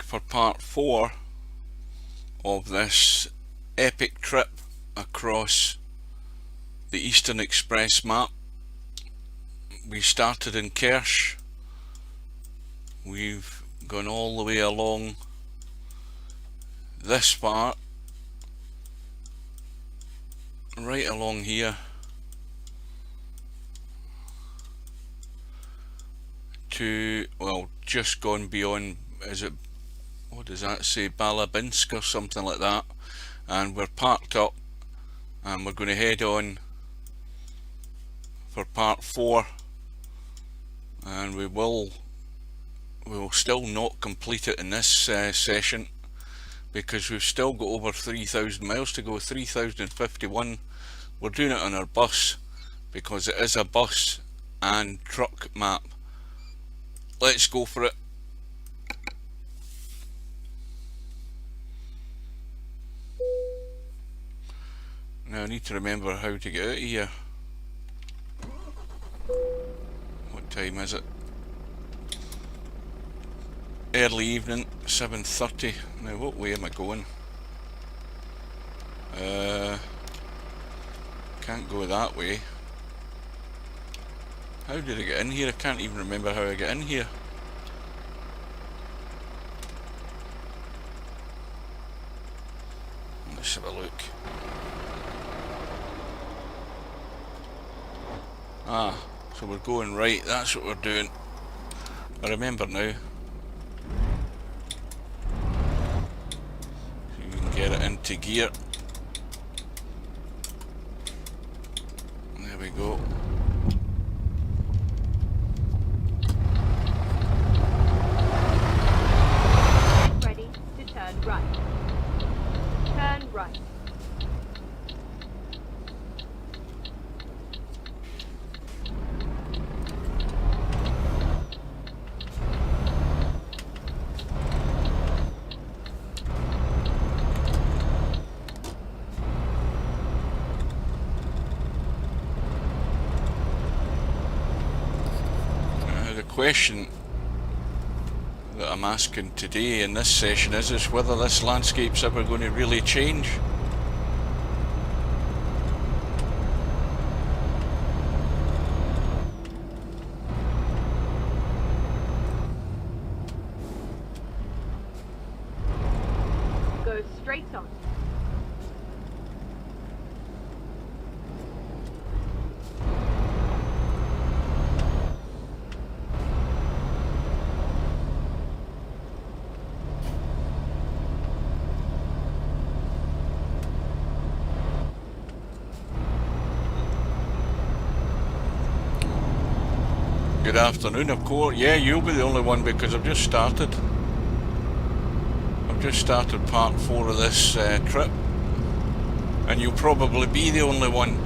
for part 4 of this epic trip across the Eastern Express map. We started in Kersh, we've gone all the way along this part, right along here to, well, just gone beyond, is it, what does that say, Balabinsk or something like that, and we're parked up and we're going to head on for part 4, and we will still not complete it in this session because we've still got over 3,000 miles to go, 3,051. We're doing it on our bus because it is a bus and truck map. Let's go for it. Now I need to remember how to get out of here. What time is it? Early evening, 7:30. Now what way am I going? Can't go that way. How did I get in here? I can't even remember how I get in here. Let's have a look. Ah, so we're going right, that's what we're doing. I remember now. So you can get it into gear. There we go. Ready to turn right. Turn right. The question that I'm asking today in this session is whether this landscape's ever going to really change. Go straight on. Good afternoon, of course. Yeah, you'll be the only one because I've just started. I've just started part 4 of this trip, and you'll probably be the only one.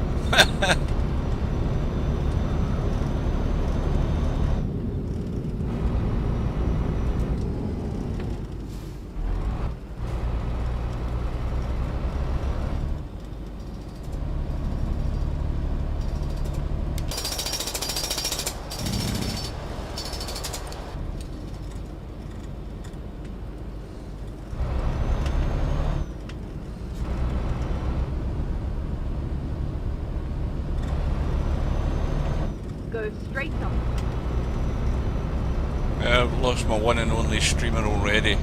Go straight on. I've lost my one and only streamer already.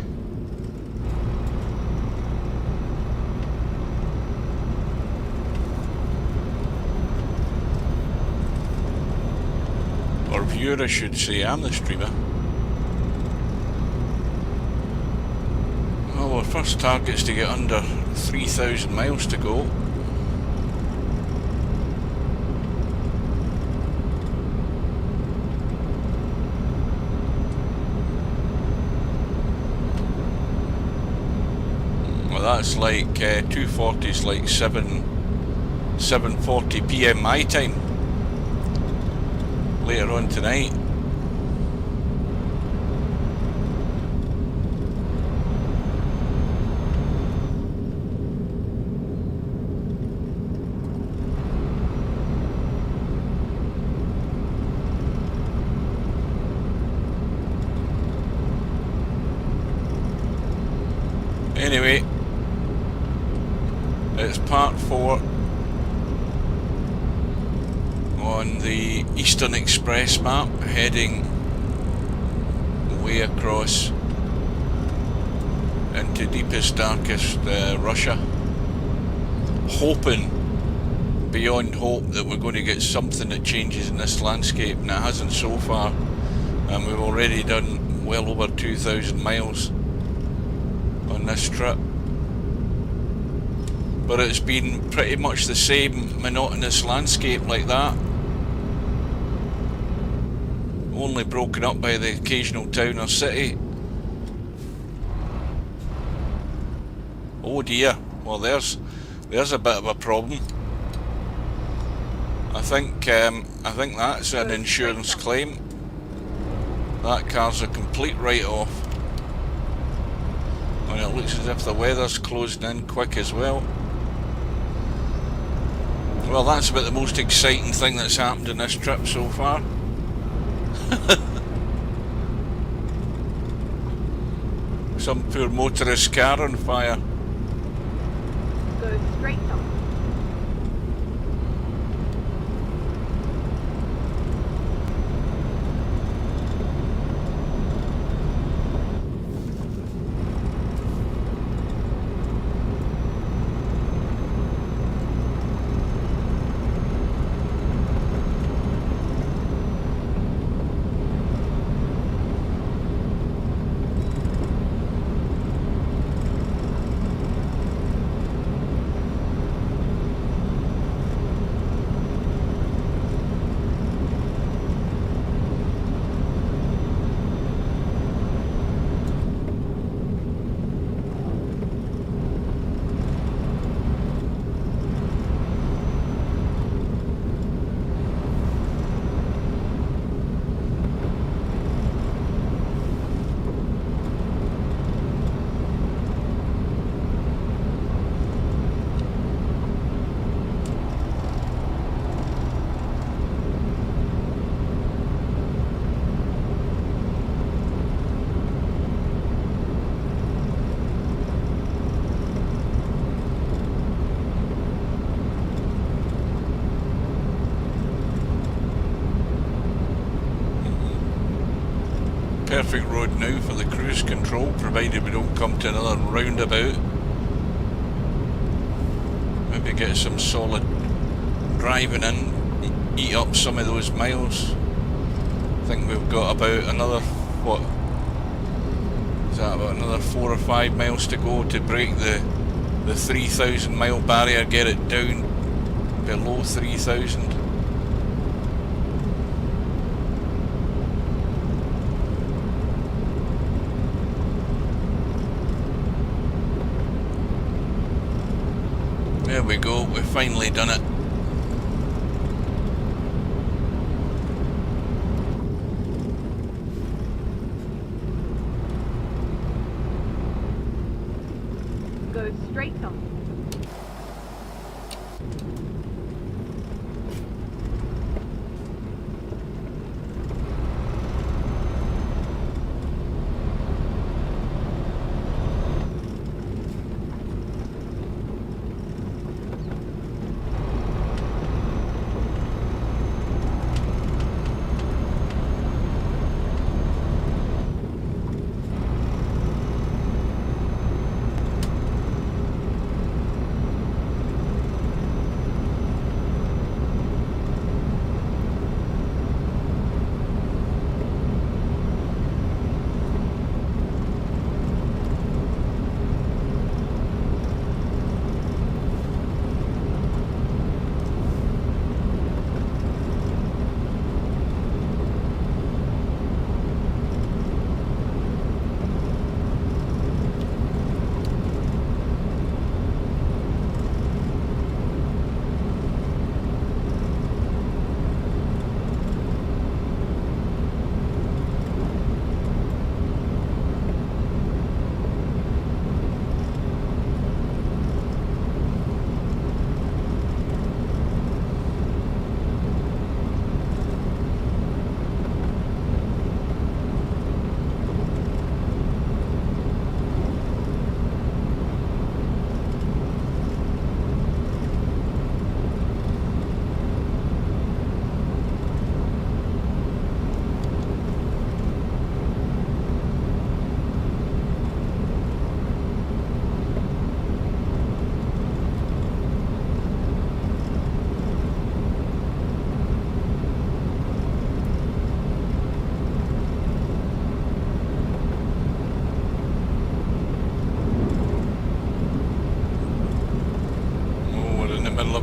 Or viewer, I should say. I'm the streamer. Well, our first target's to get under 3,000 miles to go. That's like 2:40 is like 7:40 PM my time later on tonight. Anyway, it's part 4 on the Eastern Express map, heading way across into deepest, darkest Russia, hoping beyond hope that we're going to get something that changes in this landscape, and it hasn't so far. And we've already done well over 2,000 miles on this trip, but it's been pretty much the same monotonous landscape like that, only broken up by the occasional town or city. Oh dear, well there's a bit of a problem. I think that's an insurance claim. That car's a complete write-off, and it looks as if the weather's closing in quick as well. Well, that's about the most exciting thing that's happened in this trip so far. Some poor motorist car on fire. Go straight on. Perfect road now for the cruise control, provided we don't come to another roundabout. Maybe get some solid driving in, eat up some of those miles. I think we've got about another, what is that, about another 4 or 5 miles to go to break the 3,000 mile barrier, get it down below 3,000. There we go, we've finally done it. Go straight on.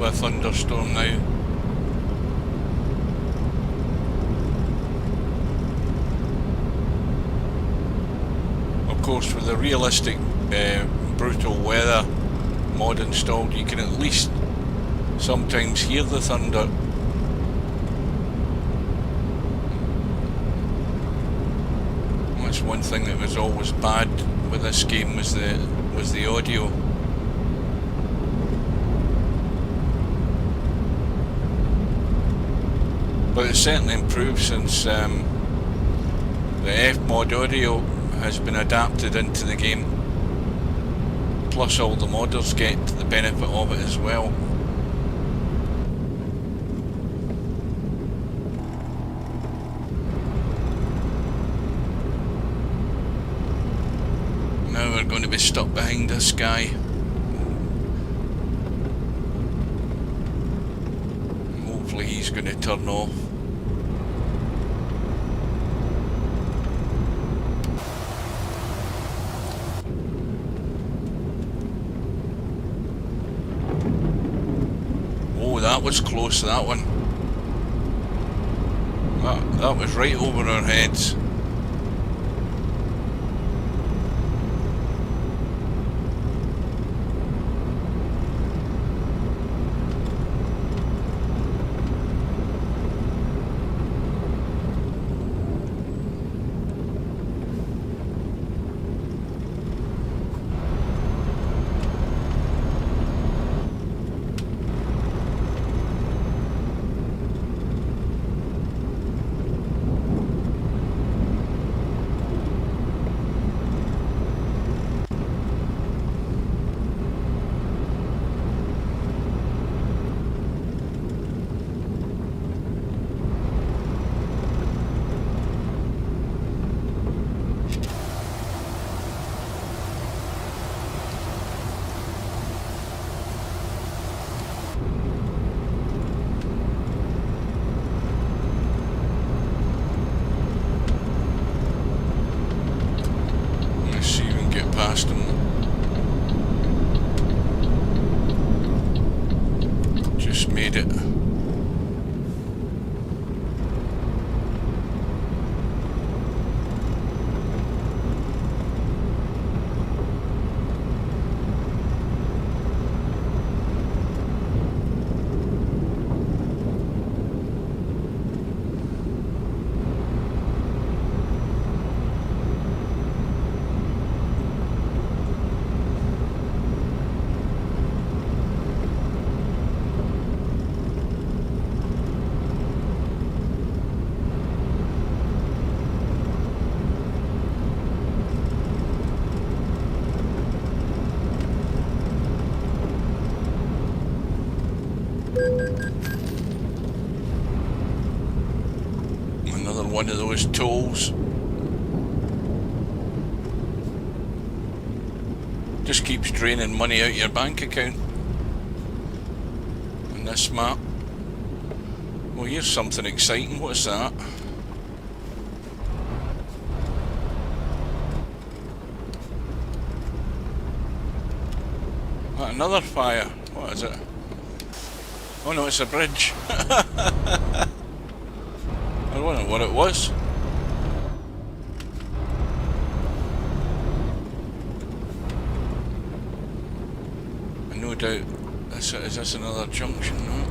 a thunderstorm now. Of course, with the realistic brutal weather mod installed, you can at least sometimes hear the thunder. That's one thing that was always bad with this game, was the audio. But it's certainly improved since the F-mod audio has been adapted into the game. Plus all the modders get the benefit of it as well. Now we're going to be stuck behind this guy. Hopefully he's going to turn off. Oh, that was close, that one. That was right over our heads. Past him. Just made it. Another one of those tolls. Just keeps draining money out your bank account on this map. Well, here's something exciting. What's that? Another fire. What is it? Oh no, it's a bridge. I wonder what it was. And no doubt, is this another junction? No?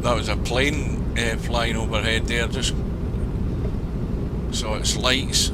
That was a plane flying overhead there, just saw its lights.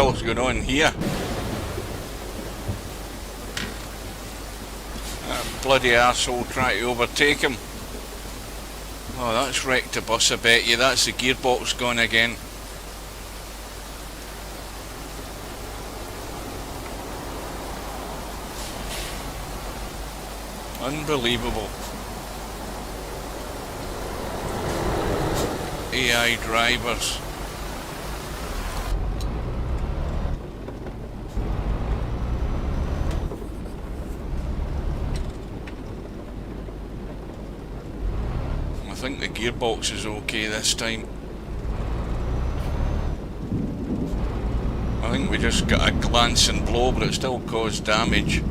hell's going on here? That bloody arsehole trying to overtake him. Oh, that's wrecked the bus, I bet you. That's the gearbox gone again. Unbelievable. AI drivers. I think the gearbox is okay this time. I think we just got a glancing blow, but it still caused damage.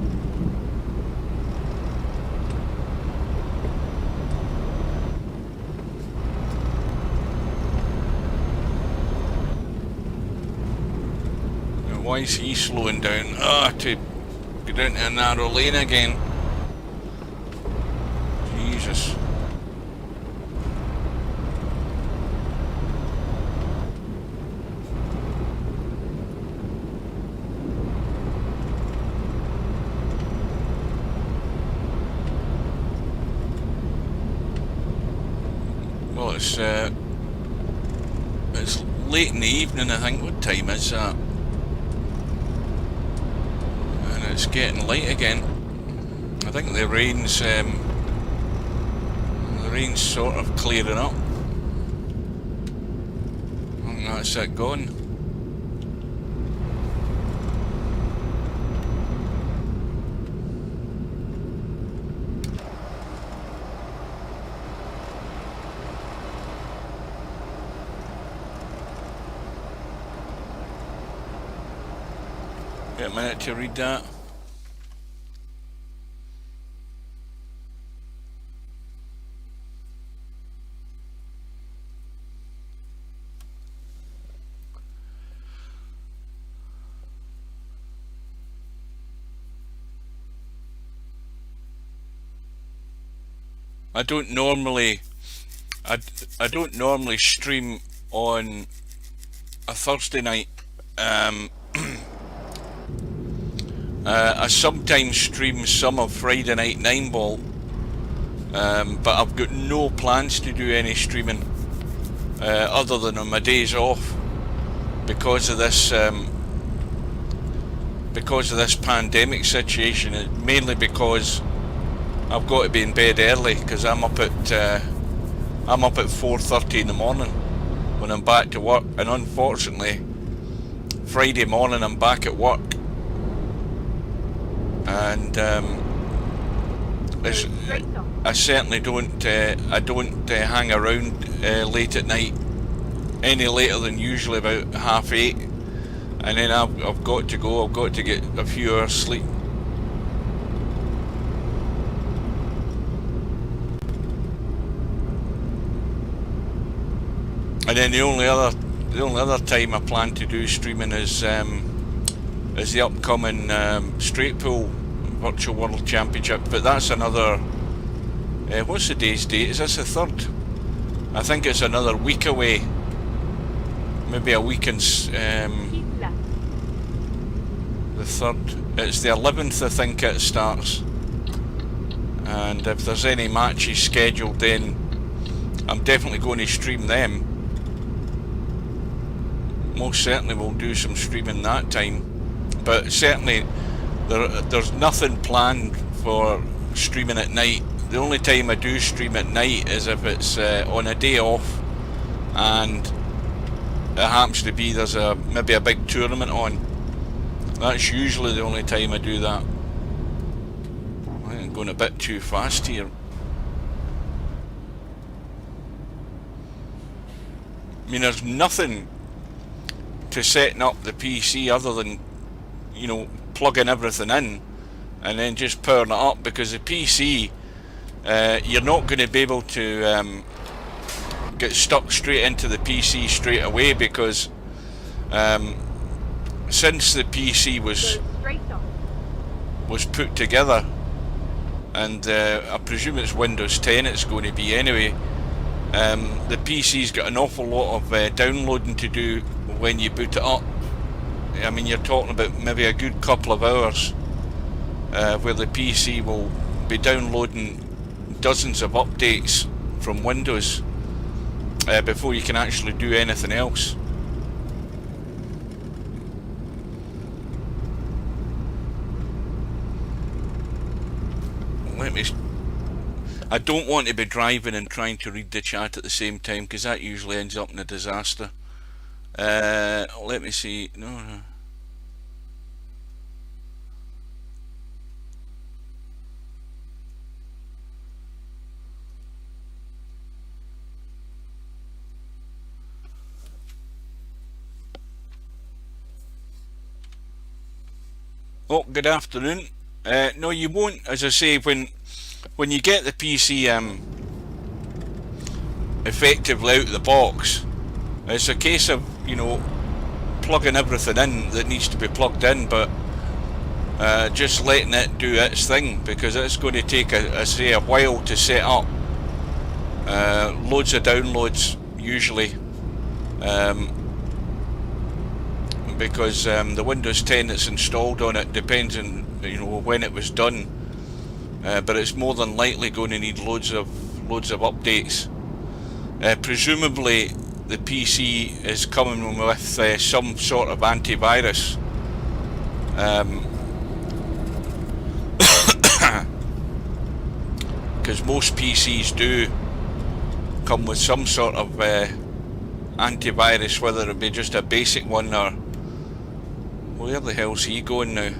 Why is he slowing down? To get into a narrow lane again. Jesus. Well, it's late in the evening, I think. What time is that? It's getting light again. I think the rain's sort of clearing up. I think that's it gone. Get a minute to read that. I don't normally stream on a Thursday night. I sometimes stream some of Friday Night 9-Ball, but I've got no plans to do any streaming other than on my days off because of this pandemic situation. Mainly because I've got to be in bed early because I'm up at 4:30 in the morning when I'm back to work, and unfortunately Friday morning I'm back at work, and I certainly don't hang around late at night any later than usually about 8:30, and then I've got to go. I've got to get a few hours sleep. And then the only other time I plan to do streaming is the upcoming straight pool virtual world championship. But that's another. What's the day's date? Is this the 3rd? I think it's another week away. Maybe a week and the 3rd. It's the 11th, I think it starts. And if there's any matches scheduled, then I'm definitely going to stream them. Most certainly we'll do some streaming that time, but certainly there's nothing planned for streaming at night. The only time I do stream at night is if it's on a day off and it happens to be there's maybe a big tournament on. That's usually the only time I do that. I think I'm going a bit too fast here. I mean, there's nothing to setting up the PC other than, you know, plugging everything in and then just powering it up, because the PC you're not going to be able to get stuck straight into the PC straight away, because since the PC was put together, and I presume it's Windows 10 it's going to be anyway, the PC's got an awful lot of downloading to do when you boot it up. I mean, you're talking about maybe a good couple of hours where the PC will be downloading dozens of updates from Windows before you can actually do anything else. I don't want to be driving and trying to read the chat at the same time, because that usually ends up in a disaster. Let me see. No. Oh, good afternoon. No, you won't. As I say, when you get the PC effectively out of the box, it's a case of, you know, plugging everything in that needs to be plugged in, but just letting it do its thing, because it's going to take a while to set up. Loads of downloads usually, because the Windows 10 that's installed on it depends on, you know, when it was done, but it's more than likely going to need loads of updates. Presumably the PC is coming with some sort of antivirus, because most PCs do come with some sort of antivirus, whether it be just a basic one or... Where the hell's he going now?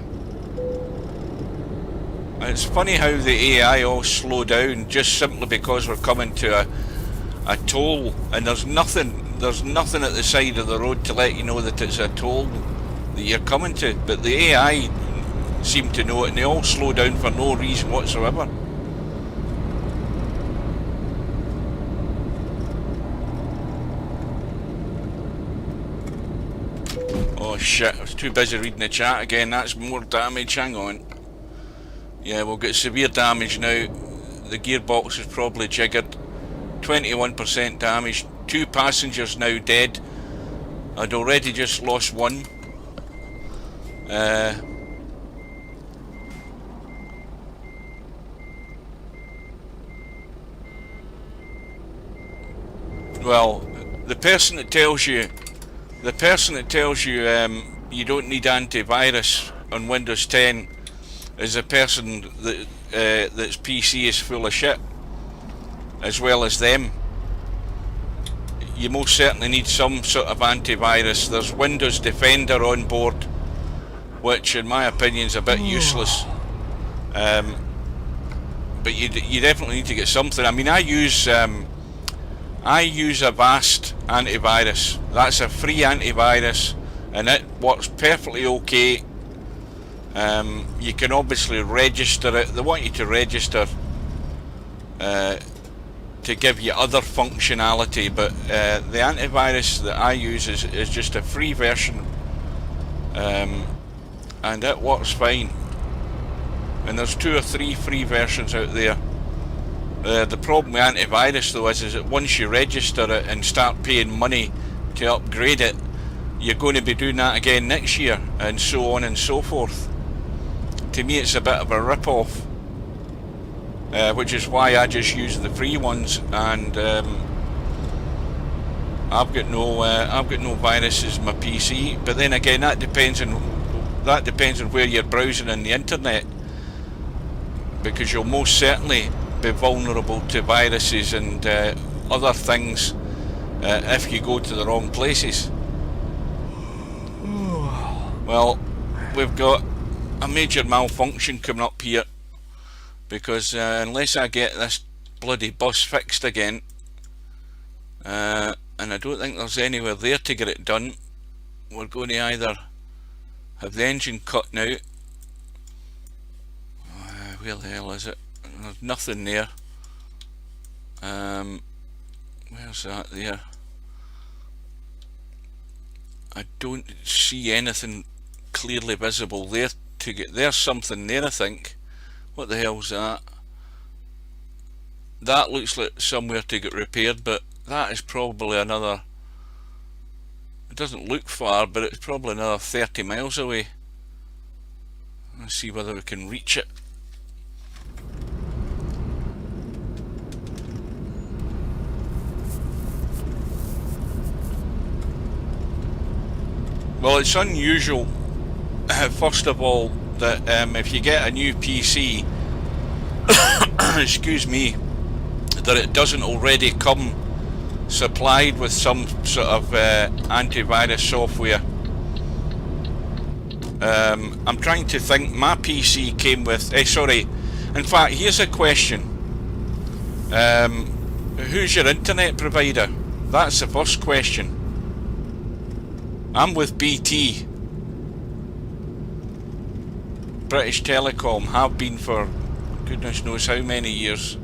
It's funny how the AI all slow down just simply because we're coming to a toll, and there's nothing at the side of the road to let you know that it's a toll that you're coming to, but the AI seem to know it, and they all slow down for no reason whatsoever. Oh shit, I was too busy reading the chat again. That's more damage, hang on. Yeah, we'll get severe damage now. The gearbox is probably jiggered. 21% damage. 2 passengers now dead. I'd already just lost 1. Well, the person that tells you you don't need antivirus on Windows 10 is a person that that's PC is full of shit, as well as them. You most certainly need some sort of antivirus. There's Windows Defender on board, which in my opinion is a bit useless, but you definitely need to get something. I mean, I use Avast antivirus. That's a free antivirus, and it works perfectly okay. You can obviously register it. They want you to register to give you other functionality, but the antivirus that I use is just a free version, and it works fine. And there's 2 or 3 free versions out there. The problem with antivirus though is that once you register it and start paying money to upgrade it, you're going to be doing that again next year, and so on and so forth. To me it's a bit of a rip-off, which is why I just use the free ones, and I've got no viruses in my PC. But then again, that depends on where you're browsing on the internet, because you'll most certainly be vulnerable to viruses and other things if you go to the wrong places. Well, we've got a major malfunction coming up here, because unless I get this bloody bus fixed again, and I don't think there's anywhere there to get it done, we're going to either have the engine cut now. Where the hell is it? There's nothing there. Where's that there? I don't see anything clearly visible there to get. There's something there, I think. What the hell's that? That looks like somewhere to get repaired, but that is probably another It doesn't look far, but it's probably another 30 miles away. Let's see whether we can reach it. Well, it's unusual, first of all, that if you get a new PC, excuse me, that it doesn't already come supplied with some sort of antivirus software. I'm trying to think. My PC came with, sorry, in fact, here's a question. Who's your internet provider? That's the first question. I'm with BT, British Telecom, have been for goodness knows how many years.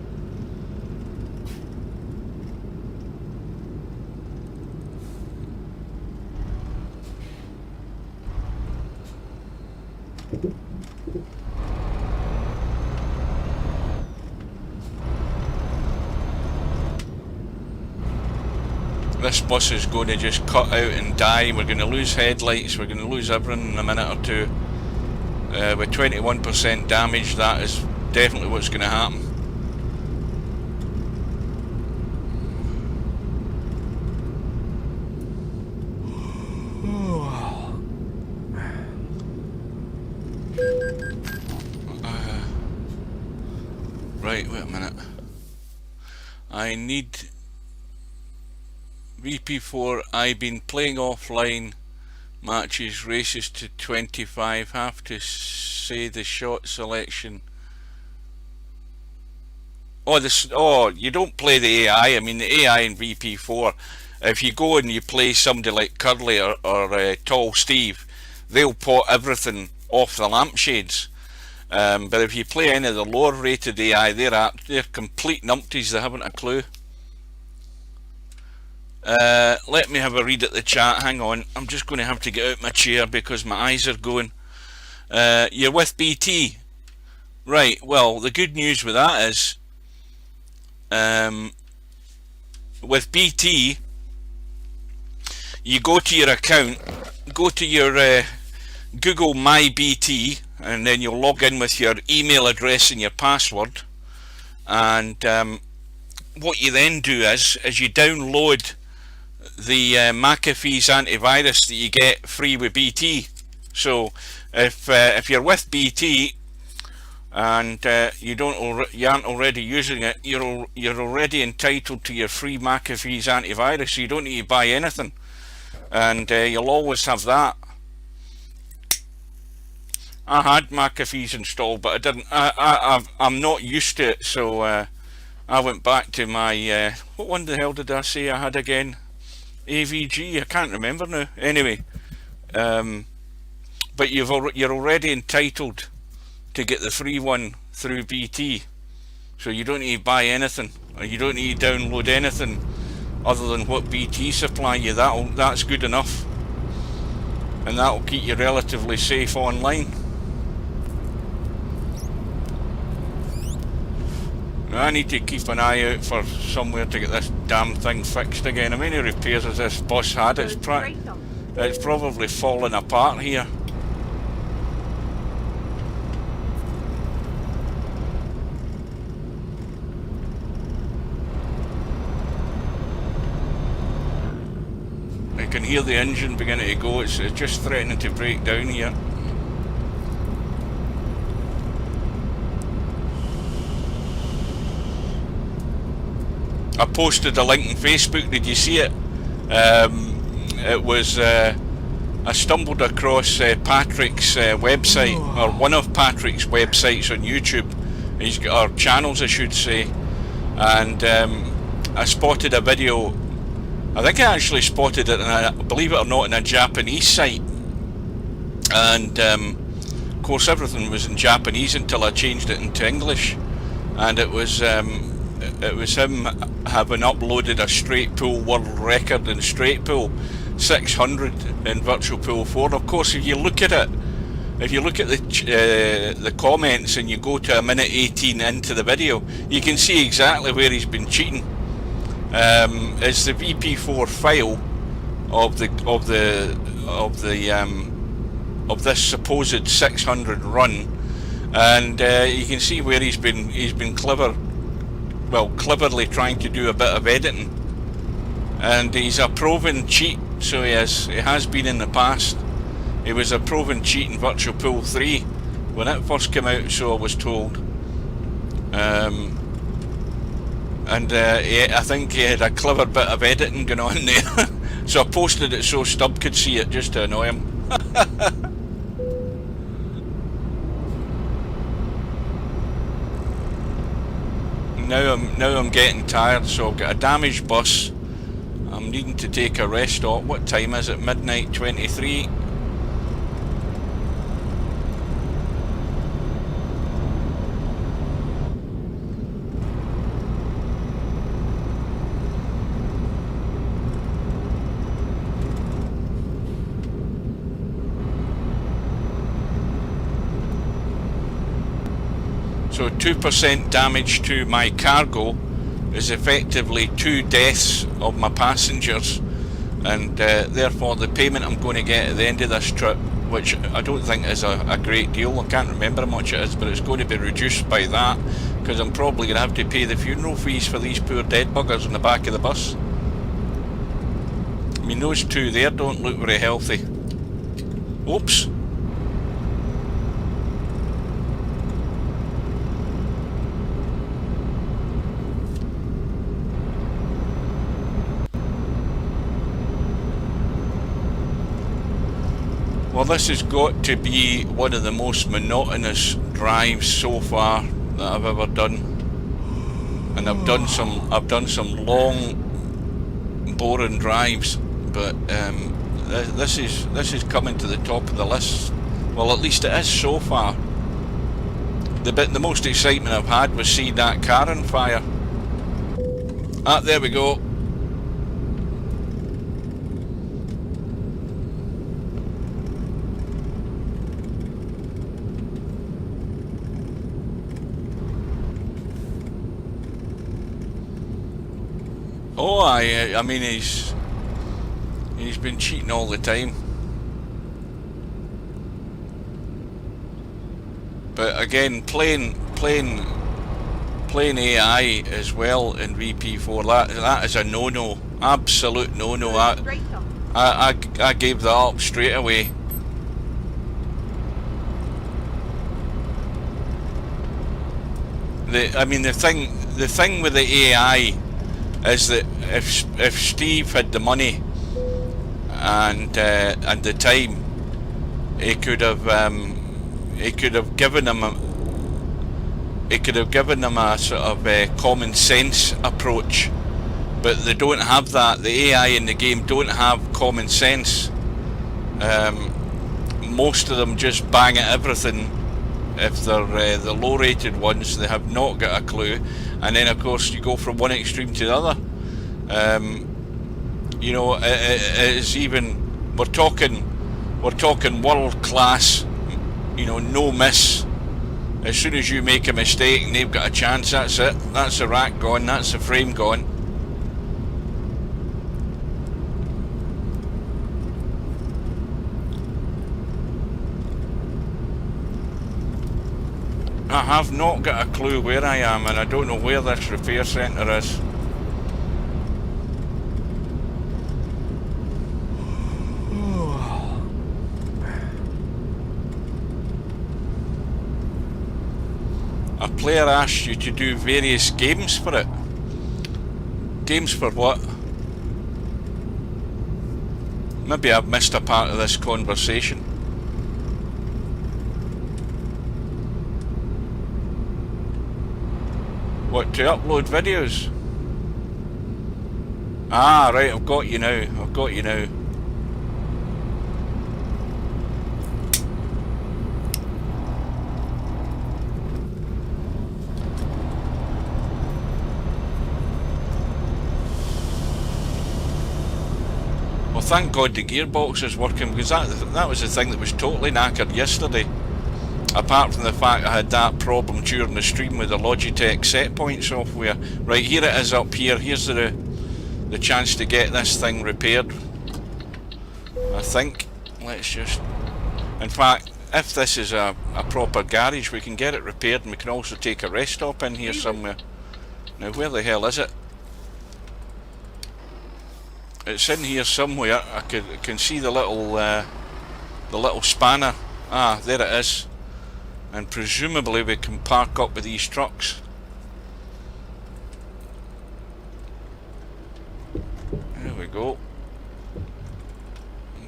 This bus is going to just cut out and die. We're going to lose headlights, we're going to lose everything in a minute or two. With 21% damage, that is definitely what's going to happen. Right, wait a minute. I need VP4. I've been playing offline matches, races to 25. Have to say the shot selection. Oh, you don't play the AI. I mean, the AI in VP4, if you go and you play somebody like Curly or Tall Steve, they'll pot everything off the lampshades. But if you play any of the lower rated AI, they're complete numpties. They haven't a clue. Let me have a read at the chat. Hang on, I'm just going to have to get out my chair because my eyes are going. You're with BT, right? Well, the good news with that is, with BT, you go to your account, go to your Google My BT, and then you'll log in with your email address and your password. And what you then do is you download the McAfee's antivirus that you get free with BT. So if you're with BT and you aren't already using it, you're already entitled to your free McAfee's antivirus. So you don't need to buy anything, and you'll always have that. I had McAfee's installed, but I didn't. I'm not used to it, so I went back to my what one the hell did I say I had again? AVG, I can't remember now. Anyway, but you're already entitled to get the free one through BT, so you don't need to buy anything, or you don't need to download anything other than what BT supply you. That's good enough, and that'll keep you relatively safe online. I need to keep an eye out for somewhere to get this damn thing fixed again. How many repairs has this bus had? It's probably falling apart here. I can hear the engine beginning to go. It's just threatening to break down here. I posted a link on Facebook. Did you see it? It was I stumbled across Patrick's website, or one of Patrick's websites on YouTube. He's got, or channels, I should say, and I spotted a video. I think I actually spotted it, believe it or not, in a Japanese site, and of course everything was in Japanese until I changed it into English, and it was him having uploaded a straight pool world record in straight pool, 600 in virtual pool 4. Of course, if you look at it, if you look at the comments and you go to a minute 18 into the video, you can see exactly where he's been cheating. It's the VP4 file of this supposed 600 run, and you can see where he's been cleverly trying to do a bit of editing, and he's a proven cheat. So he has been in the past. He was a proven cheat in Virtual Pool 3 when it first came out, so I was told. I think he had a clever bit of editing going on there. So I posted it so Stub could see it, just to annoy him. Now I'm getting tired, so I've got a damaged bus. I'm needing to take a rest stop. What time is it? Midnight 23. So 2% damage to my cargo is effectively 2 deaths of my passengers, and therefore the payment I'm going to get at the end of this trip, which I don't think is a great deal, I can't remember how much it is, but it's going to be reduced by that, because I'm probably going to have to pay the funeral fees for these poor dead buggers in the back of the bus. I mean, those two there don't look very healthy. Oops. Well, this has got to be one of the most monotonous drives so far that I've ever done, and I've done some long, boring drives, but this is coming to the top of the list. Well, at least it is so far. The most excitement I've had was seeing that car on fire. Ah, there we go. Oh, I mean, he's been cheating all the time. But again, playing AI as well in VP4, that is a no-no, absolute no-no. I gave that up straight away. The thing with the AI is that if Steve had the money and the time, he could have given them a sort of common sense approach, but they don't have that. The AI in the game don't have common sense. Most of them just bang at everything. If they're the low-rated ones, they have not got a clue, and then of course you go from one extreme to the other. You know, it's even we're talking world class. You know, no miss. As soon as you make a mistake and they've got a chance, that's it. That's the rack gone. That's the frame gone. I have not got a clue where I am, and I don't know where this repair centre is. A player asked you to do various games for it. Games for what? Maybe I've missed a part of this conversation. What, to upload videos? Ah, right, I've got you now. Well, thank God the gearbox is working, because that was the thing that was totally knackered yesterday. Apart from the fact I had that problem during the stream with the Logitech setpoint software. Right, here it is up here. Here's the chance to get this thing repaired. I think. Let's just... In fact, if this is a proper garage, we can get it repaired and we can also take a rest stop in here somewhere. Now where the hell is it? It's in here somewhere. I can see the little spanner. Ah, there it is. And presumably we can park up with these trucks. There we go.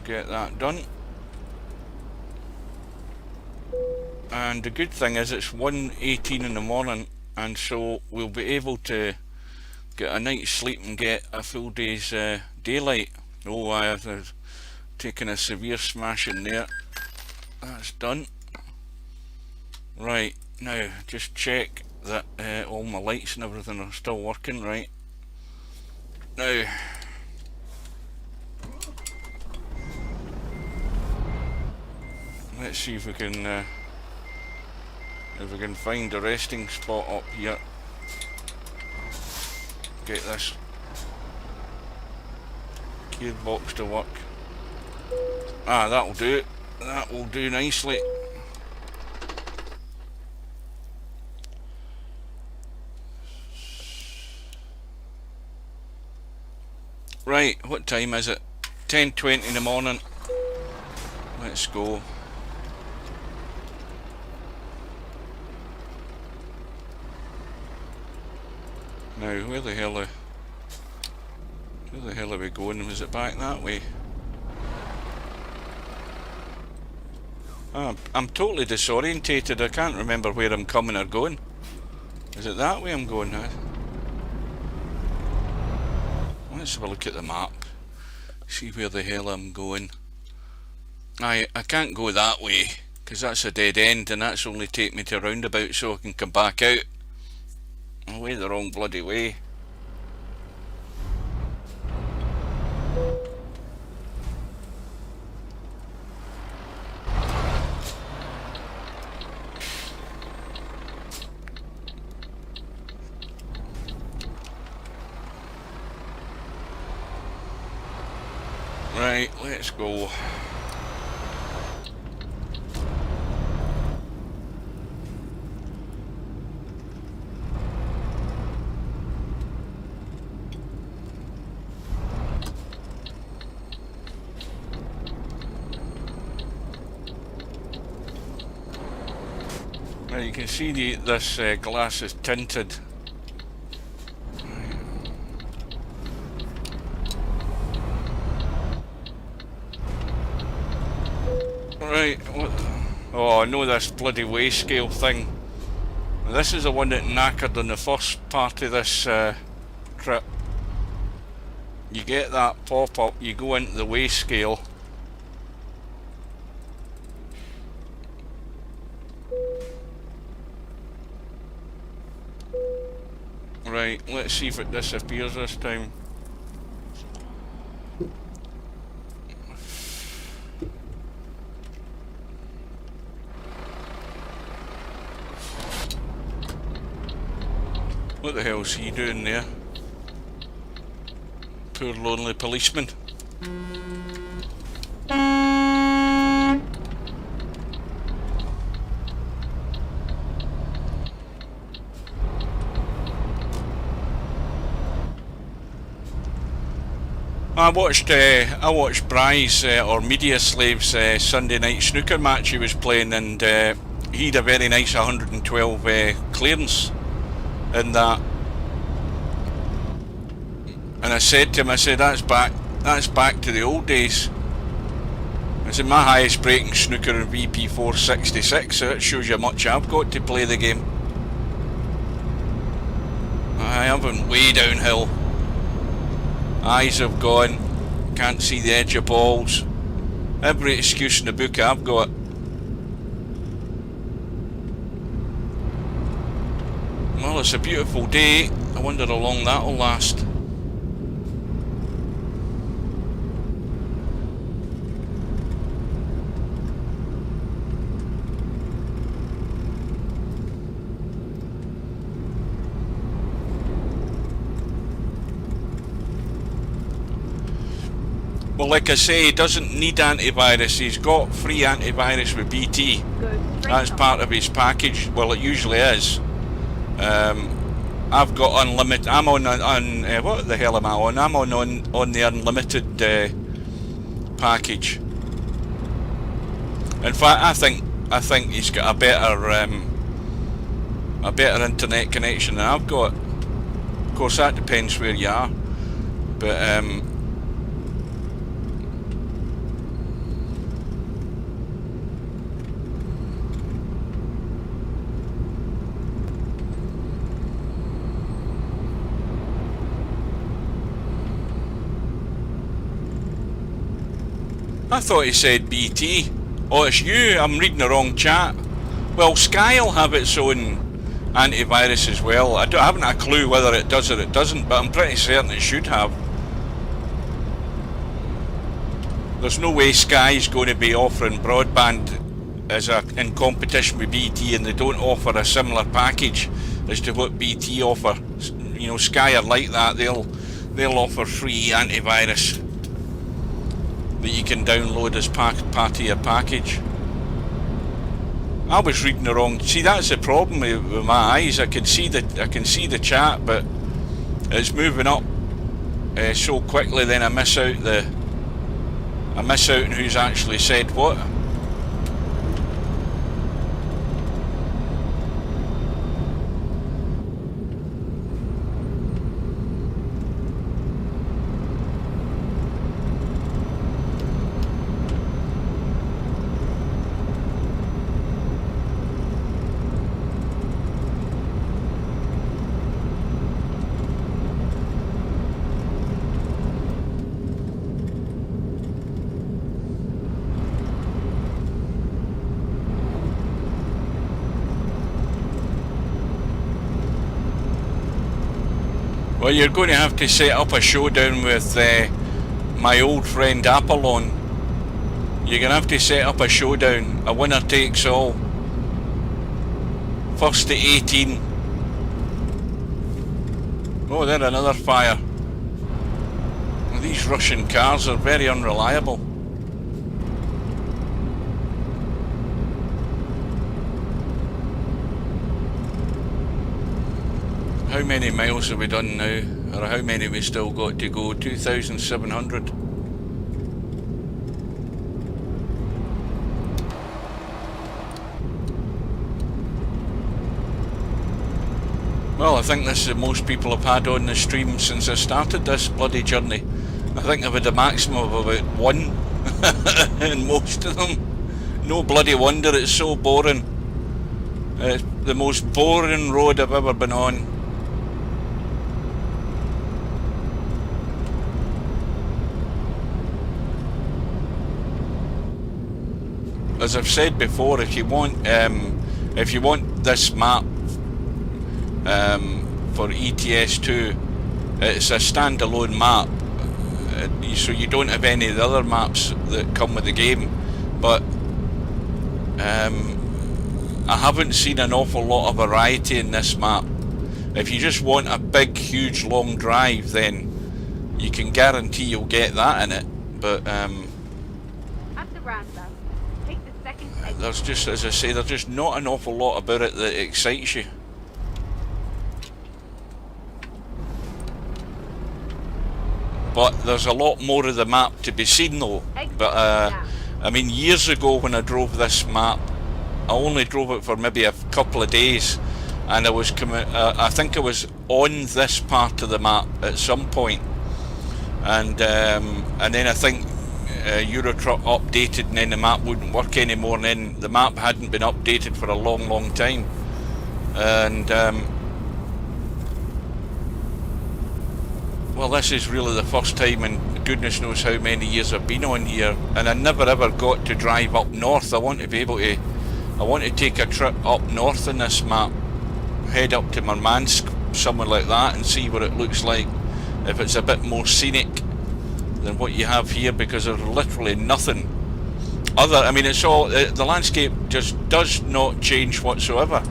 Get that done. And the good thing is it's 1:18 in the morning, and so we'll be able to get a night's sleep and get a full day's daylight. Oh, I have taken a severe smash in there. That's done. Right, now just check that all my lights and everything are still working right. Now, let's see if we can find a resting spot up here. Get this gearbox to work. Ah, that'll do it. That will do nicely. Right, what time is it? 10:20 in the morning. Let's go. Now, where the hell are we going? Was it back that way? I'm totally disorientated. I can't remember where I'm coming or going. Is it that way I'm going now? Let's have a look at the map. See where the hell I'm going. I can't go that way, because that's a dead end, and that's only take me to a roundabout so I can come back out. I'm way the wrong bloody way. Right, let's go. Now you can see this glass is tinted. Right, what? Oh, I know this bloody weigh scale thing. This is the one that knackered on the first part of this trip. You get that pop-up, you go into the weigh scale. Right, let's see if it disappears this time. What the hell's he doing there? Poor lonely policeman. I watched Bry's or Media Slave's Sunday night snooker match he was playing, and he had a very nice 112 clearance in that. And I said to him, I said, that's back to the old days. I said, my highest breaking snooker in VP 466, so it shows you how much I've got to play the game. I haven't way downhill. Eyes have gone, can't see the edge of balls. Every excuse in the book I've got. Well, it's a beautiful day. I wonder how long that'll last. Well, like I say, he doesn't need antivirus. He's got free antivirus with BT. Go straight That's on. part of his package. Well, it usually is. I've got unlimited. I'm on what the hell am I on? I'm on the unlimited package. In fact, I think he's got a better internet connection than I've got. Of course, that depends where you are. But I thought he said BT. Oh, it's you. I'm reading the wrong chat. Well, Sky will have its own antivirus as well. I haven't a clue whether it does or it doesn't, but I'm pretty certain it should have. There's no way Sky's going to be offering broadband in competition with BT, and they don't offer a similar package as to what BT offer. You know, Sky are like that. They'll offer free antivirus that you can download as part of your package. I was reading the wrong. See, that's the problem with my eyes. I can see the chat, but it's moving up so quickly. Then I miss out on who's actually said what. Well, you're going to have to set up a showdown with my old friend Apollon. You're going to have to set up a showdown, a winner takes all. First to 18. Oh, there, another fire. Well, these Russian cars are very unreliable. How many miles have we done now? Or how many we still got to go? 2,700. Well, I think this is the most people have had on the stream since I started this bloody journey. I think I've had a maximum of about 1 in most of them. No bloody wonder it's so boring. It's the most boring road I've ever been on. As I've said before, if you want this map for ETS2, it's a standalone map, so you don't have any of the other maps that come with the game. But I haven't seen an awful lot of variety in this map. If you just want a big, huge, long drive, then you can guarantee you'll get that in it. But At the roundabout, take the second exit. there's just, as I say, there's just not an awful lot about it that excites you. But there's a lot more of the map to be seen though. But I mean, years ago when I drove this map, I only drove it for maybe a couple of days, and I was I think I was on this part of the map at some point, and then I think Eurotruck updated, and then the map wouldn't work anymore, and then the map hadn't been updated for a long time, and well, this is really the first time in goodness knows how many years I've been on here, and I never ever got to drive up north. I want to take a trip up north in this map, head up to Murmansk, somewhere like that, and see what it looks like, if it's a bit more scenic than what you have here, because there's literally nothing other. I mean, it's all, the landscape just does not change whatsoever.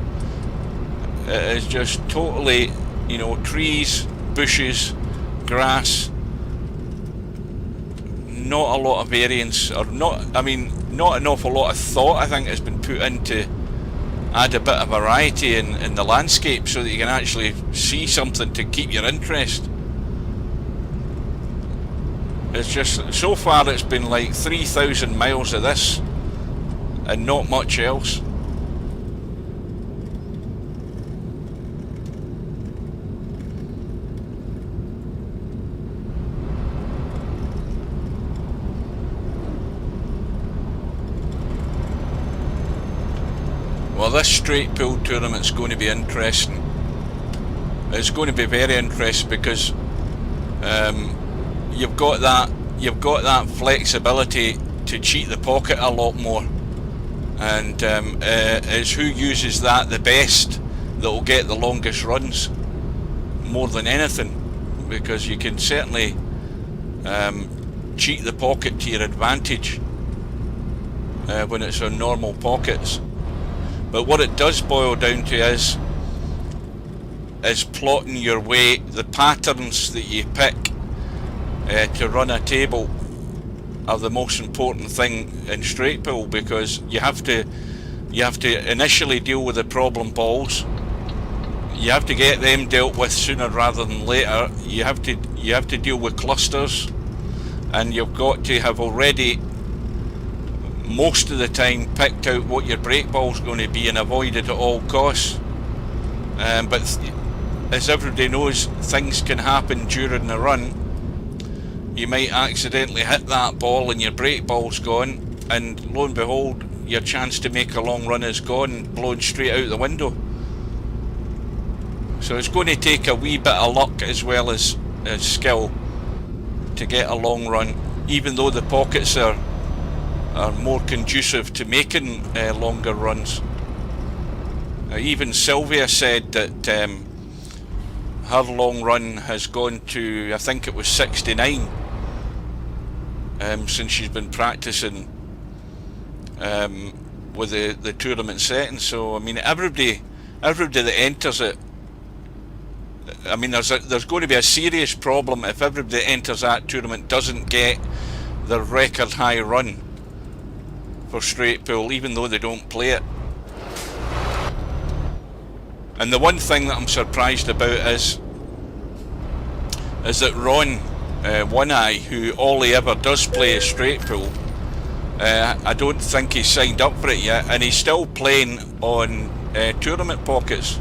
It is just totally, you know, trees, bushes, grass, not a lot of variance, or not, I mean, not an awful lot of thought, I think, has been put into add a bit of variety in the landscape so that you can actually see something to keep your interest. It's just, so far it's been like 3,000 miles of this and not much else. Well, this straight pool tournament's going to be interesting. It's going to be very interesting because you've got that flexibility to cheat the pocket a lot more, and it's who uses that the best that will get the longest runs more than anything, because you can certainly cheat the pocket to your advantage when it's on normal pockets. But what it does boil down to is plotting your way, the patterns that you pick to run a table are the most important thing in straight pool, because you have to initially deal with the problem balls. You have to get them dealt with sooner rather than later. You have to deal with clusters, and you've got to have already most of the time picked out what your break ball's going to be and avoid it at all costs. But as everybody knows, things can happen during the run. You might accidentally hit that ball and your break ball's gone, and lo and behold, your chance to make a long run is gone, blown straight out the window. So it's going to take a wee bit of luck as well as skill to get a long run, even though the pockets are more conducive to making longer runs. Even Sylvia said that her long run has gone to, I think it was 69, since she's been practicing with the tournament setting. So I mean, everybody that enters it, I mean, there's going to be a serious problem if everybody that enters that tournament doesn't get their record high run for straight pool, even though they don't play it. And the one thing that I'm surprised about is that Ron One Eye, who all he ever does play is straight pool, I don't think he's signed up for it yet, and he's still playing on tournament pockets.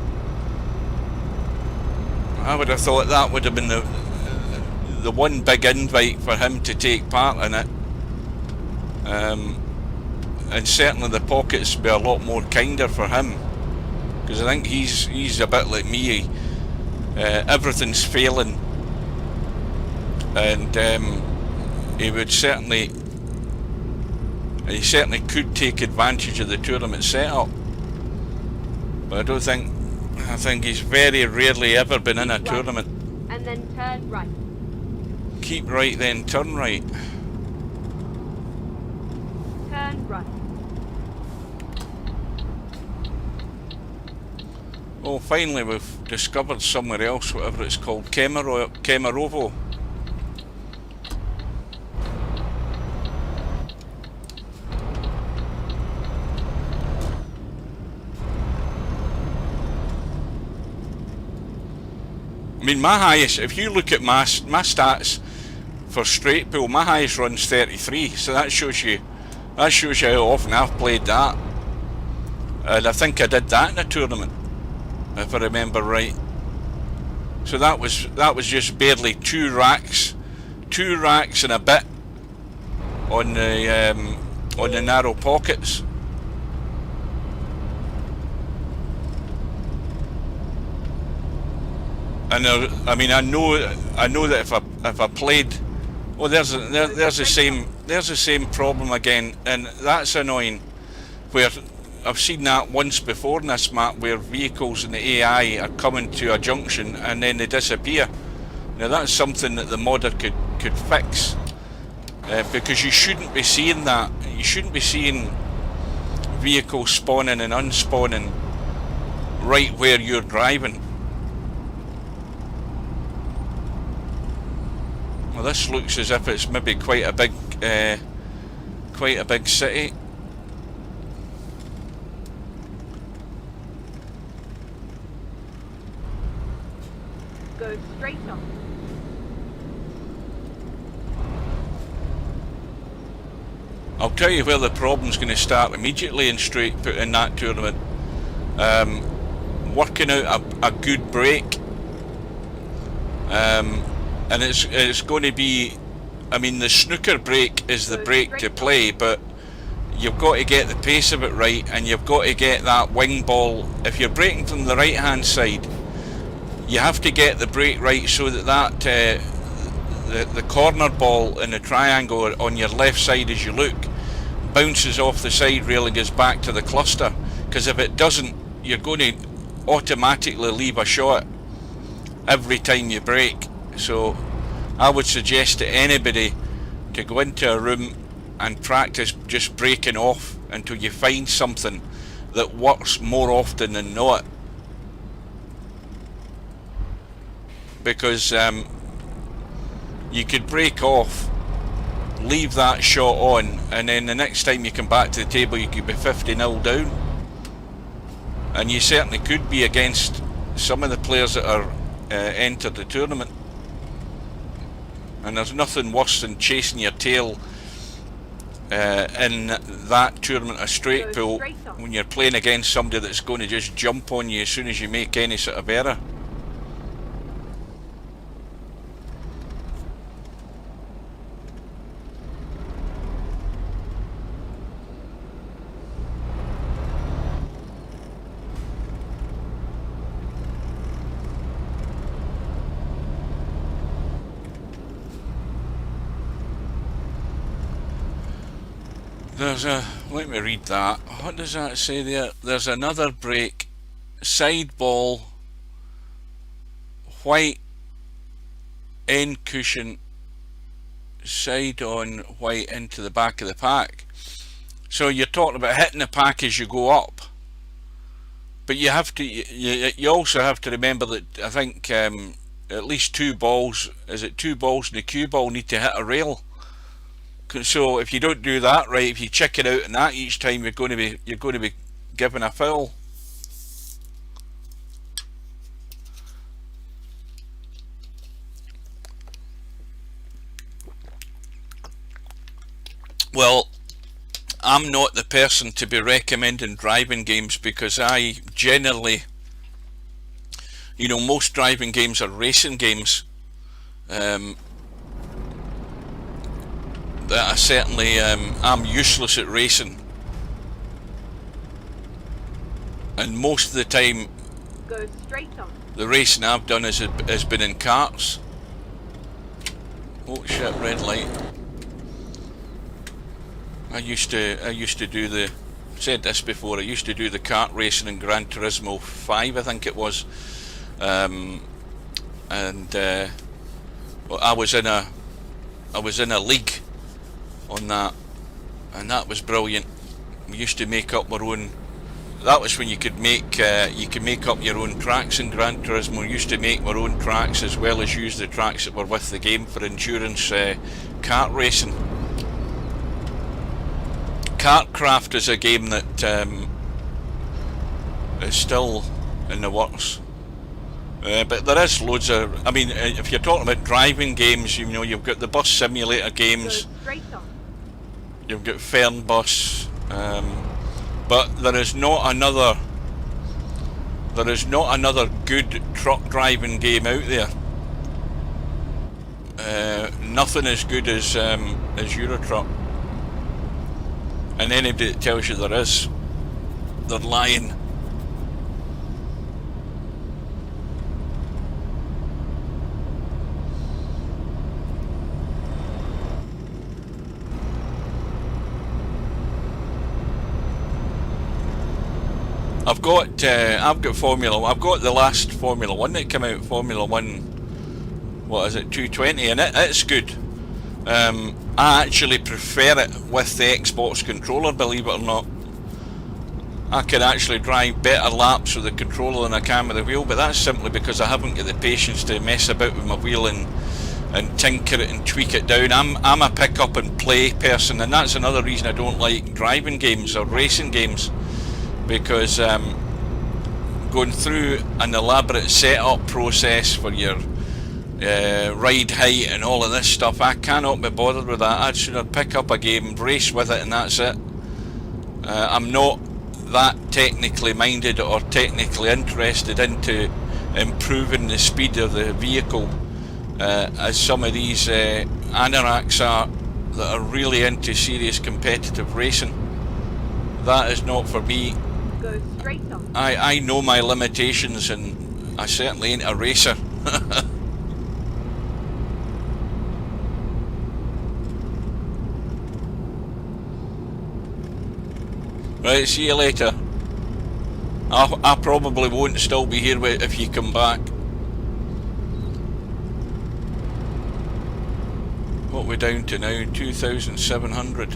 I would have thought that would have been the one big invite for him to take part in it. And certainly the pockets be a lot more kinder for him, because I think he's a bit like me. Everything's failing, and he certainly could take advantage of the tournament setup. But I think he's very rarely ever been in a tournament. And then turn right. Keep right, then turn right. Turn right. Oh, finally we've discovered somewhere else, whatever it's called, Kemerovo. I mean, my highest, if you look at my stats for straight pool, my highest run's 33, so that shows you how often I've played that. And I think I did that in a tournament, if I remember right. So that was just barely two racks and a bit on the narrow pockets. And I mean, I know that if I played, oh, there's the same problem again, and that's annoying. Where I've seen that once before in this map, where vehicles and the AI are coming to a junction and then they disappear. Now that's something that the modder could fix, because you shouldn't be seeing that. You shouldn't be seeing vehicles spawning and unspawning right where you're driving. Well, this looks as if it's maybe quite a big quite a big city. Go straight on. I'll tell you where the problem's going to start immediately in that tournament. Working out a good break, and it's going to be. I mean, the snooker break is the break to play, but you've got to get the pace of it right, and you've got to get that wing ball. If you're breaking from the right hand side, you have to get the break right so that the corner ball in the triangle on your left side as you look bounces off the side rail and goes back to the cluster, because if it doesn't, you're going to automatically leave a shot every time you break. So I would suggest to anybody to go into a room and practice just breaking off until you find something that works more often than not, because you could break off, leave that shot on, and then the next time you come back to the table you could be 50-0 down, and you certainly could be against some of the players that are entered the tournament. And there's nothing worse than chasing your tail in that tournament of straight pool when you're playing against somebody that's going to just jump on you as soon as you make any sort of error. Let me read that. What does that say there? There's another break. Side ball, white end cushion, side on, white into the back of the pack. So you're talking about hitting the pack as you go up. But you have to. You also have to remember that I think at least two balls. Is it two balls in the cue ball need to hit a rail? So if you don't do that right, if you check it out in that each time, you're going to be given a foul. Well, I'm not the person to be recommending driving games, because I generally, most driving games are racing games. That I certainly I'm useless at racing, and most of the time Go straight on. the racing I've done has been in karts. Oh shit, red light. I used to do the, said this before, I used to do the kart racing in Gran Turismo 5, I think it was, well, I was in a league on that, and that was brilliant. We used to make up our own. That was when you could make up your own tracks in Gran Turismo. We used to make our own tracks as well as use the tracks that were with the game for endurance kart racing. Kartcraft is a game that is still in the works. But there is loads of. I mean, if you're talking about driving games, you've got the bus simulator games. Go straight on. You've got Fernbus, but there is not another good truck driving game out there. Nothing as good as Euro Truck. And anybody that tells you there is, they're lying. I've got Formula. I've got the last Formula One that came out. Formula One, what is it, 220, and it's good. I actually prefer it with the Xbox controller, believe it or not. I can actually drive better laps with the controller than I can with the wheel, but that's simply because I haven't got the patience to mess about with my wheel and and tinker it and tweak it down. I'm a pick up and play person, and that's another reason I don't like driving games or racing games, because going through an elaborate setup process for your ride height and all of this stuff, I cannot be bothered with that. I'd sooner pick up a game, race with it, and that's it. I'm not that technically minded or technically interested into improving the speed of the vehicle as some of these anoraks are that are really into serious competitive racing. That is not for me. Go straight on. I know my limitations, and I certainly ain't a racer. Right, see you later. I probably won't still be here if you come back. What are we down to now? 2,700.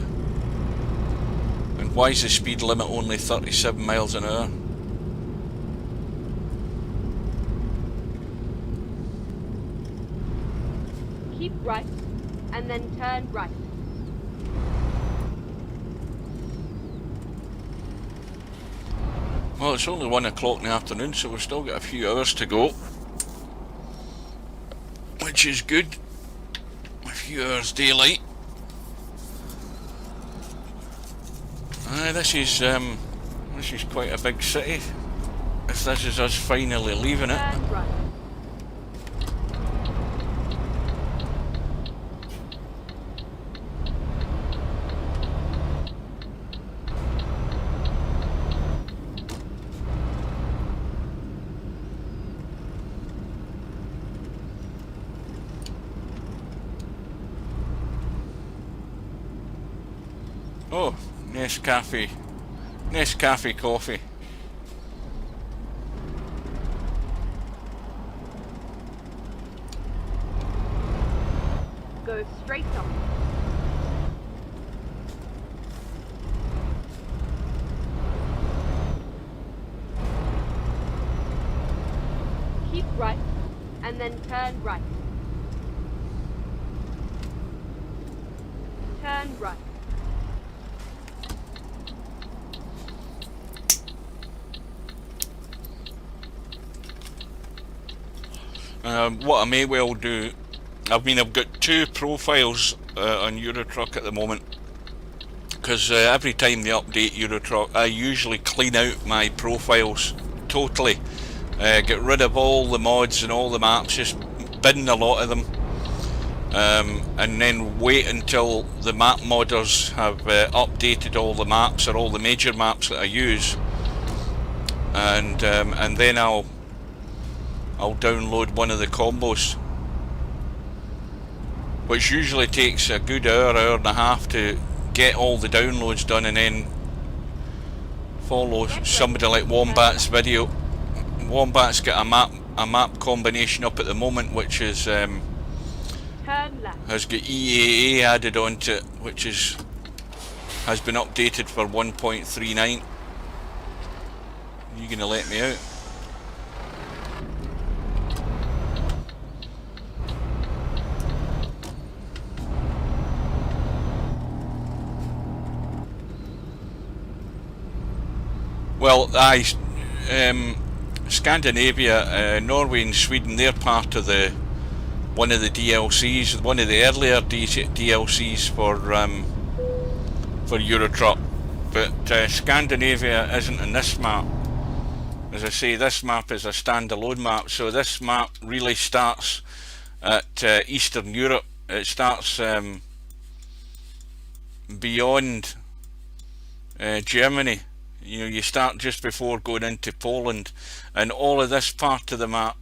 And why is the speed limit only 37 miles an hour? Keep right, and then turn right. Well, it's only 1 o'clock in the afternoon, so we've still got a few hours to go, which is good. A few hours daylight. This is quite a big city. If this is us finally leaving it. Turn right. Oh, Nescafe coffee. Go straight on. Keep right, and then turn right. Turn right. What I may well do, I've got two profiles on Eurotruck at the moment, because every time they update Eurotruck, I usually clean out my profiles totally, get rid of all the mods and all the maps, just bin a lot of them, and then wait until the map modders have updated all the maps, or all the major maps that I use, and then I'll download one of the combos, which usually takes a good hour and a half to get all the downloads done, and then follow somebody like Wombat's video. Wombat's got a map combination up at the moment, which is Turn left. has got EAA added onto it, which has been updated for 1.39. You gonna let me out? Well, Scandinavia, Norway and Sweden, they're part of one of the DLCs, one of the earlier DLCs for Eurotruck, but Scandinavia isn't in this map. As I say, this map is a standalone map, so this map really starts at Eastern Europe. It starts beyond Germany. You know, you start just before going into Poland, and all of this part of the map,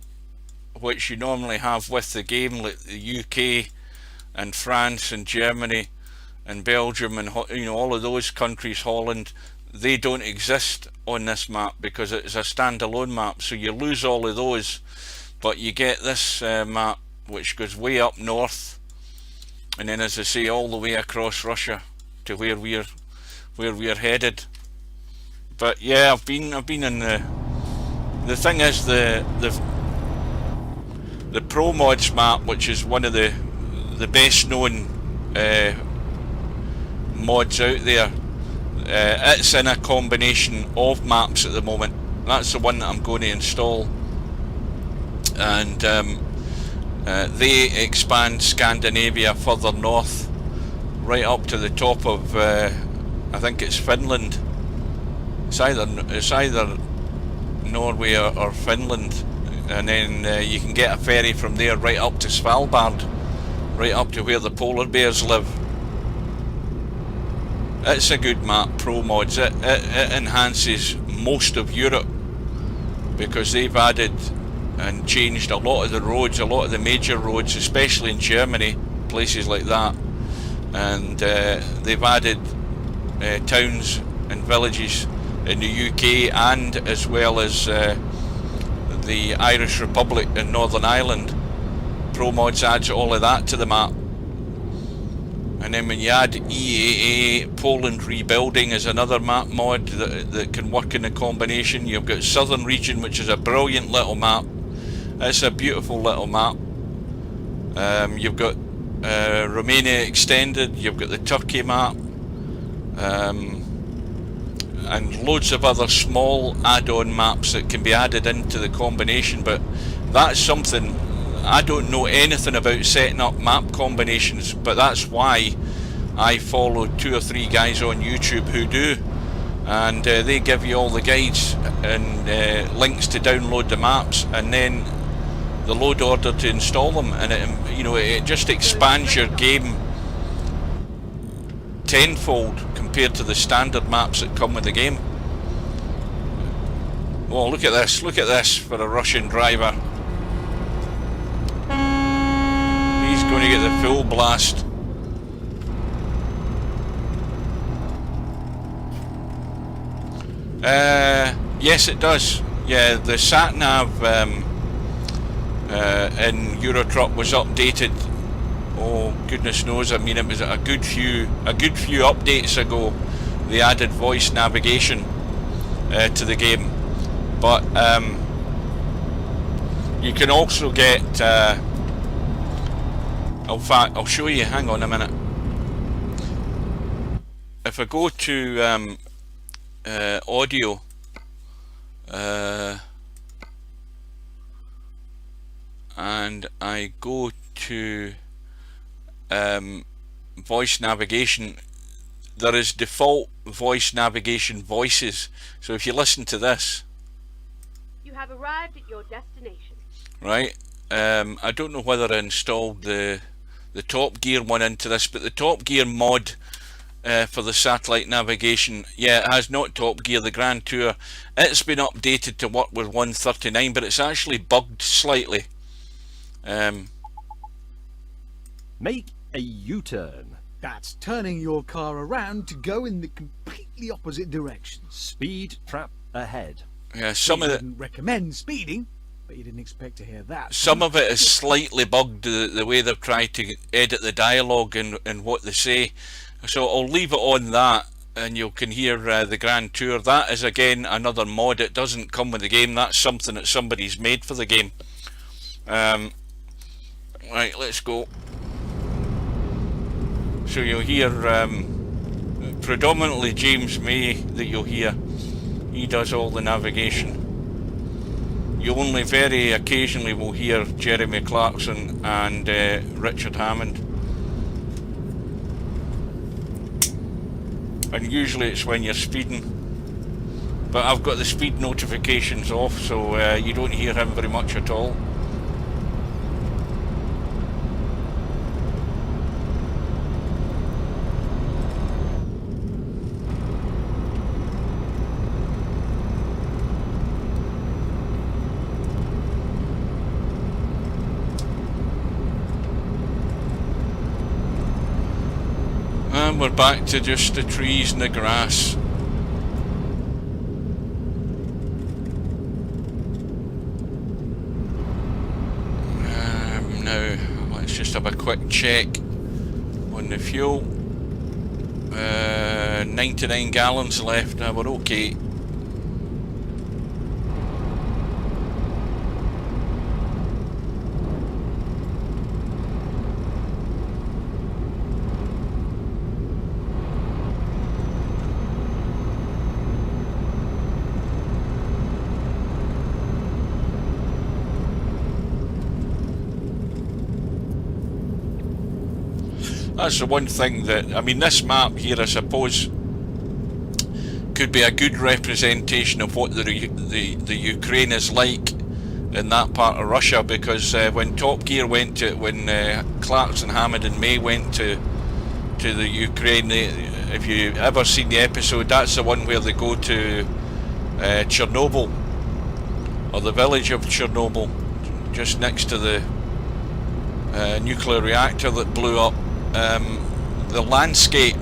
which you normally have with the game, like the UK and France and Germany and Belgium and all of those countries, Holland, they don't exist on this map because it's a standalone map, so you lose all of those, but you get this map which goes way up north, and then, as I say, all the way across Russia to where we're headed. But yeah, I've been in the thing is the Pro Mods map, which is one of the best known mods out there. It's in a combination of maps at the moment. That's the one that I'm going to install, and they expand Scandinavia further north, right up to the top of I think it's Finland. It's either Norway or Finland, and then you can get a ferry from there right up to Svalbard, right up to where the polar bears live. It's a good map, Pro Mods. It enhances most of Europe, because they've added and changed a lot of the roads, a lot of the major roads, especially in Germany, places like that. And they've added towns and villages in the UK, and as well as the Irish Republic and Northern Ireland. Pro Mods adds all of that to the map. And then when you add EAA, Poland Rebuilding is another map mod that can work in a combination. You've got Southern Region, which is a brilliant little map. It's a beautiful little map. You've got Romania Extended, you've got the Turkey map, and loads of other small add-on maps that can be added into the combination. But that's something, I don't know anything about setting up map combinations, but that's why I follow 2 or 3 guys on YouTube who do, and they give you all the guides and links to download the maps, and then the load order to install them, and it just expands your game tenfold compared to the standard maps that come with the game. Oh, look at this for a Russian driver. He's going to get the full blast. Yes, it does. Yeah, the sat-nav in Eurotruck was updated. Oh, goodness knows. I mean, it was a good few updates ago. They added voice navigation to the game, but you can also get. In fact, I'll show you. Hang on a minute. If I go to audio, and I go to voice navigation, there is default voice navigation voices. So if you listen to this, You have arrived at your destination. right? I don't know whether I installed the Top Gear one into this, but the Top Gear mod for the satellite navigation, yeah, it has not Top Gear, the Grand Tour. It's been updated to work with 139, but it's actually bugged slightly. Make a U-turn. That's turning your car around to go in the completely opposite direction. Speed trap ahead. Yeah, some We of it. wouldn't recommend speeding, but you didn't expect to hear that. Some of it is slightly bugged, the way they've tried to edit the dialogue and what they say. So I'll leave it on that, and you can hear the Grand Tour. That is again another mod. It doesn't come with the game. That's something that somebody's made for the game. Right, let's go. So you'll hear predominantly James May that you'll hear. He does all the navigation. You only very occasionally will hear Jeremy Clarkson and Richard Hammond. And usually it's when you're speeding. But I've got the speed notifications off, so you don't hear him very much at all. And we're back to just the trees and the grass. Now let's just have a quick check on the fuel. 99 gallons left. Now we're okay. That's the one thing that, I mean, this map here, I suppose, could be a good representation of what the Ukraine is like in that part of Russia, because when Top Gear went to, when Clarkson, Hammond and May went to the Ukraine, if you ever seen the episode, that's the one where they go to Chernobyl, or the village of Chernobyl, just next to the nuclear reactor that blew up. The landscape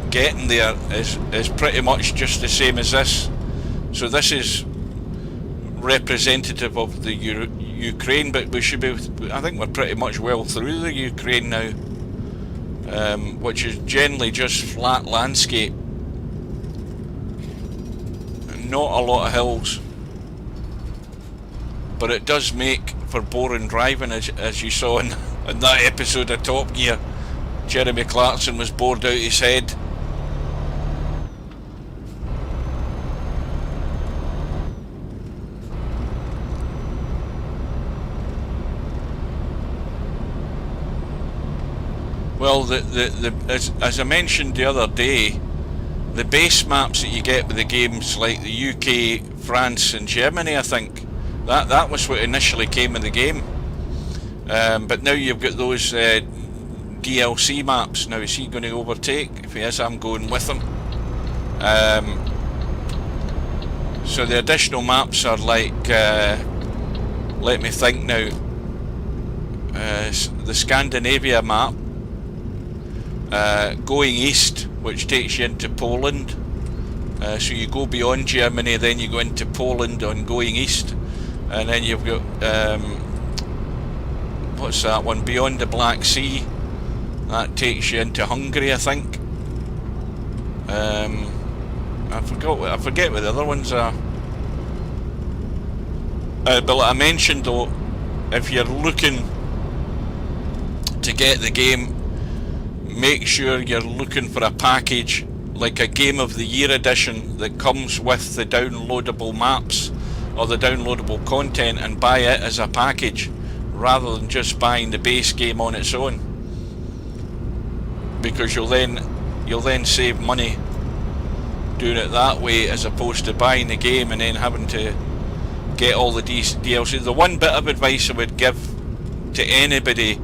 getting there is pretty much just the same as this. So this is representative of the Ukraine, but we should be, I think we're pretty much well through the Ukraine now, which is generally just flat landscape, not a lot of hills, but it does make for boring driving, as you saw in that episode of Top Gear. Jeremy Clarkson was bored out his head. Well, as I mentioned the other day, the base maps that you get with the games, like the UK, France and Germany, I think, that was what initially came in the game. But now you've got those DLC maps. Now, is he going to overtake? If he is, I'm going with him. So the additional maps are like, let me think now, the Scandinavia map, going east, which takes you into Poland. So you go beyond Germany, then you go into Poland on going east, and then you've got what's that one, beyond the Black Sea, that takes you into Hungary, I think. I forget what the other ones are. But like I mentioned though, if you're looking to get the game, make sure you're looking for a package like a Game of the Year edition that comes with the downloadable maps or the downloadable content, and buy it as a package rather than just buying the base game on its own, because you'll then save money doing it that way, as opposed to buying the game and then having to get all the DLC. The one bit of advice I would give to anybody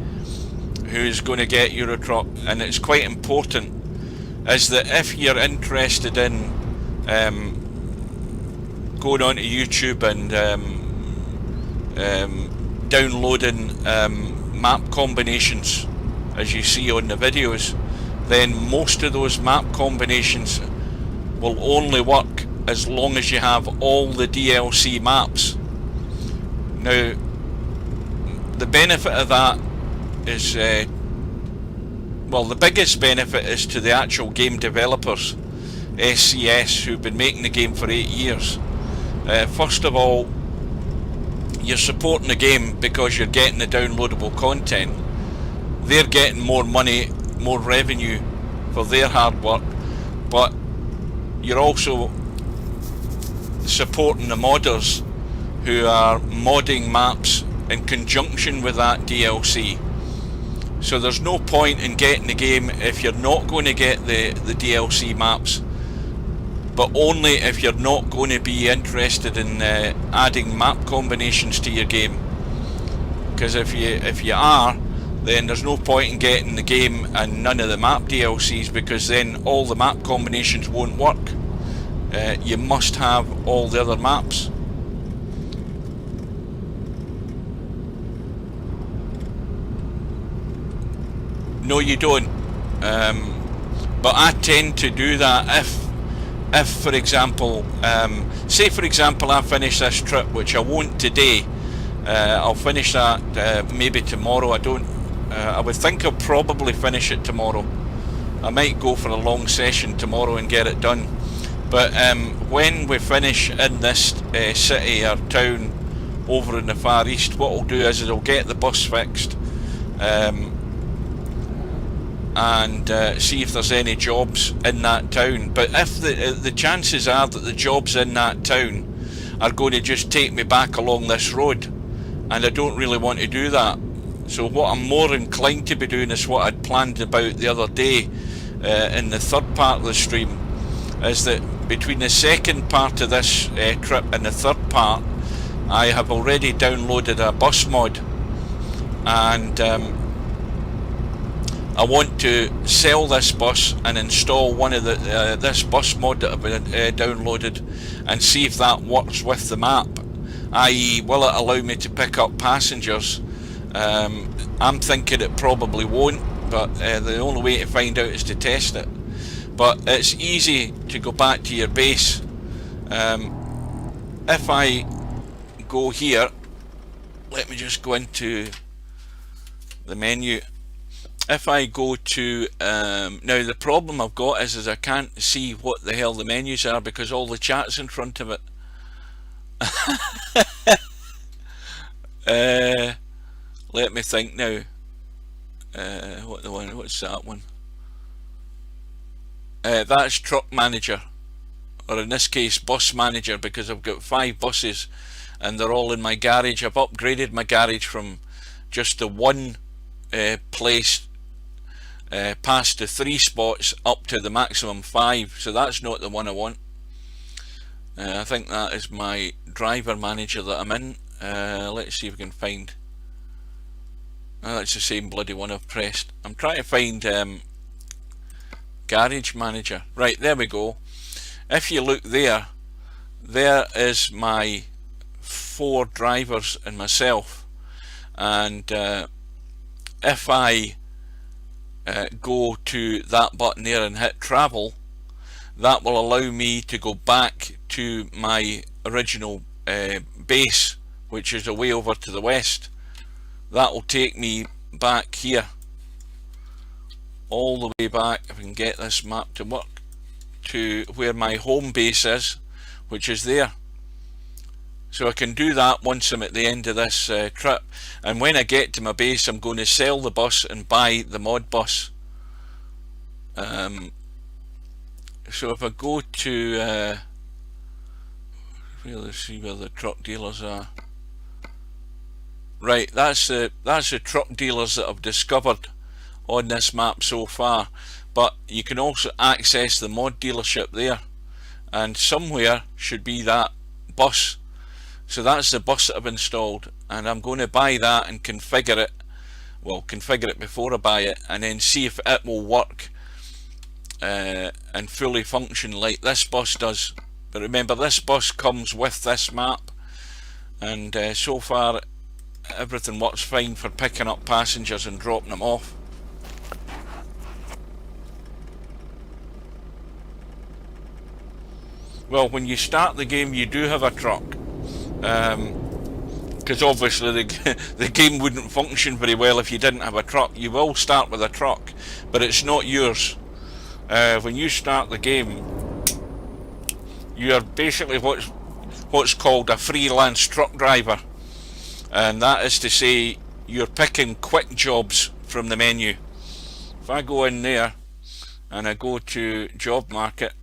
who's going to get Euro Truck, and it's quite important, is that if you're interested in going onto YouTube and downloading map combinations as you see on the videos, then most of those map combinations will only work as long as you have all the DLC maps. Now, the benefit of that is, well, the biggest benefit is to the actual game developers, SCS, who've been making the game for 8 years. First of all, you're supporting the game because you're getting the downloadable content. They're getting more money, more revenue for their hard work, but you're also supporting the modders who are modding maps in conjunction with that DLC. So there's no point in getting the game if you're not going to get the DLC maps, but only if you're not going to be interested in adding map combinations to your game. Because if you are, then there's no point in getting the game and none of the map DLCs, because then all the map combinations won't work. You must have all the other maps. No, you don't. But I tend to do that if for example, say for example I finish this trip, which I won't today. I'll finish that maybe tomorrow. I would think I'll probably finish it tomorrow. I might go for a long session tomorrow and get it done. But when we finish in this city or town over in the Far East, what I'll do is I'll get the bus fixed, and see if there's any jobs in that town. But if the chances are that the jobs in that town are going to just take me back along this road, and I don't really want to do that, So what I'm more inclined to be doing is what I'd planned about the other day in the third part of the stream, is that between the second part of this trip and the third part, I have already downloaded a bus mod, and I want to sell this bus and install one of the this bus mod that I've been downloaded, and see if that works with the map, i.e. will it allow me to pick up passengers. I'm thinking it probably won't, but the only way to find out is to test it. But it's easy to go back to your base. If I go here, let me just go into the menu. If I go to now, the problem I've got is I can't see what the hell the menus are because all the chat's in front of it. Let me think now. What's that one? That's truck manager, or in this case bus manager, because I've got 5 buses and they're all in my garage. I've upgraded my garage from just the one place past the 3 spots up to the maximum 5, so that's not the one I want. I think that is my driver manager that I'm in. Let's see if we can find. Oh, that's the same bloody one I've pressed. I'm trying to find garage manager. Right, there we go. If you look there, there is my 4 drivers and myself, and if I go to that button there and hit travel, that will allow me to go back to my original base, which is away over to the west. That will take me back here, all the way back, if I can get this map to work, to where my home base is, which is there. So I can do that once I'm at the end of this trip, and when I get to my base I'm going to sell the bus and buy the mod bus. So if I go to let's see where the truck dealers are. Right, that's the truck dealers that I've discovered on this map so far, but you can also access the mod dealership there, and somewhere should be that bus. So that's the bus that I've installed, and I'm going to buy that and configure it. Well, configure it before I buy it, and then see if it will work and fully function like this bus does. But remember, this bus comes with this map, and so far everything works fine for picking up passengers and dropping them off. Well, when you start the game you do have a truck, because obviously the game wouldn't function very well if you didn't have a truck. You will start with a truck, but it's not yours. When you start the game, you are basically what's called a freelance truck driver, and that is to say you're picking quick jobs from the menu. If I go in there and I go to job market,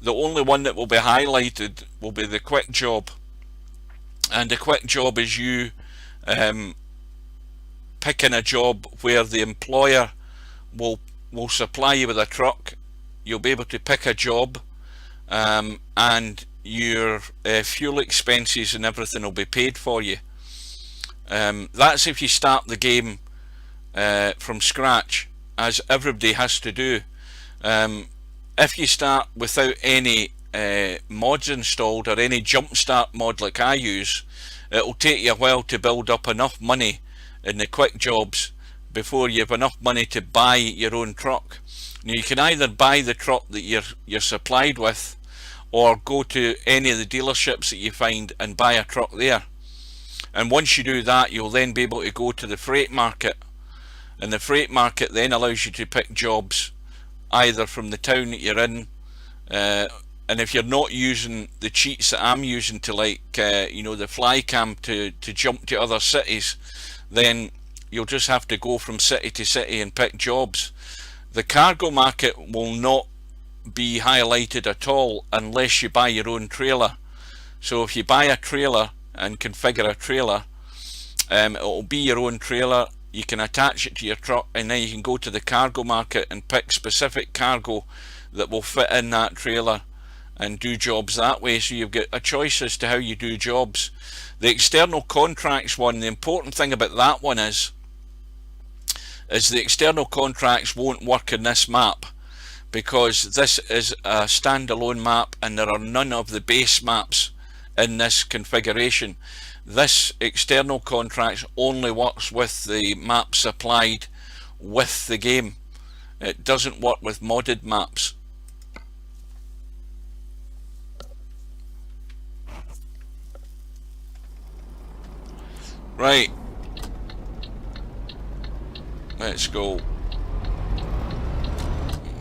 the only one that will be highlighted will be the quick job, and the quick job is you picking a job where the employer will supply you with a truck. You'll be able to pick a job, and your fuel expenses and everything will be paid for you. That's if you start the game from scratch, as everybody has to do. If you start without any mods installed, or any jumpstart mod like I use, it'll take you a while to build up enough money in the quick jobs before you have enough money to buy your own truck. Now, you can either buy the truck that you're supplied with, or go to any of the dealerships that you find and buy a truck there. And once you do that, you'll then be able to go to the freight market, and the freight market then allows you to pick jobs either from the town that you're in, and if you're not using the cheats that I'm using to, like the fly cam to jump to other cities, then you'll just have to go from city to city and pick jobs. The cargo market will not be highlighted at all unless you buy your own trailer. So if you buy a trailer and configure a trailer, It'll be your own trailer. You can attach it to your truck, and then you can go to the cargo market and pick specific cargo that will fit in that trailer and do jobs that way. So you've got a choice as to how you do jobs. The external contracts one, the important thing about that one is the external contracts won't work in this map, because this is a standalone map and there are none of the base maps in this configuration. This external contracts only works with the maps supplied with the game. It doesn't work with modded maps. Right, let's go.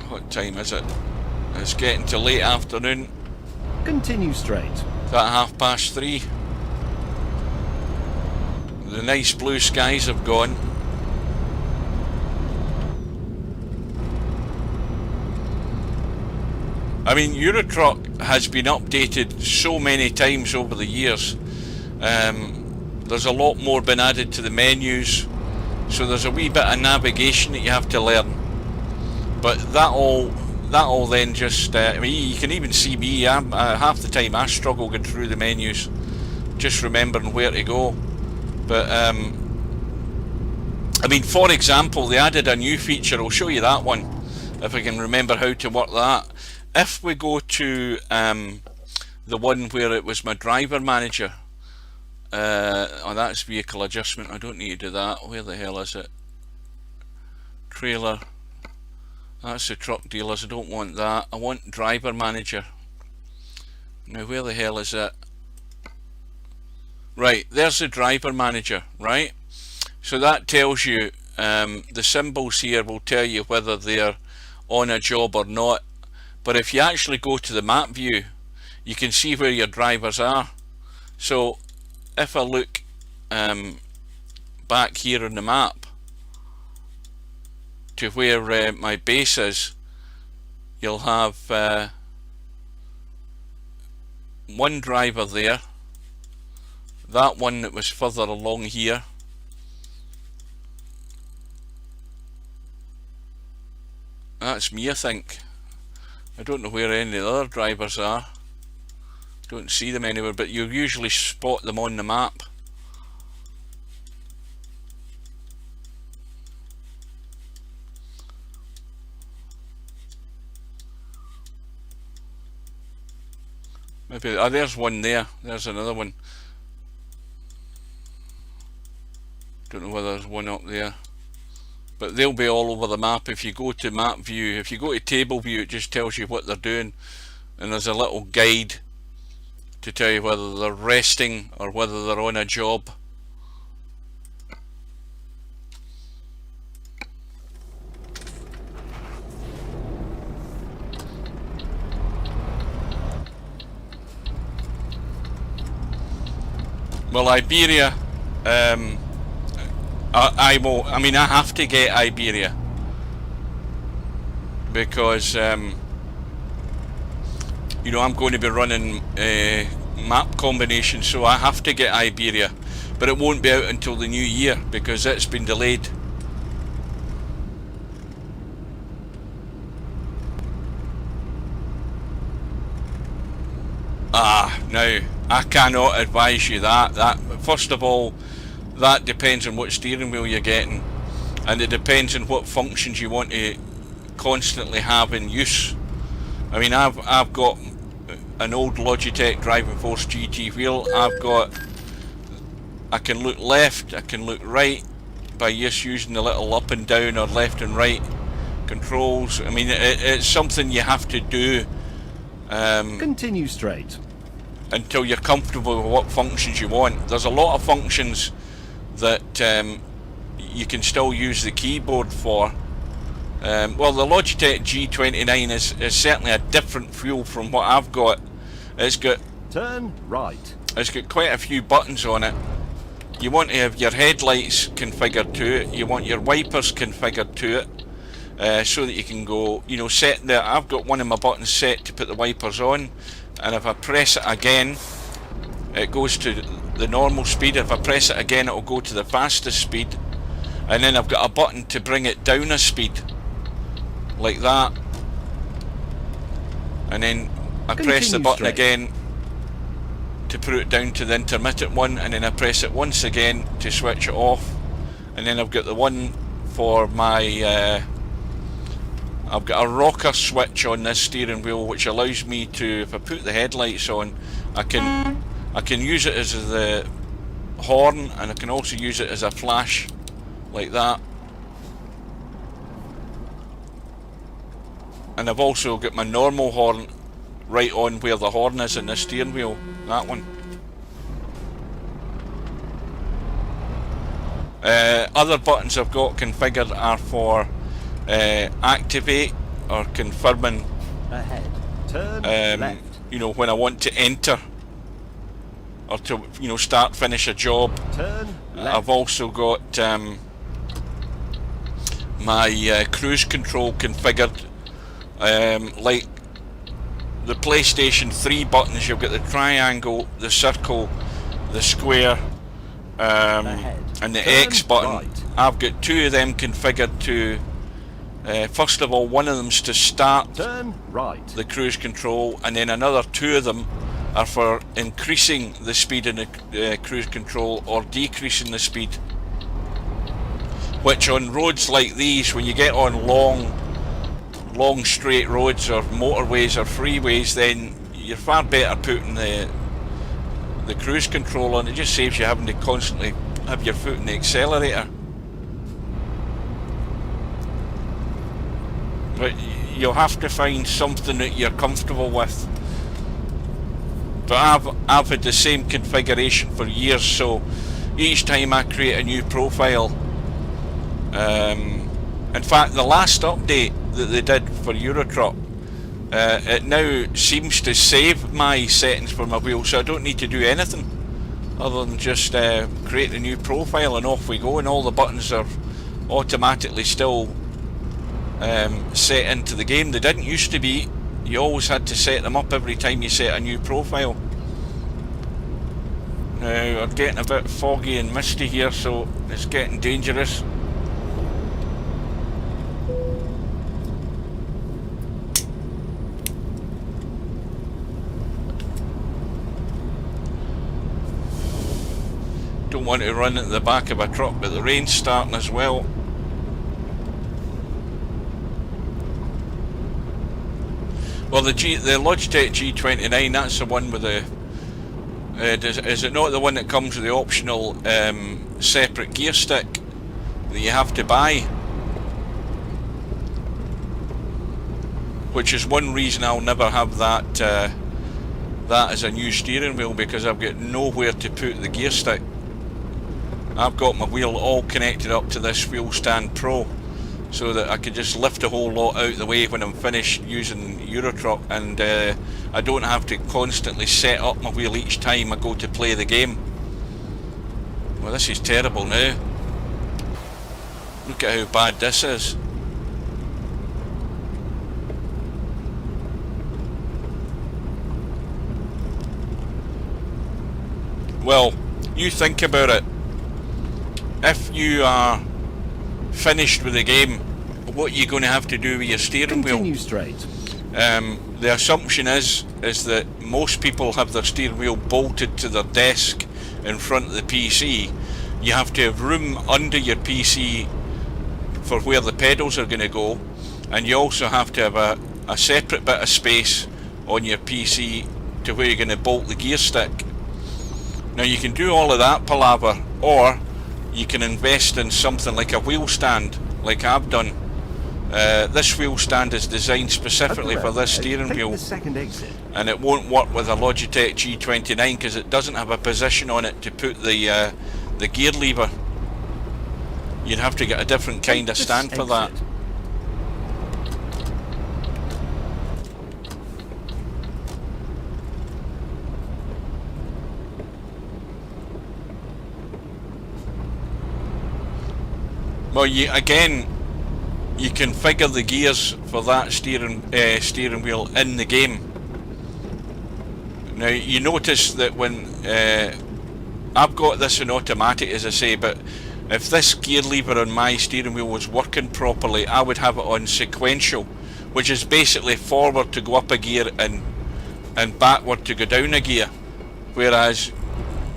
What time is it? It's getting to late afternoon. Continue straight. Is that 3:30? The nice blue skies have gone. I mean, Eurotruck has been updated so many times over the years. There's a lot more been added to the menus, so there's a wee bit of navigation that you have to learn. But that all then just, I mean, you can even see me, half the time I struggle going through the menus, just remembering where to go. But, I mean, for example, they added a new feature. I'll show you that one, if I can remember how to work that. If we go to the one where it was my driver manager, oh, that's vehicle adjustment. I don't need to do that. Where the hell is it? Trailer. That's the truck dealers. I don't want that. I want driver manager. Now where the hell is it? Right, there's the driver manager, right? So that tells you, the symbols here will tell you whether they're on a job or not. But if you actually go to the map view, you can see where your drivers are. So if I look back here on the map to where my base is, you'll have one driver there, that one that was further along here, that's me, I think. I don't know where any of the other drivers are. Don't see them anywhere, but you usually spot them on the map. Maybe, oh, there's one there. There's another one. Don't know whether there's one up there. But they'll be all over the map. If you go to map view, if you go to table view, it just tells you what they're doing. And there's a little guide to tell you whether they're resting or whether they're on a job. Well, Iberia, I have to get Iberia because you know, I'm going to be running map combinations, so I have to get Iberia, but it won't be out until the new year because it's been delayed. Now I cannot advise you that. First of all, that depends on what steering wheel you're getting, and it depends on what functions you want to constantly have in use. I mean, I've got an old Logitech Driving Force GT wheel. I can look left, I can look right by just using the little up and down or left and right controls. I mean, it's something you have to do. Continue straight. Until you're comfortable with what functions you want. There's a lot of functions that you can still use the keyboard for. Well, the Logitech G29 is certainly a different fuel from what I've got. It's got Turn right. It's got quite a few buttons on it. You want to have your headlights configured to it. You want your wipers configured to it, so that you can go, you know, set the. I've got one of my buttons set to put the wipers on, and if I press it again, it goes to the normal speed. If I press it again, it'll go to the fastest speed, and then I've got a button to bring it down a speed, like that, and then I press the button again to put it down to the intermittent one, and then I press it once again to switch it off, and then I've got the one for my I've got a rocker switch on this steering wheel, which allows me to, if I put the headlights on, I can use it as the horn, and I can also use it as a flash, like that. And I've also got my normal horn right on where the horn is in the steering wheel, that one. Other buttons I've got configured are for activate or confirming Ahead. Turn left. you know, when I want to enter or to, you know, start, finish a job. Turn left. I've also got my cruise control configured, like the PlayStation 3 buttons. You've got the triangle, the circle, the square, and the X button. Right. I've got two of them configured to first of all, one of them's to start Turn right. the cruise control, and then another two of them are for increasing the speed in the cruise control or decreasing the speed. Which on roads like these, when you get on long straight roads or motorways or freeways, then you're far better putting the cruise control on. It just saves you having to constantly have your foot in the accelerator. But you'll have to find something that you're comfortable with. But I've had the same configuration for years, so each time I create a new profile, in fact the last update that they did for Eurotruck, it now seems to save my settings for my wheel, so I don't need to do anything other than just create a new profile and off we go, and all the buttons are automatically still set into the game. They didn't used to be. You always had to set them up every time you set a new profile. Now we're getting a bit foggy and misty here, so it's getting dangerous. Don't want to run into the back of a truck, but the rain's starting as well. Well, the Logitech G29, that's the one with the... is it not the one that comes with the optional separate gear stick that you have to buy? Which is one reason I'll never have that that as a new steering wheel, because I've got nowhere to put the gear stick. I've got my wheel all connected up to this Wheel Stand Pro, so that I can just lift the whole lot out of the way when I'm finished using Eurotruck, and I don't have to constantly set up my wheel each time I go to play the game. Well, this is terrible now. Look at how bad this is. Well, you think about it. If you are finished with the game, what are you going to have to do with your steering wheel? Continue straight. The assumption is that most people have their steering wheel bolted to their desk in front of the PC. You have to have room under your PC for where the pedals are going to go, and you also have to have a separate bit of space on your PC to where you're going to bolt the gear stick. Now you can do all of that palaver, or you can invest in something like a wheel stand, like I've done. This wheel stand is designed specifically for this steering wheel, and it won't work with a Logitech G29 because it doesn't have a position on it to put the gear lever. You'd have to get a different kind of stand for that. Well, you configure the gears for that steering wheel in the game. Now you notice that when I've got this in automatic, as I say, but if this gear lever on my steering wheel was working properly, I would have it on sequential, which is basically forward to go up a gear and backward to go down a gear, whereas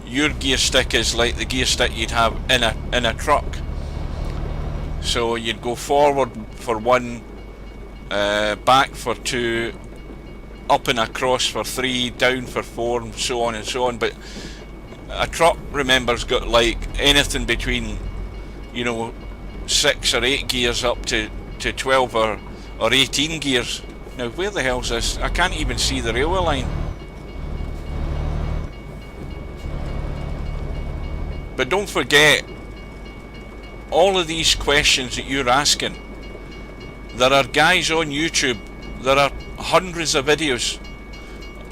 your gear stick is like the gear stick you'd have in a truck. So you'd go forward for 1, back for 2, up and across for 3, down for 4, and so on and so on. But a truck, remember, has got like anything between, you know, 6 or 8 gears up to 12 or 18 gears. Now where the hell's this? I can't even see the railway line. But don't forget, all of these questions that you're asking, there are guys on YouTube, there are hundreds of videos,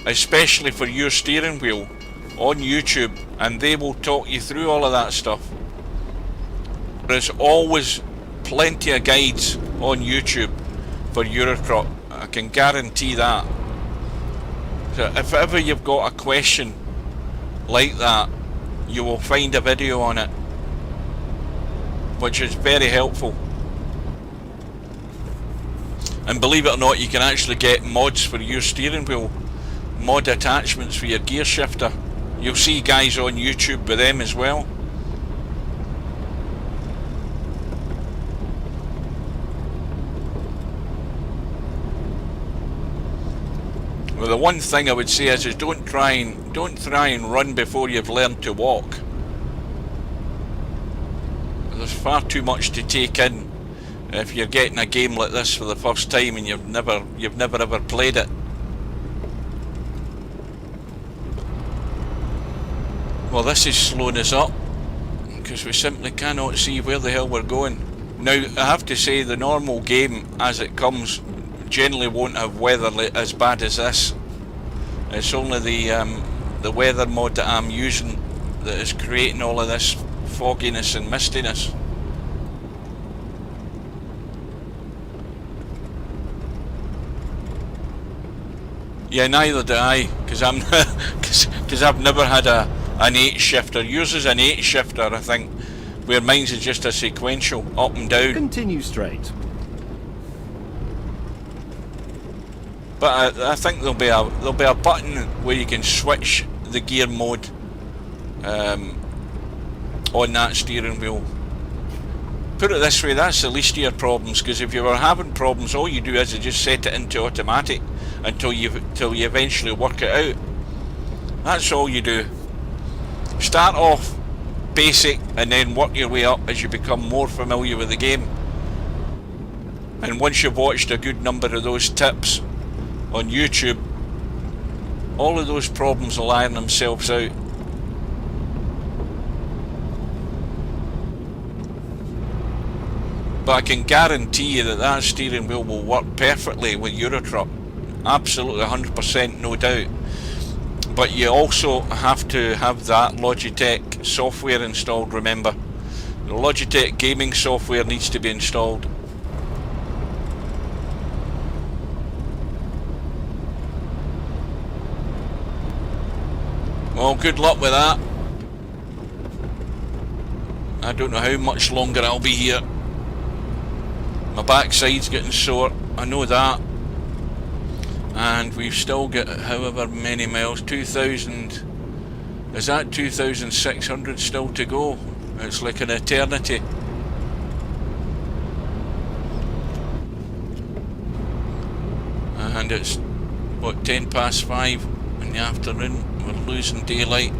especially for your steering wheel, on YouTube, and they will talk you through all of that stuff. There's always plenty of guides on YouTube for Eurotruck, I can guarantee that. So if ever you've got a question like that, you will find a video on it, which is very helpful. And believe it or not, you can actually get mods for your steering wheel, mod attachments for your gear shifter. You'll see guys on YouTube with them as well. Well, the one thing I would say is don't try and run before you've learned to walk. There's far too much to take in if you're getting a game like this for the first time and you've never ever played it. Well, this is slowing us up because we simply cannot see where the hell we're going. Now, I have to say, the normal game as it comes generally won't have weather as bad as this. It's only the weather mod that I'm using that is creating all of this fogginess and mistiness. Yeah, neither do I, because I've never had an 8 shifter. Yours is an 8 shifter, I think, where mine's is just a sequential up and down. Continue straight. But I think there'll be a button where you can switch the gear mode on that steering wheel. Put it this way, that's the least of your problems, because if you were having problems, all you do is just set it into automatic until you eventually work it out. That's all you do. Start off basic and then work your way up as you become more familiar with the game. And once you've watched a good number of those tips on YouTube, all of those problems will iron themselves out. But I can guarantee you that steering wheel will work perfectly with Eurotruck. Absolutely 100%, no doubt. But you also have to have that Logitech software installed, remember. The Logitech gaming software needs to be installed. Well, good luck with that. I don't know how much longer I'll be here. My backside's getting sore, I know that. And we've still got however many miles, 2,000, is that 2,600 still to go? It's like an eternity. And it's, what, 10 past 5 in the afternoon, we're losing daylight.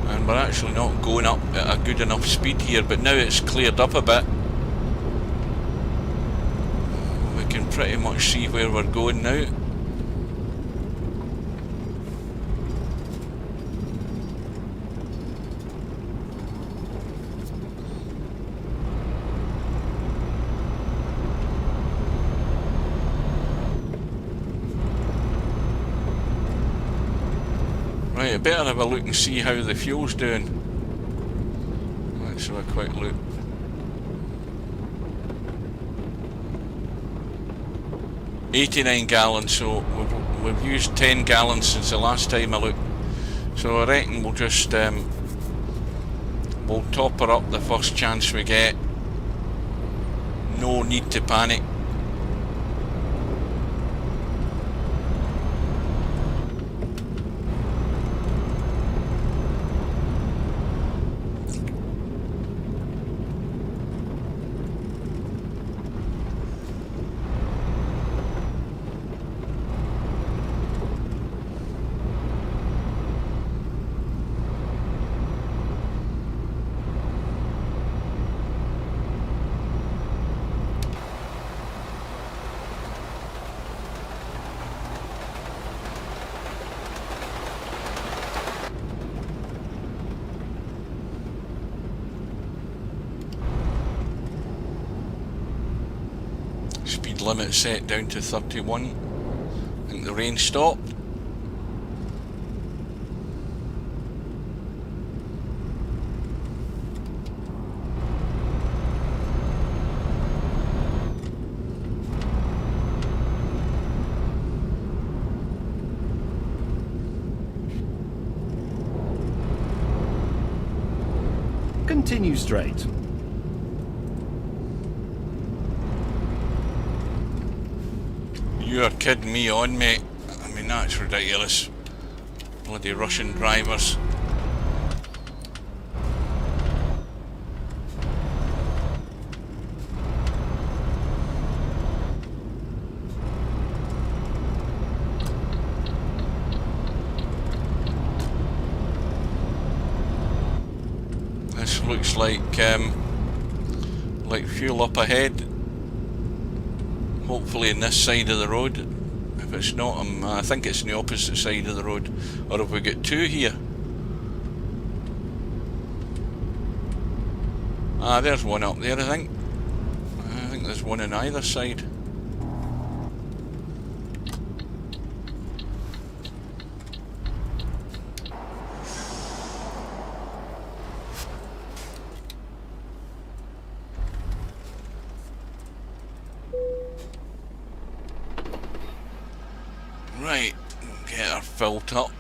And we're actually not going up at a good enough speed here, but now it's cleared up a bit. We can pretty much see where we're going now. Right, I better have a look and see how the fuel's doing. Let's have a quick look. $89 gallons, so we've used 10 gallons since the last time I looked. So I reckon we'll just we'll top her up the first chance we get. No need to panic. Speed limit set down to 31. I think the rain stopped. Continue straight. You are kidding me on, mate. I mean, that's ridiculous. Bloody Russian drivers. This looks like fuel up ahead. Hopefully in this side of the road. If it's not, I think it's on the opposite side of the road. Or have we got two here? Ah, there's one up there, I think. I think there's one on either side. Right, get her filled up.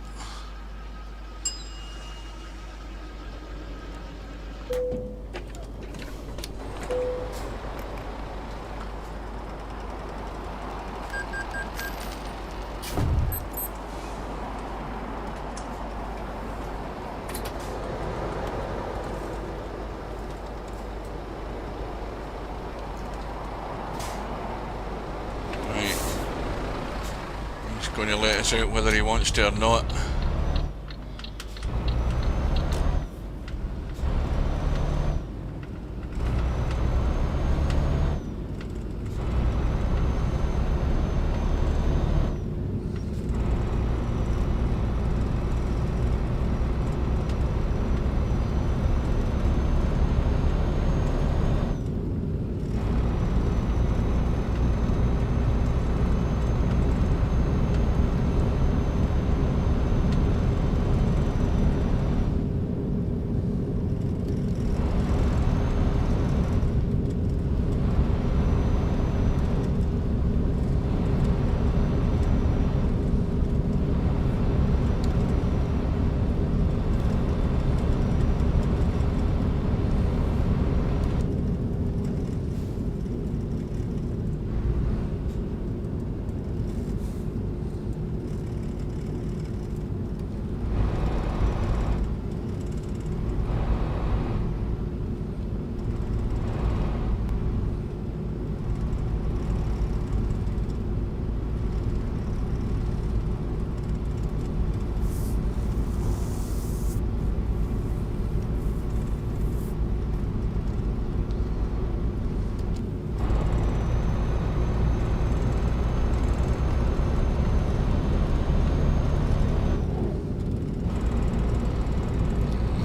Going to let us out whether he wants to or not.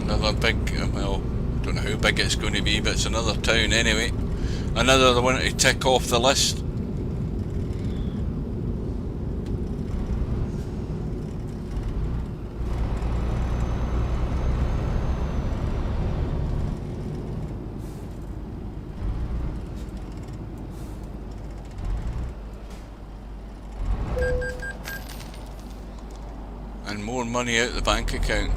Another big, well, I don't know how big it's going to be, but it's another town anyway. Another one to tick off the list. And more money out the bank account.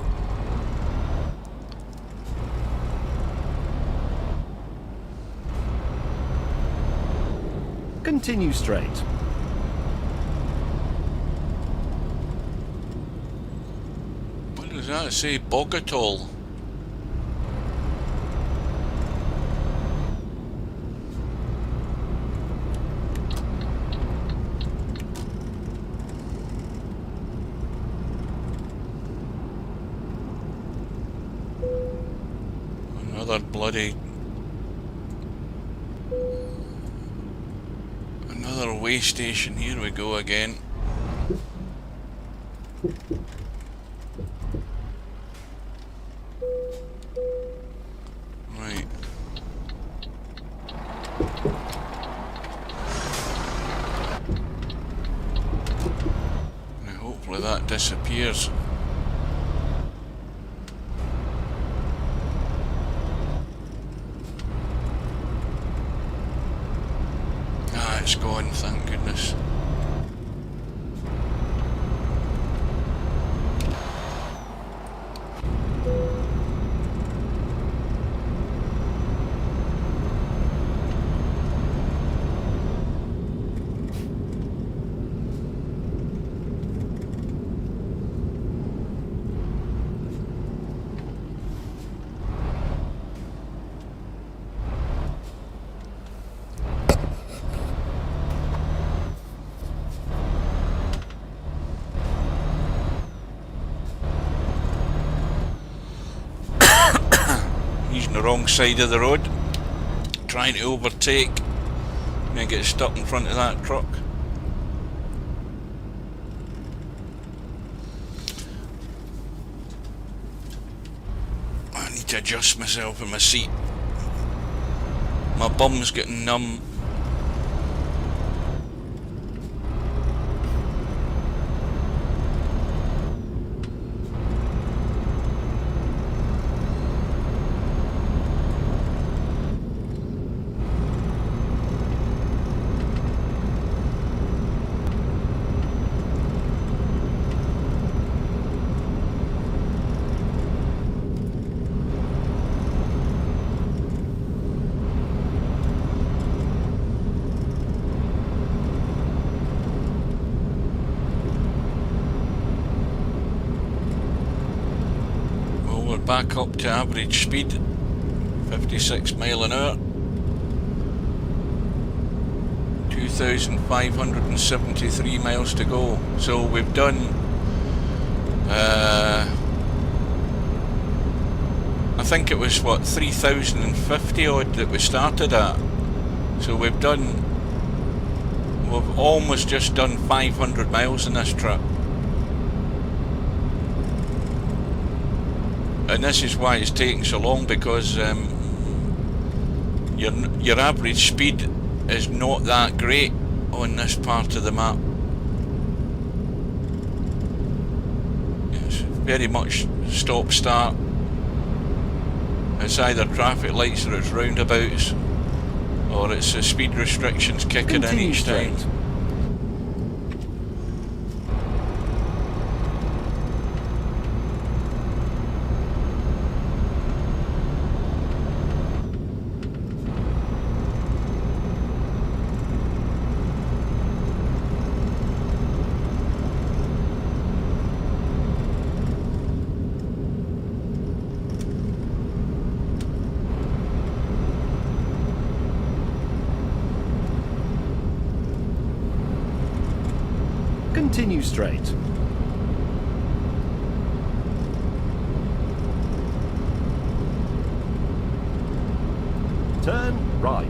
Continue straight. What does that say? Bogatol. Another bloody... Another way station. Here we go again. Right. Now hopefully that disappears. Ah, it's gone, thank goodness. He's on the wrong side of the road, trying to overtake, and get stuck in front of that truck. I need to adjust myself in my seat. My bum's getting numb. Back up to average speed, 56 mile an hour, 2,573 miles to go. So we've done I think it was what, 3,050 odd that we started at. So we've almost just done 500 miles in this trip. And this is why it's taking so long, because your average speed is not that great on this part of the map. It's very much stop start. It's either traffic lights or it's roundabouts, or it's the speed restrictions kicking in each time. Continue straight. Turn right.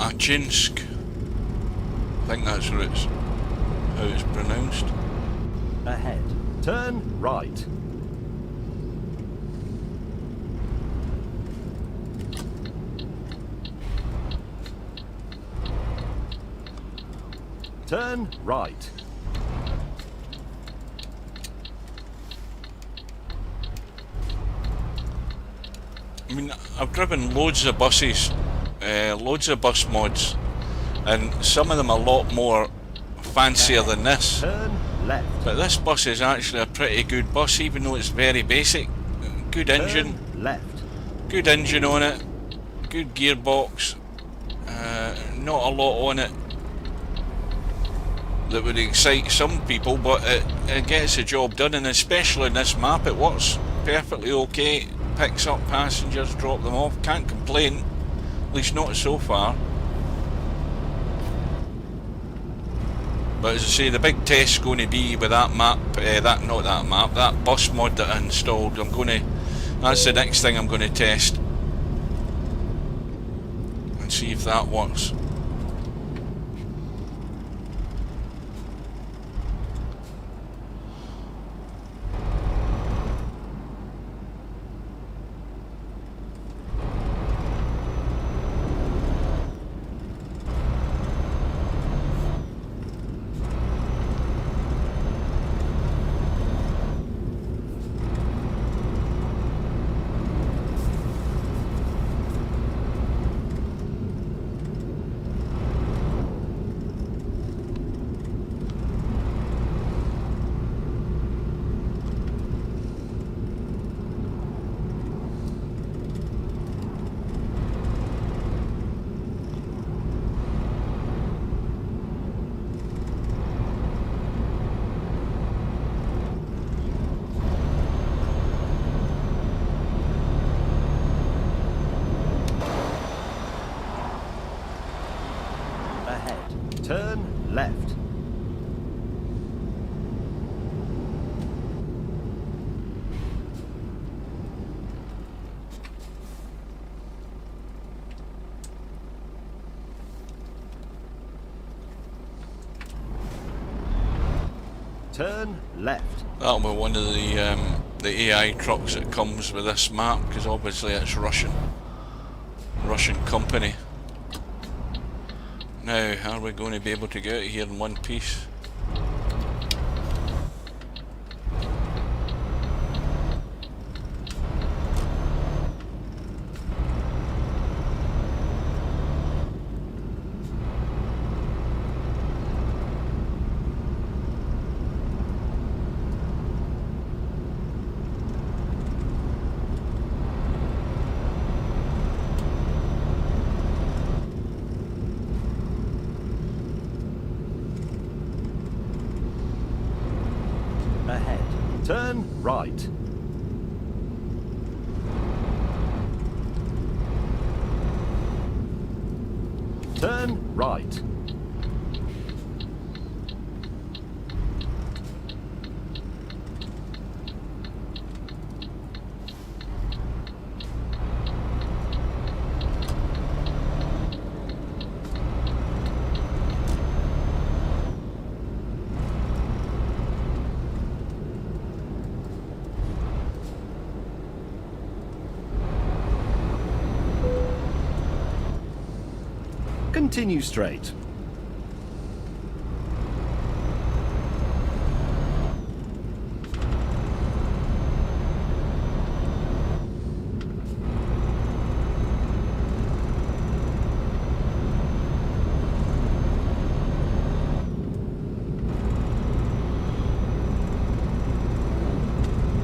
Achinsk. I think that's how it's pronounced. Ahead. Turn right. Turn right. I mean, I've driven loads of buses, loads of bus mods, and some of them a lot more fancier than this. Turn left. But this bus is actually a pretty good bus, even though it's very basic. Good engine, Turn left. good engine on it, good gearbox, not a lot on it that would excite some people, but it gets the job done, and especially in this map it works perfectly okay. Picks up passengers, drop them off, can't complain, at least not so far. But as I say, the big test's going to be with that map, that bus mod that I installed. That's the next thing I'm going to test and see if that works. Ahead. Turn left. Turn left. That'll be one of the AI trucks that comes with this map, because obviously it's Russian company. Now, are we going to be able to get out of here in one piece? Ahead. Turn right. Turn right. Continue straight.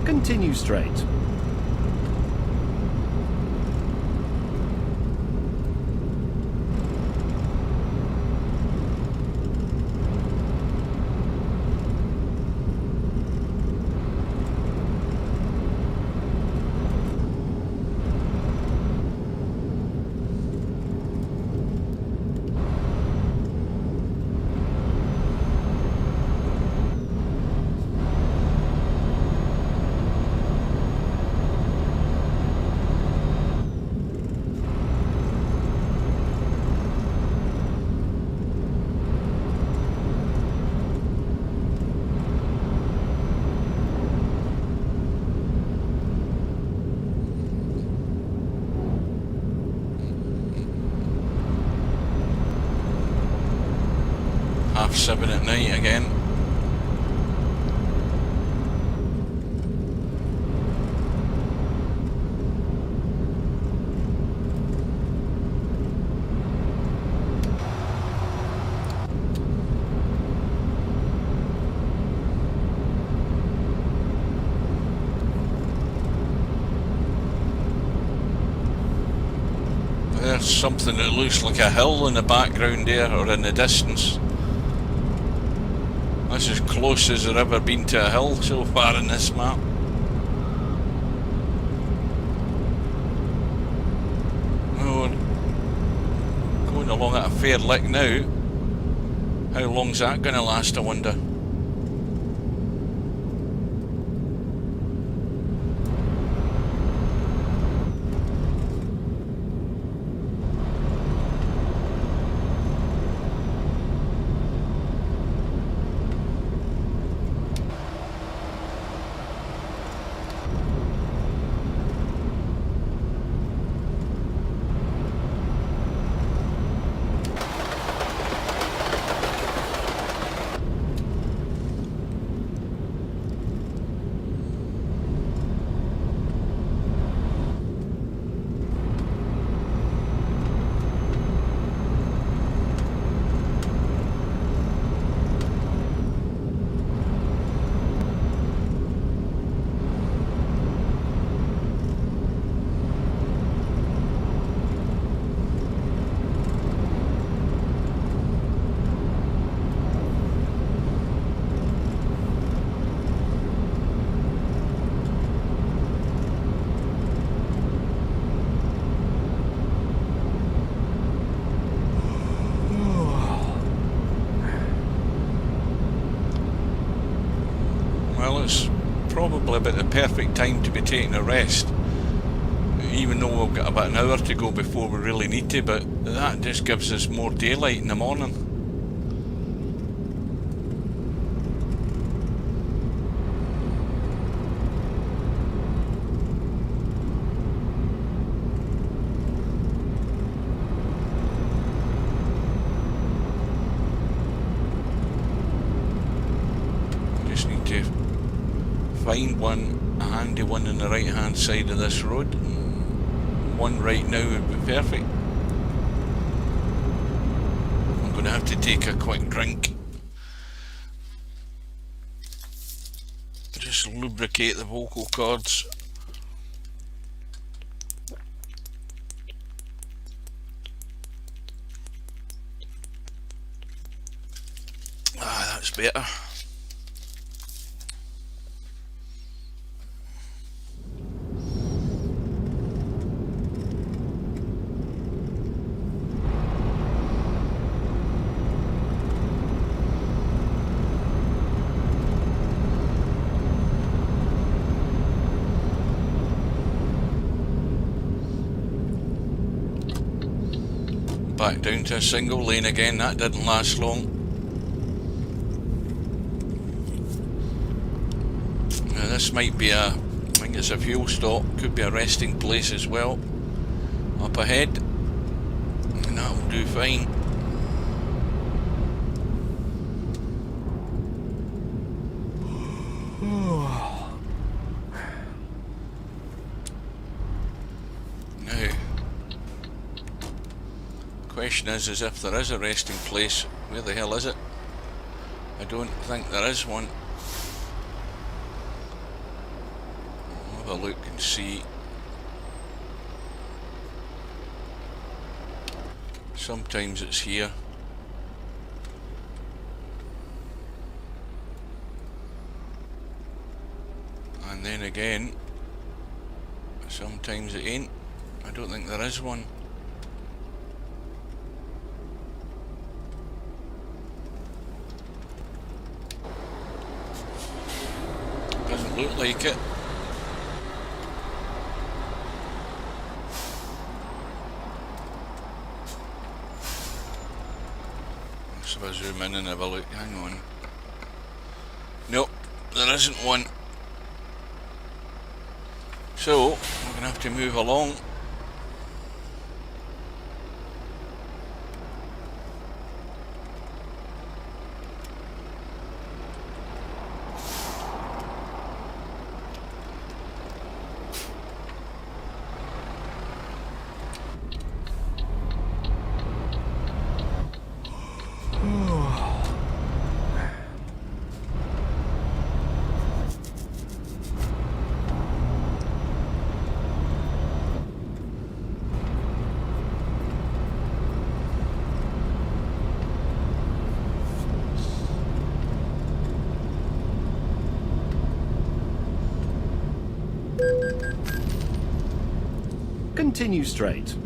Continue straight. 7 at night again. There's something that looks like a hill in the background there, or in the distance. That's as close as I've ever been to a hill so far in this map. Well, we're going along at a fair lick now. How long's that going to last, I wonder? Well, it's probably about the perfect time to be taking a rest, even though we've got about an hour to go before we really need to, but that just gives us more daylight in the morning. Just need to find one, a handy one on the right hand side of this road. One right now would be perfect. I'm going to have to take a quick drink. Just lubricate the vocal cords. Ah, that's better. Back down to a single lane again, that didn't last long. Now this might be I think it's a fuel stop, could be a resting place as well. Up ahead, and that'll do fine. Question is if there is a resting place, where the hell is it? I don't think there is one. I'll have a look and see. Sometimes it's here. And then again, sometimes it ain't. I don't think there is one. Doesn't look like it. Let's have a zoom in and have a look. Hang on. Nope, there isn't one. So, we're going to have to move along. Continue straight.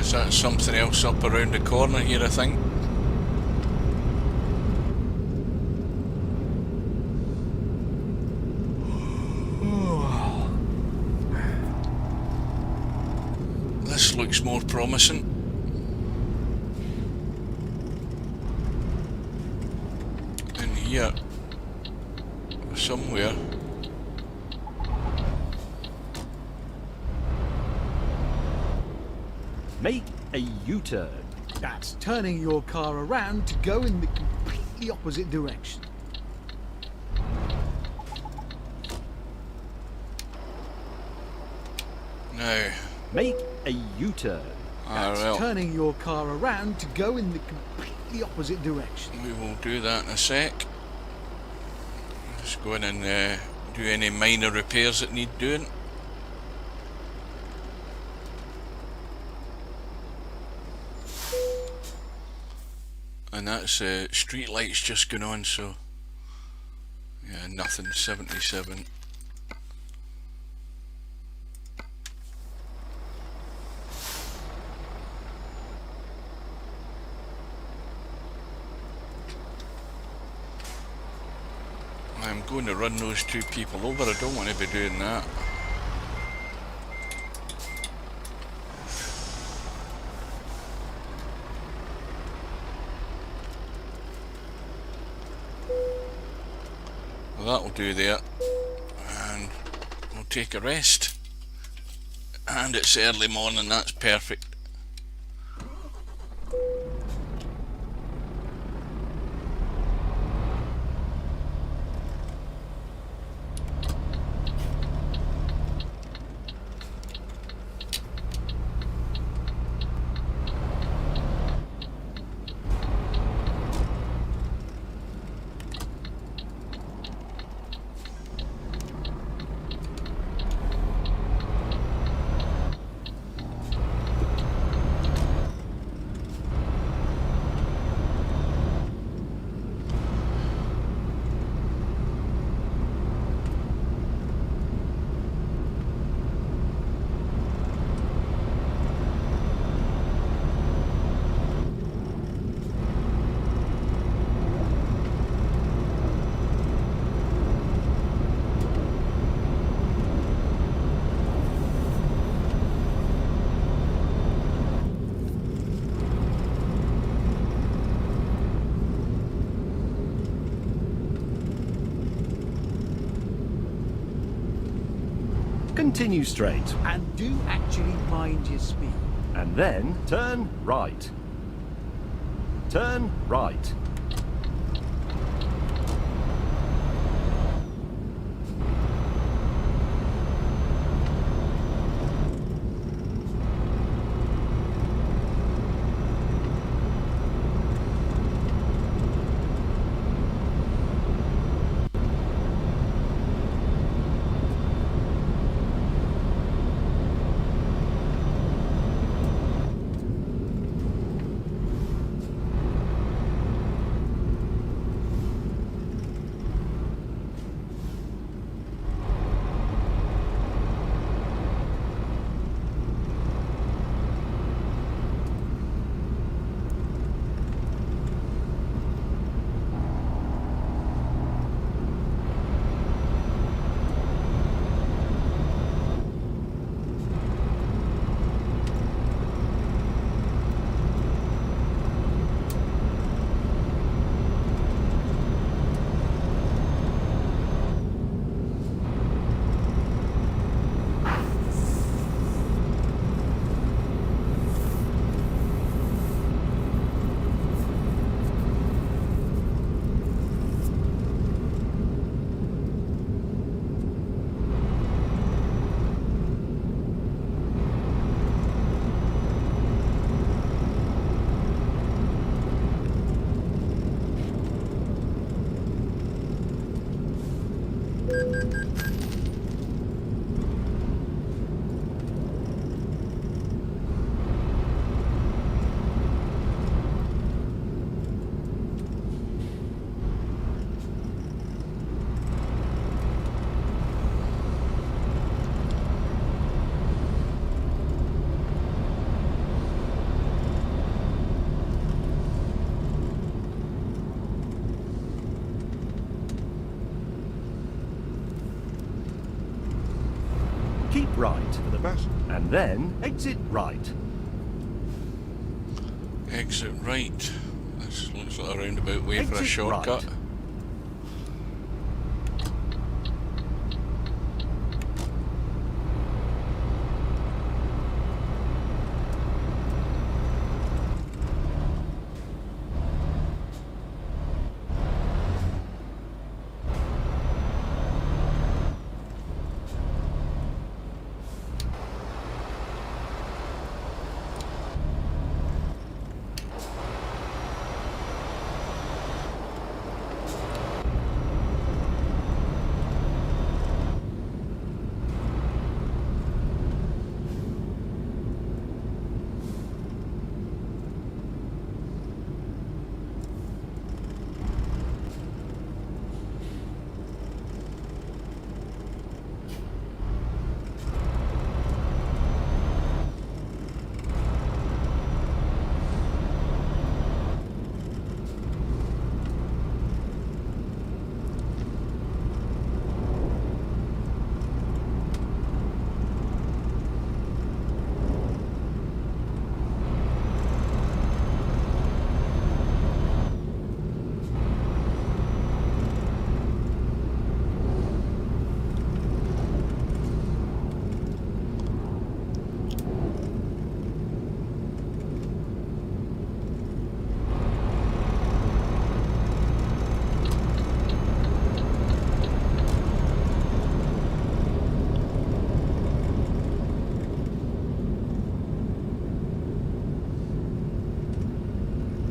Is that something else up around the corner here, I think? This looks more promising. In here somewhere. Make a U-turn. That's turning your car around to go in the completely opposite direction. Now, Make a U-turn. That's well, turning your car around to go in the completely opposite direction. we will do that in a sec. Just go in and do any minor repairs that need doing. And that's street lights just going on, so yeah, nothing. 77. I'm going to run those two people over. I don't want to be doing that. Well, that'll do there, and we'll take a rest. And it's early morning, that's perfect. Continue straight. And do actually mind your speed. And then turn right. Turn right. right. For the best. And then exit right. Exit right. This looks like a roundabout way for a Exit shortcut. right.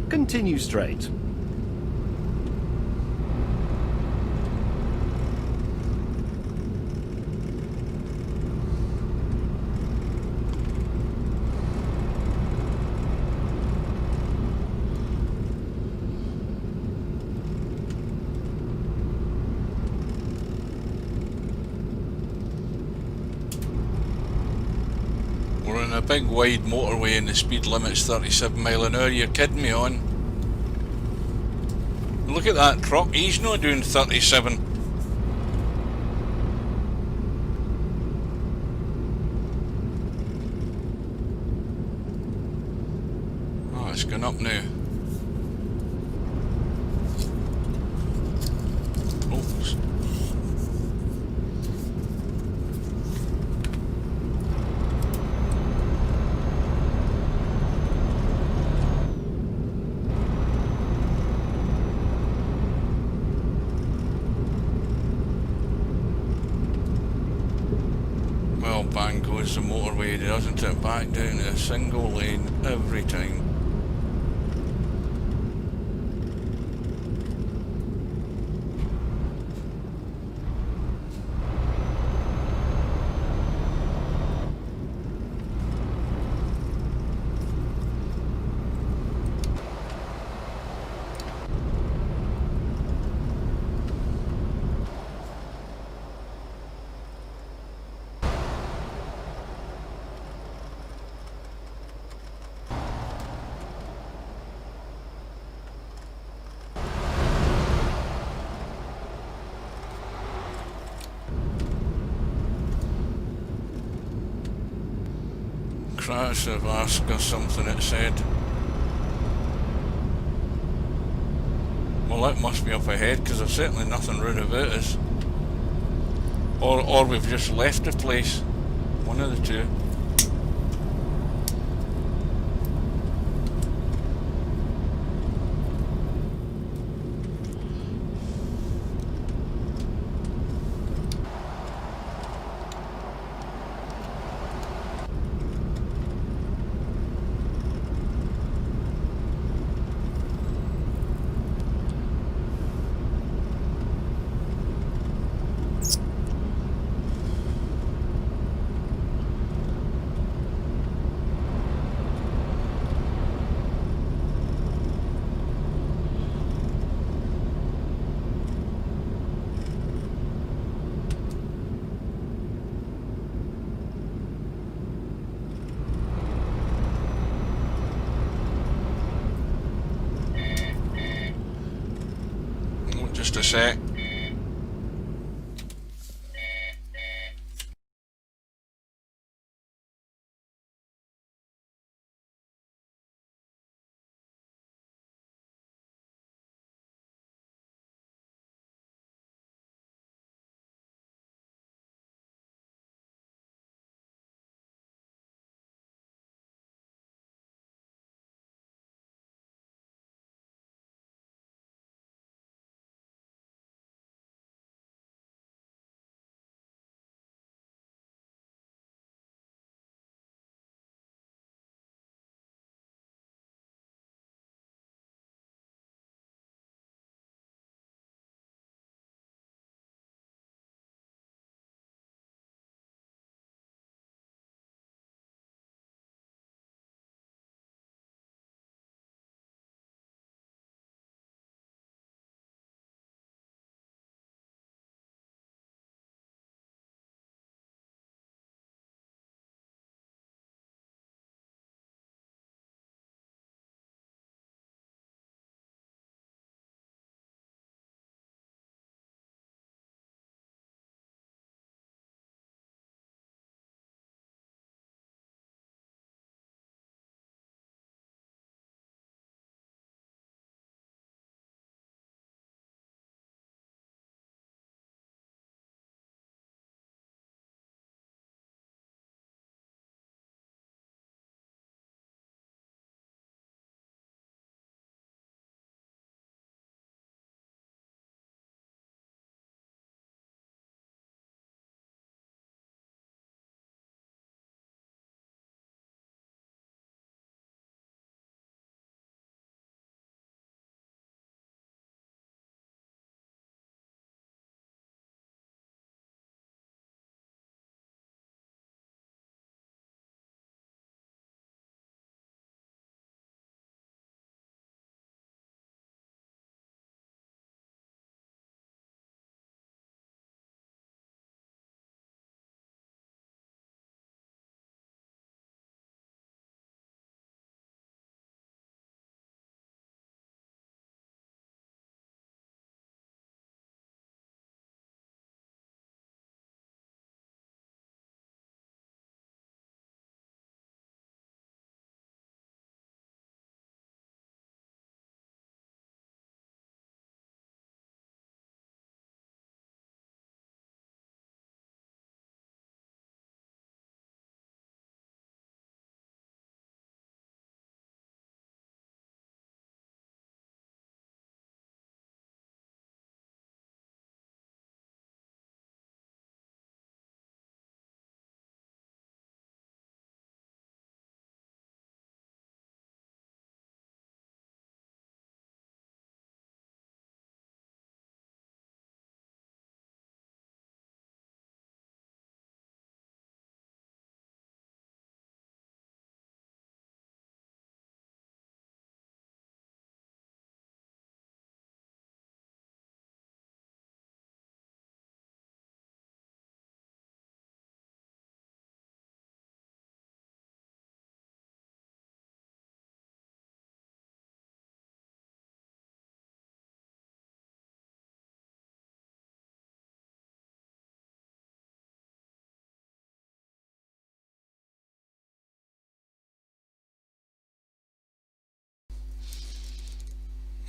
Continue straight. We're on a big wide motorway and the speed limit's 37 mile an hour. You're kidding me on. Look at that truck, he's not doing 37. Oh, it's gone up now. Oops. Well, bang goes the motorway, doesn't it? Back down to a single lane every time. Crash have asked or something, it said. Well, that must be up ahead because there's certainly nothing round about us. Or we've just left the place. One of the two. Just a sec.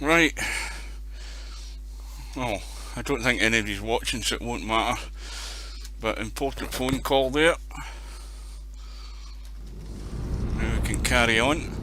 Right. Well, I don't think anybody's watching, so it won't matter. But important phone call there. Now we can carry on.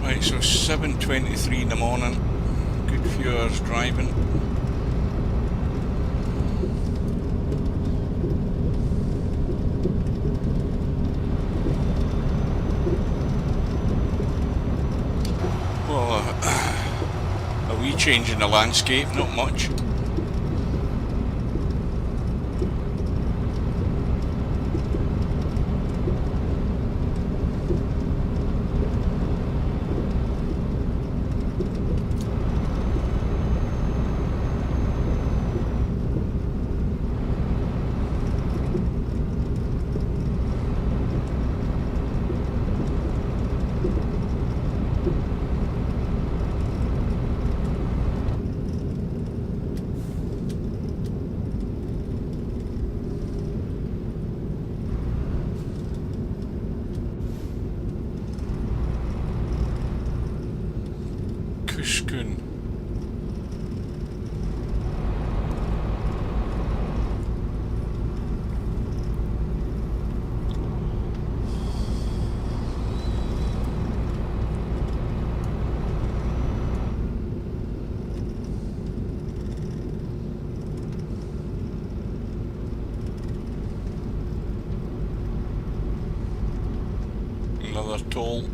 Right, so 7:23 in the morning. Good few hours driving. Well, a wee change in the landscape, not much. Kuskun. Another toll.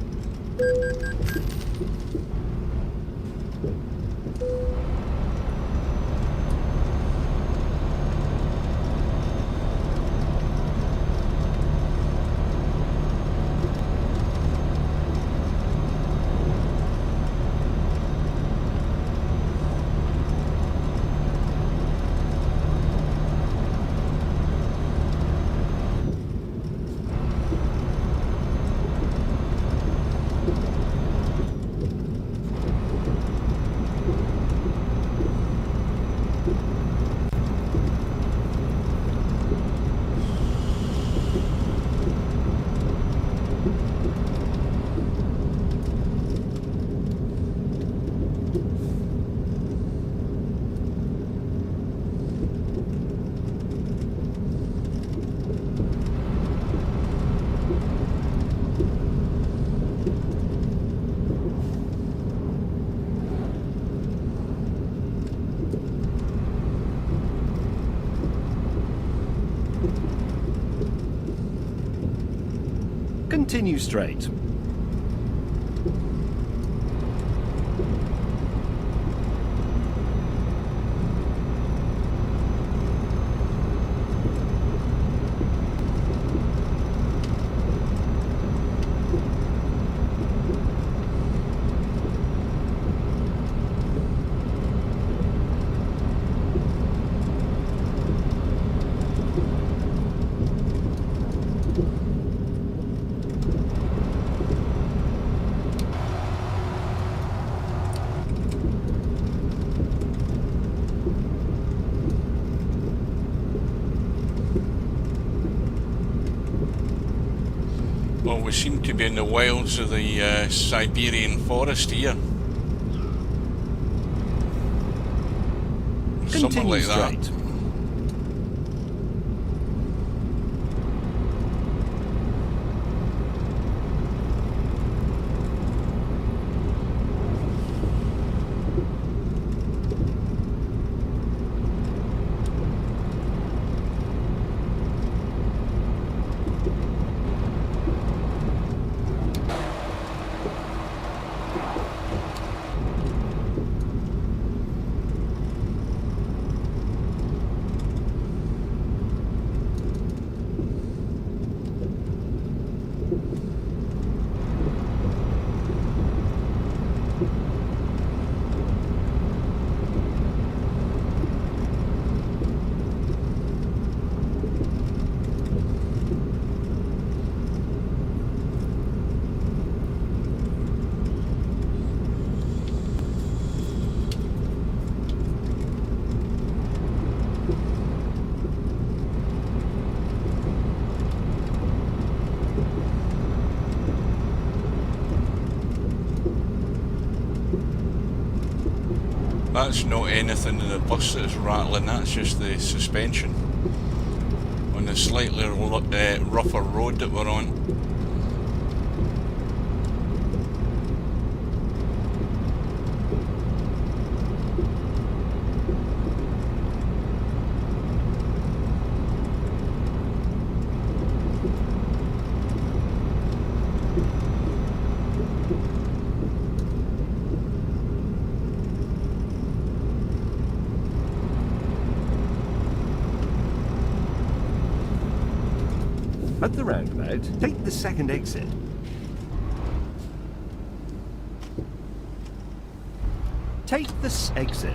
Continue straight. Well, we seem to be in the wilds of the Siberian forest here. Somewhere Continue like that. straight. That's not anything in the bus that is rattling, that's just the suspension on the slightly rougher road that we're on. At the roundabout, take the second exit. Take this exit.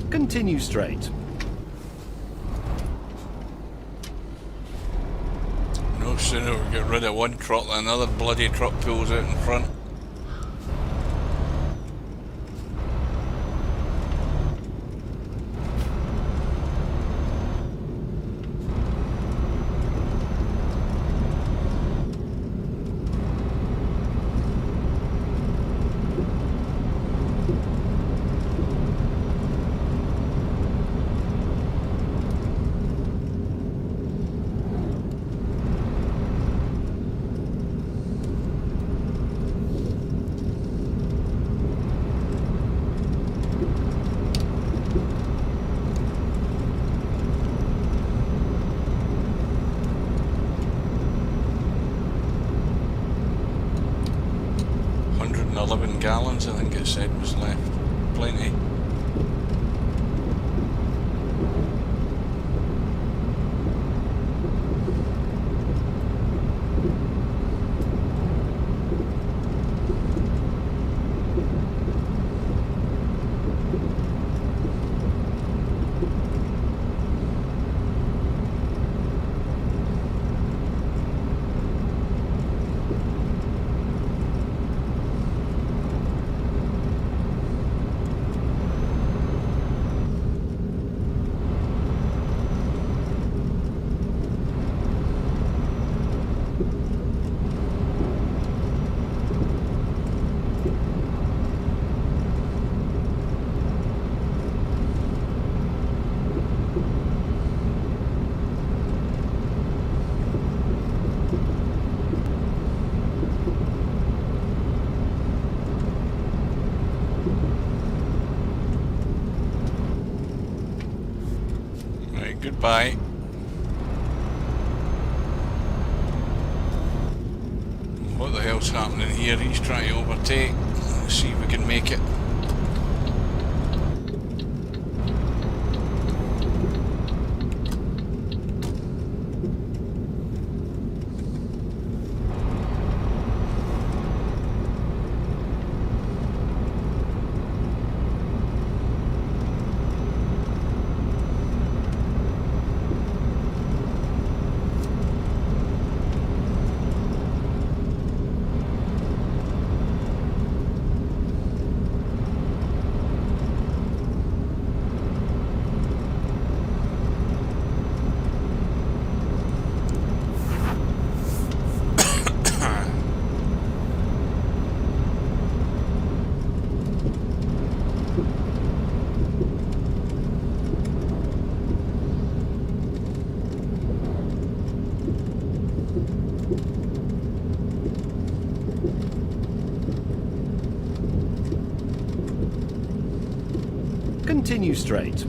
Continue straight. No sooner we get rid of one truck than another bloody truck pulls out in front. Gallons, I think it said, was left. Plenty. Right, goodbye. What the hell's happening here? He's trying to overtake. Let's see if we can make it. Continue straight.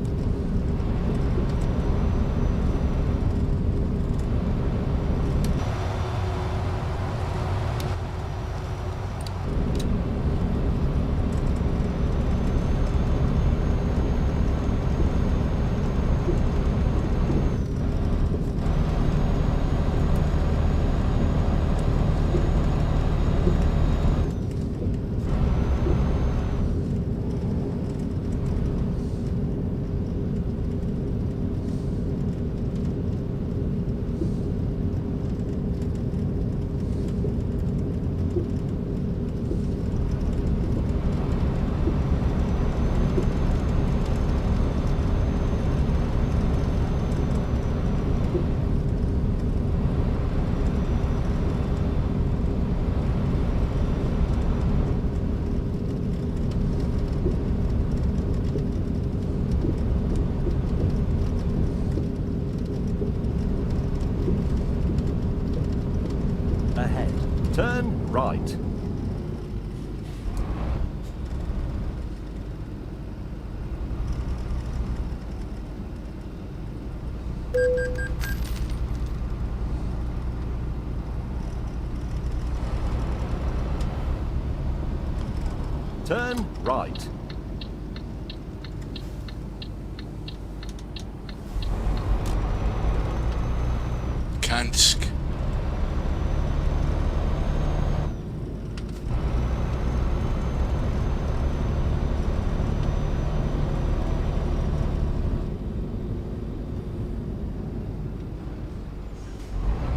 Ahead. Turn right. Turn right. Kansk.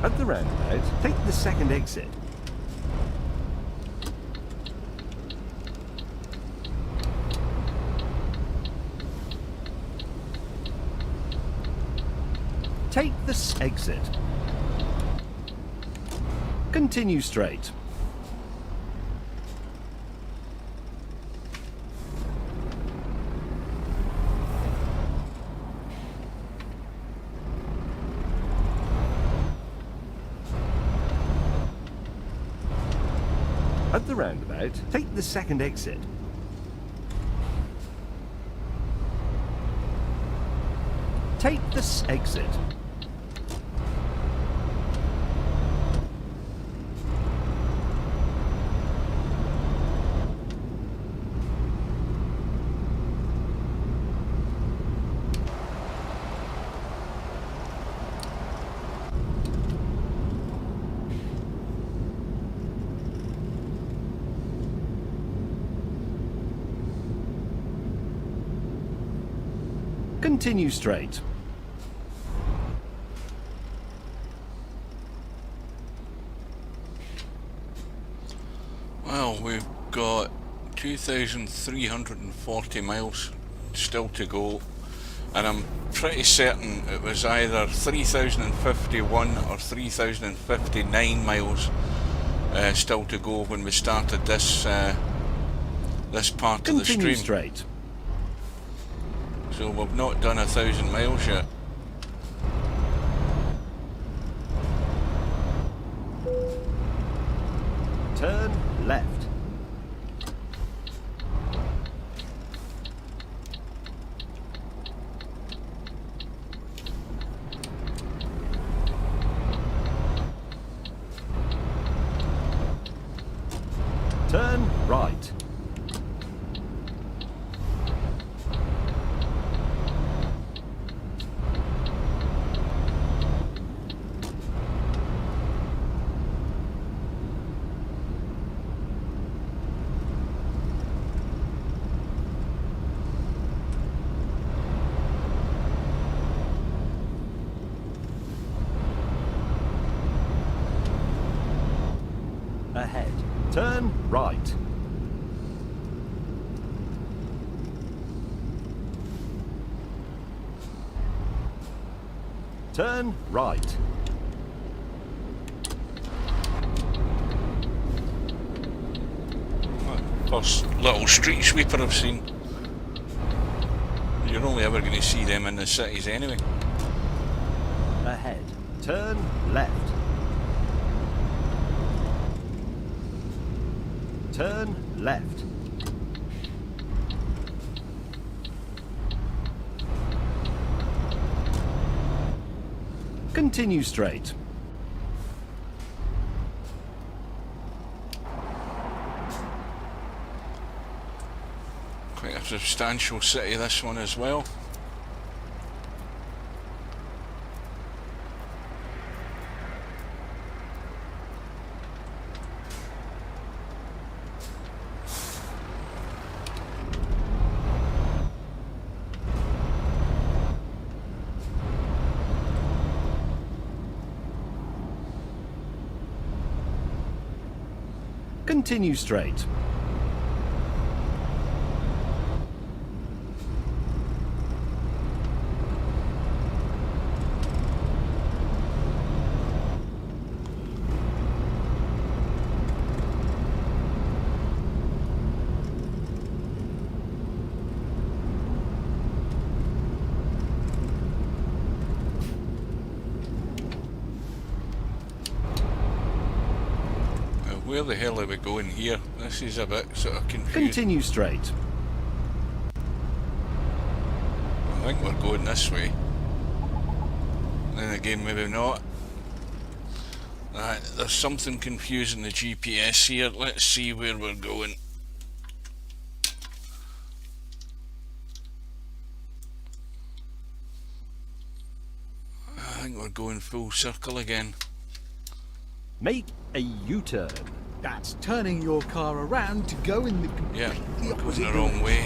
At the roundabout, take the second exit. Take this exit. Continue straight. At the roundabout, take the second exit. Take this exit. Continue straight. Well, we've got 2,340 miles still to go, and I'm pretty certain it was either 3,051 or 3,059 miles still to go when we started this this part of the stream. Continue straight. So we've not done 1,000 miles yet. Turn left. right. Ahead. Turn right. Turn right. First little street sweeper I've seen. You're only ever going to see them in the cities anyway. Ahead. Turn left. Turn left. Continue straight. Quite a substantial city, this one as well. Continue straight. Where the hell are we going here? This is a bit sort of confusing. Continue straight. I think we're going this way. Then again, maybe not. Right, there's something confusing the GPS here. Let's see where we're going. I think we're going full circle again. Make a U-turn. That's turning your car around to go in the Yeah, completely we're going opposite the wrong direction. way.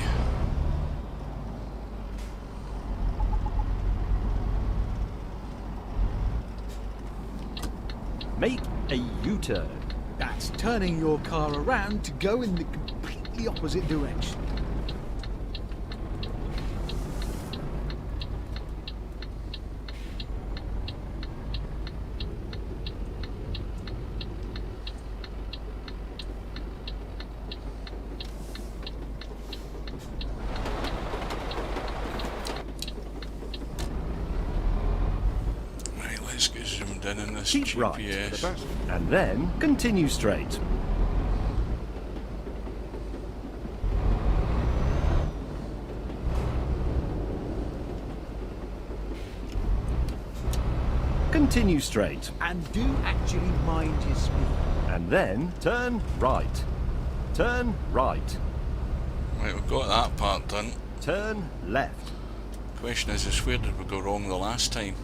Make a U-turn. That's turning your car around to go in the completely opposite direction. Right, let's get zoomed in this Keep right. GPS. And then continue straight. Continue straight. And do actually mind your speed. And then turn right. Turn right. Right, we've got that part done. Turn left. Question is where did we go wrong the last time?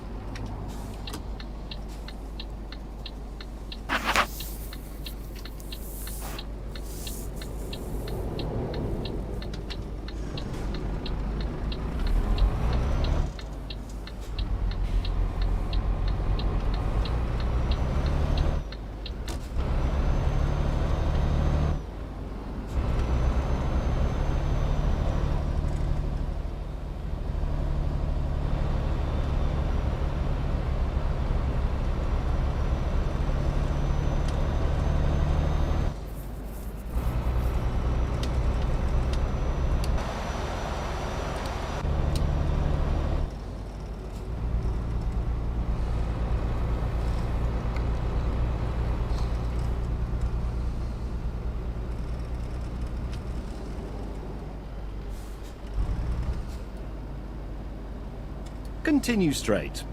Continue straight.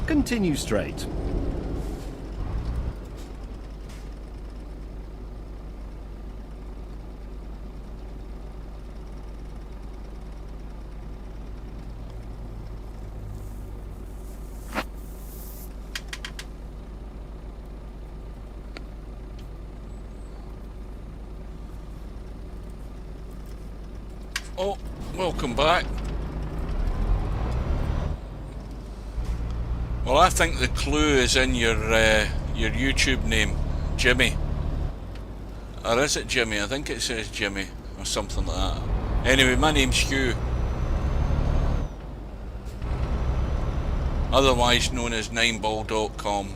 Continue straight. Oh, welcome back. Well, I think the clue is in your YouTube name, Jimmy. Or is it Jimmy? I think it says Jimmy or something like that. Anyway, my name's Hugh, otherwise known as 9ball.com.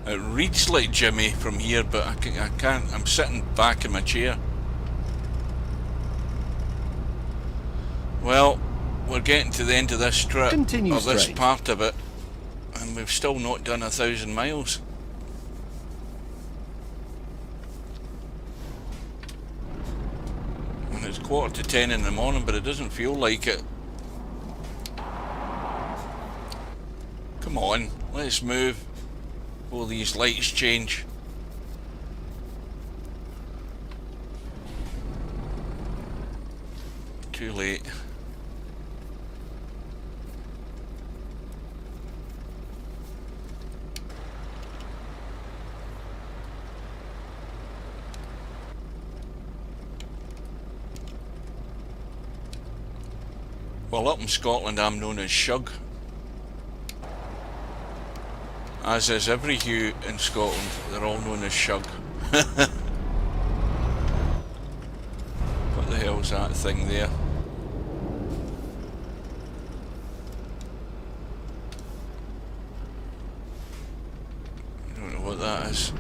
It reads like Jimmy from here, but I can't. I'm sitting back in my chair. Well, we're getting to the end of this strip, Continue this straight. part of it, and we've still not done 1,000 miles. And it's 9:45 in the morning, but it doesn't feel like it. Come on, let's move. Will these lights change? Too late. Well, up in Scotland I'm known as Shug, as is every Hugh in Scotland. They're all known as Shug. What the hell's that thing there? I don't know what that is.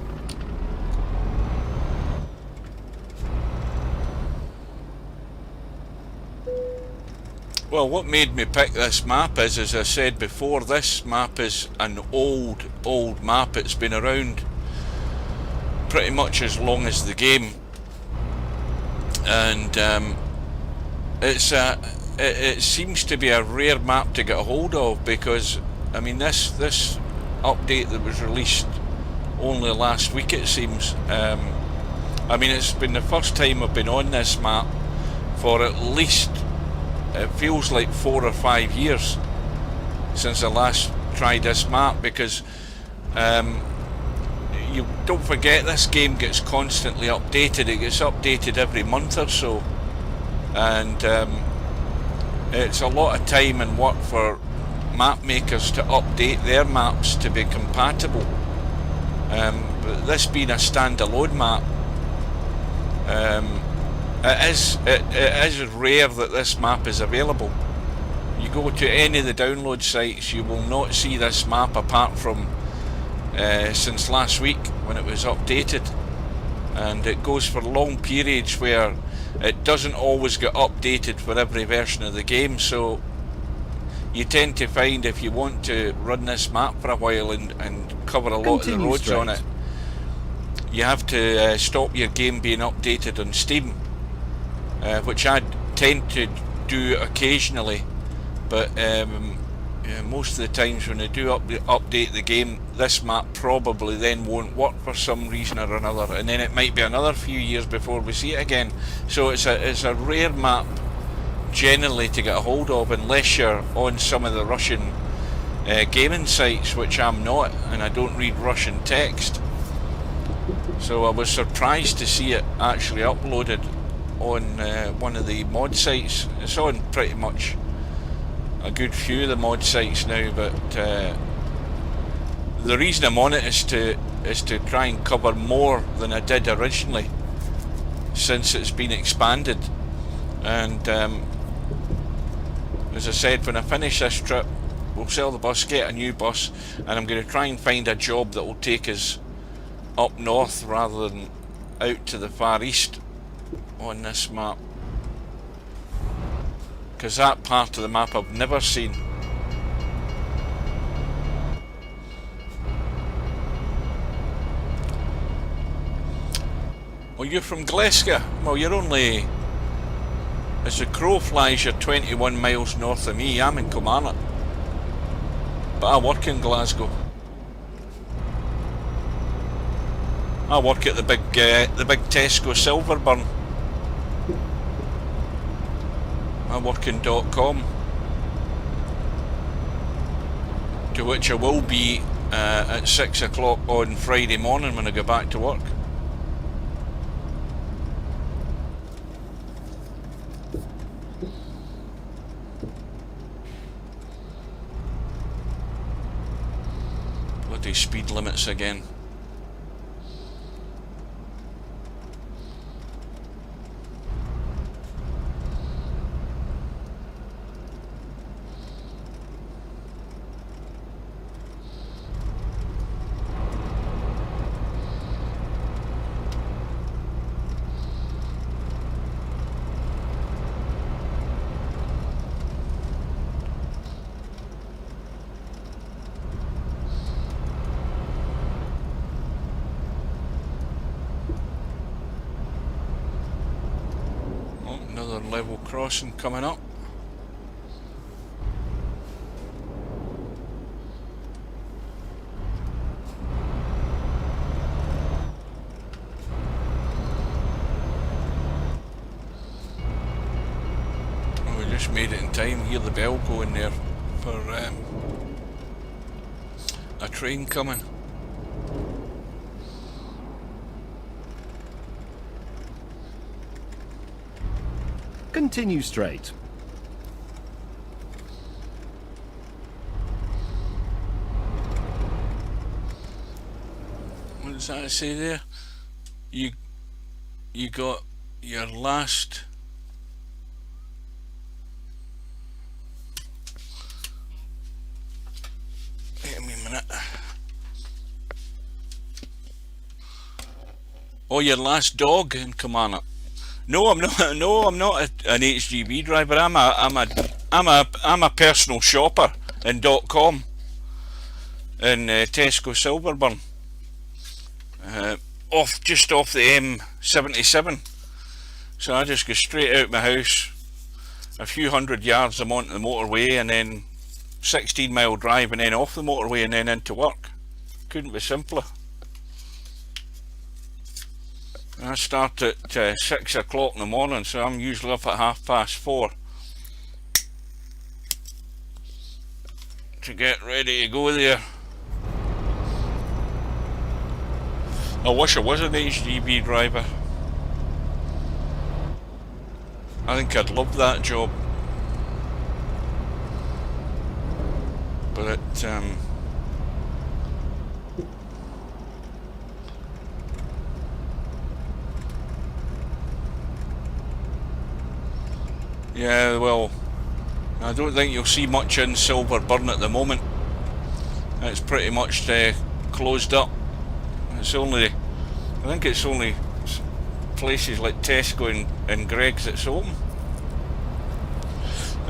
Well, what made me pick this map is, as I said before, this map is an old map. It's been around pretty much as long as the game, and it seems to be a rare map to get a hold of, because I mean this update that was released only last week, it seems. I mean, it's been the first time I've been on this map for at least, it feels like 4 or 5 years since I last tried this map, because you don't forget this game gets constantly updated. It gets updated every month or so, and it's a lot of time and work for map makers to update their maps to be compatible. But this being a standalone map, it is rare that this map is available. You go to any of the download sites, you will not see this map apart from since last week when it was updated, and it goes for long periods where it doesn't always get updated for every version of the game. So you tend to find, if you want to run this map for a while and cover a lot of the roads on it, you have to stop your game being updated on Steam, which I tend to do occasionally, but most of the times when they do update the game, this map probably then won't work for some reason or another, and then it might be another few years before we see it again. So it's a rare map generally to get a hold of, unless you're on some of the Russian gaming sites, which I'm not, and I don't read Russian text. So I was surprised to see it actually uploaded on one of the mod sites. It's on pretty much a good few of the mod sites now, but the reason I'm on it is to try and cover more than I did originally, since it's been expanded. And as I said, when I finish this trip, we'll sell the bus, get a new bus, and I'm going to try and find a job that will take us up north rather than out to the far east on this map, because that part of the map I've never seen. Well, you're from Glasgow. Well, you're only As the crow flies, you're 21 miles north of me. I'm in Kilmarnock, but I work in Glasgow. I work at the big Tesco Silverburn. I work in .com, to which I will be at 6 o'clock on Friday morning when I go back to work. Bloody speed limits again. Another level crossing coming up. Oh, we just made it in time. Hear the bell going there for a train coming. Continue straight. What does that say there? You got your last. Wait a minute. Oh, your last dog in Kilmarnock. No, I'm not. No, I'm not an HGV driver. I'm a personal shopper in .com in Tesco Silverburn, just off the M77. So I just go straight out my house, a few hundred yards I'm onto the motorway, and then 16-mile drive, and then off the motorway, and then into work. Couldn't be simpler. I start at 6 o'clock in the morning, so I'm usually up at 4:30 to get ready to go there. I wish I was an HGV driver. I think I'd love that job, but it yeah, well, I don't think you'll see much in Silverburn at the moment. It's pretty much closed up. I think it's only places like Tesco and Greggs that's open.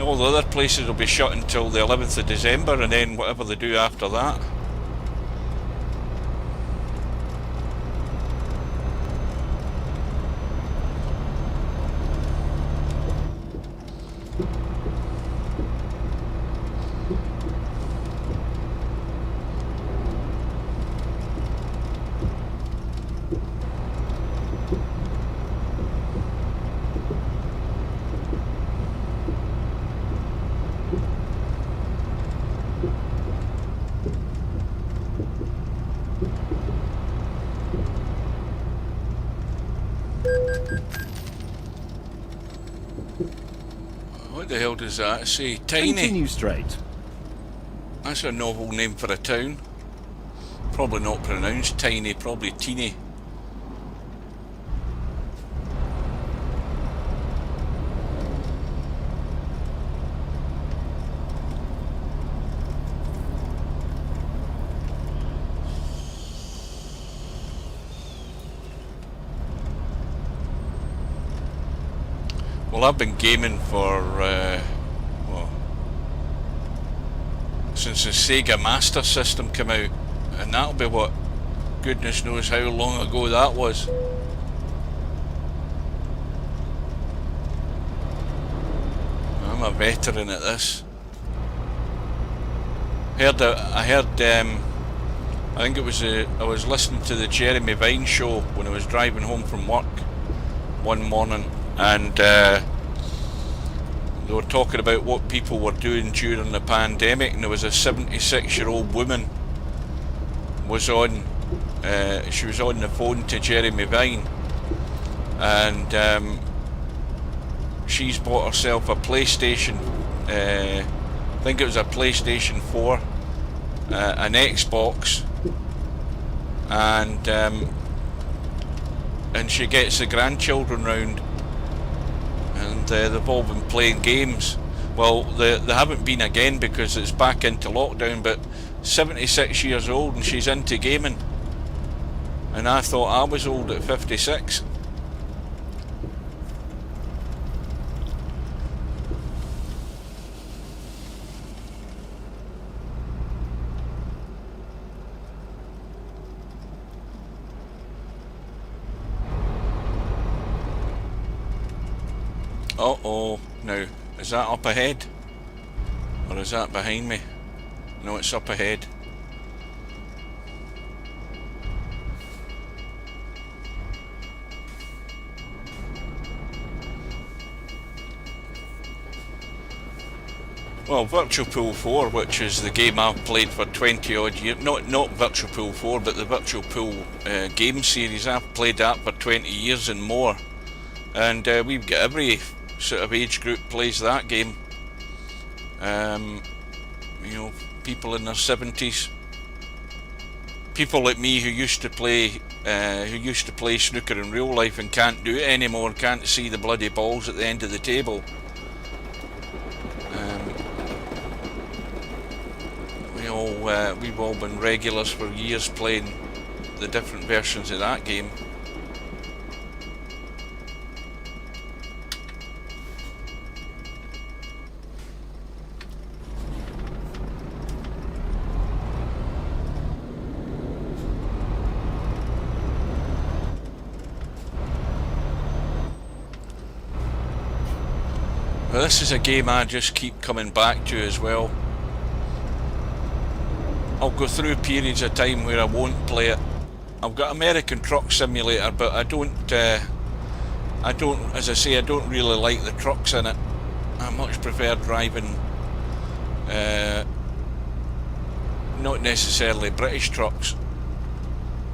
All the other places will be shut until the 11th of December, and then whatever they do after that. What the hell does that say? Tiny? Continue straight. That's a novel name for a town. Probably not pronounced tiny, probably teeny. Well, I've been gaming for since the Sega Master System came out, and that'll be what, goodness knows how long ago that was. I'm a veteran at this. I think it was I was listening to the Jeremy Vine show when I was driving home from work one morning, and they were talking about what people were doing during the pandemic, and there was a 76-year-old woman was on. She was on the phone to Jeremy Vine, and she's bought herself a PlayStation. I think it was a PlayStation 4, an Xbox, and she gets the grandchildren round, and they've all been playing games. Well, they haven't been again because it's back into lockdown, but 76 years old and she's into gaming, and I thought I was old at 56. Uh-oh, now, is that up ahead? Or is that behind me? No, it's up ahead. Well, Virtual Pool 4, which is the game I've played for 20 odd years, not Virtual Pool 4, but the Virtual Pool game series, I've played that for 20 years and more. And we've got every sort of age group plays that game. You know, people in their 70s, people like me who used to play snooker in real life and can't do it anymore, can't see the bloody balls at the end of the table. We've all been regulars for years playing the different versions of that game. Well, this is a game I just keep coming back to as well. I'll go through periods of time where I won't play it. I've got American Truck Simulator, but I don't, as I say, I don't really like the trucks in it. I much prefer driving, not necessarily British trucks,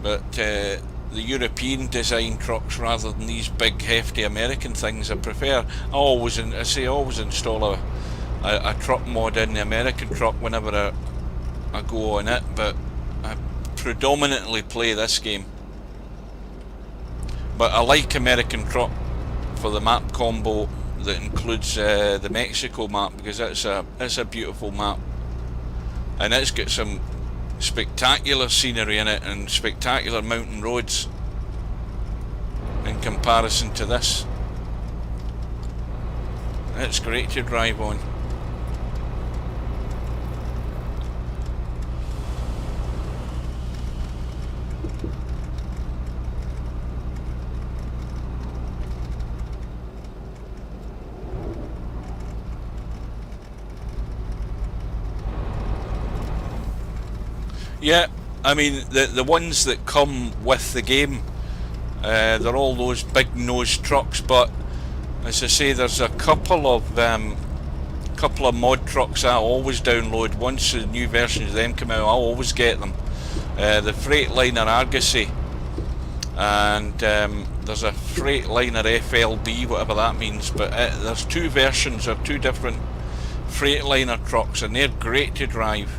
but the European design trucks rather than these big hefty American things. I prefer, I always install a truck mod in the American truck whenever I go on it, but I predominantly play this game. But I like American Truck for the map combo that includes the Mexico map, because it's a beautiful map, and it's got some spectacular scenery in it and spectacular mountain roads in comparison to this. It's great to drive on. Yeah, I mean the ones that come with the game, they're all those big nose trucks. But as I say, there's a couple of mod trucks I always download. Once the new versions of them come out, I'll always get them. The Freightliner Argosy, and there's a Freightliner FLB, whatever that means. But there's two versions, or two different Freightliner trucks, and they're great to drive.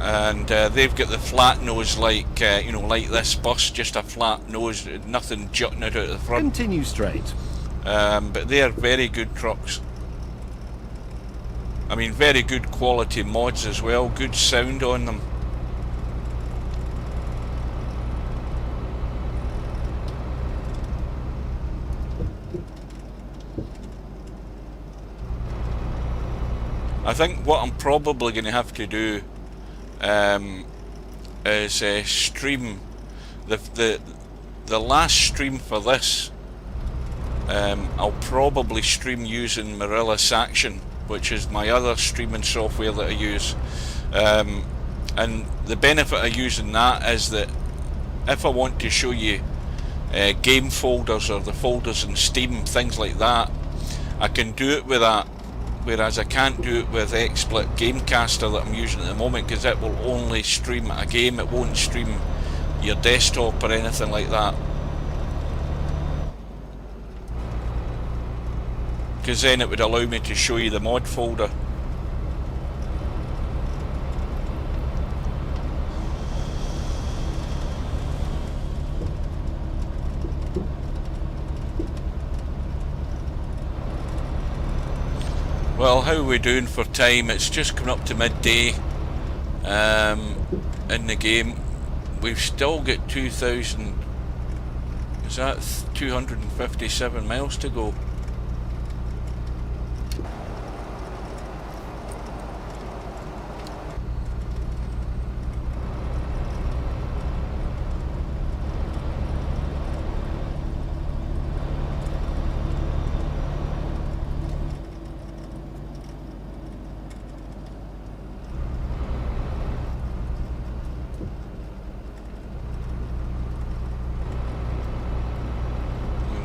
And they've got the flat nose, like like this bus, just a flat nose, nothing jutting out of the front. Continue straight. But they are very good trucks. I mean, very good quality mods as well, good sound on them. I think what I'm probably going to have to do is stream the last stream for this I'll probably stream using Marilla Saction, which is my other streaming software that I use. And the benefit of using that is that if I want to show you game folders or the folders in Steam, things like that, I can do it with that, whereas I can't do it with XSplit Gamecaster that I'm using at the moment, because it will only stream a game, it won't stream your desktop or anything like that. Because then it would allow me to show you the mod folder. Well, how are we doing for time? It's just coming up to midday in the game. We've still got 2,000, is that 257 miles to go?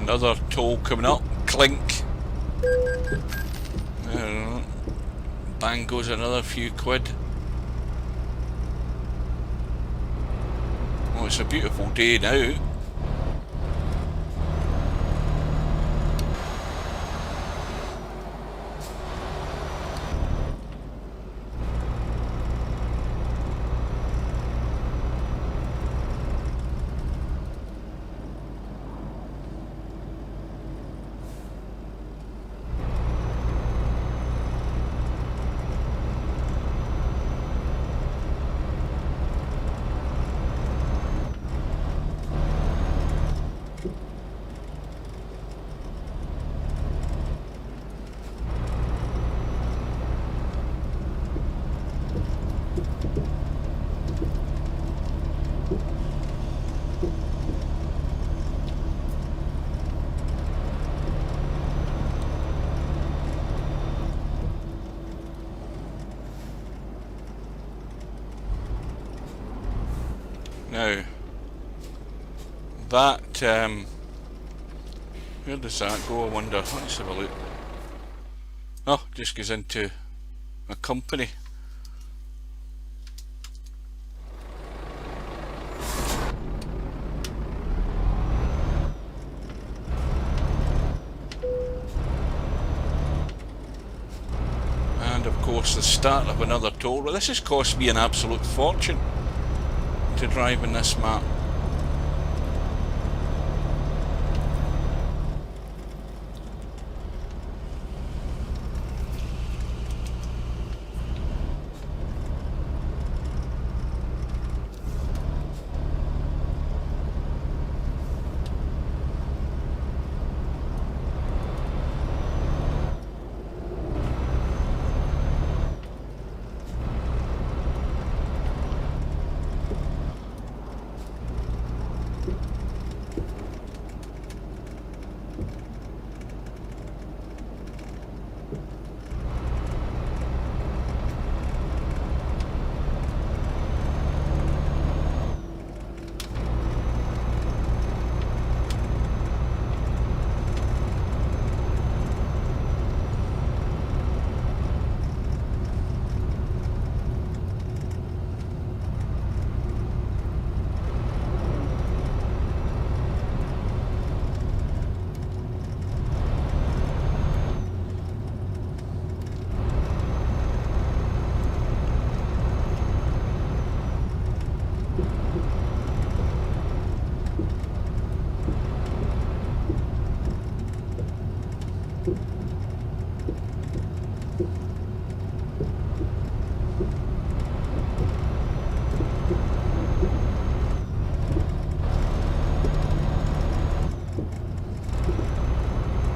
Another toll coming up. Clink. Bang goes another few quid. Oh, it's a beautiful day now. Now, that, where does that go, I wonder? Let's have a look. Oh, just goes into a company. And of course the start of another toll road. This has cost me an absolute fortune to drive in this map.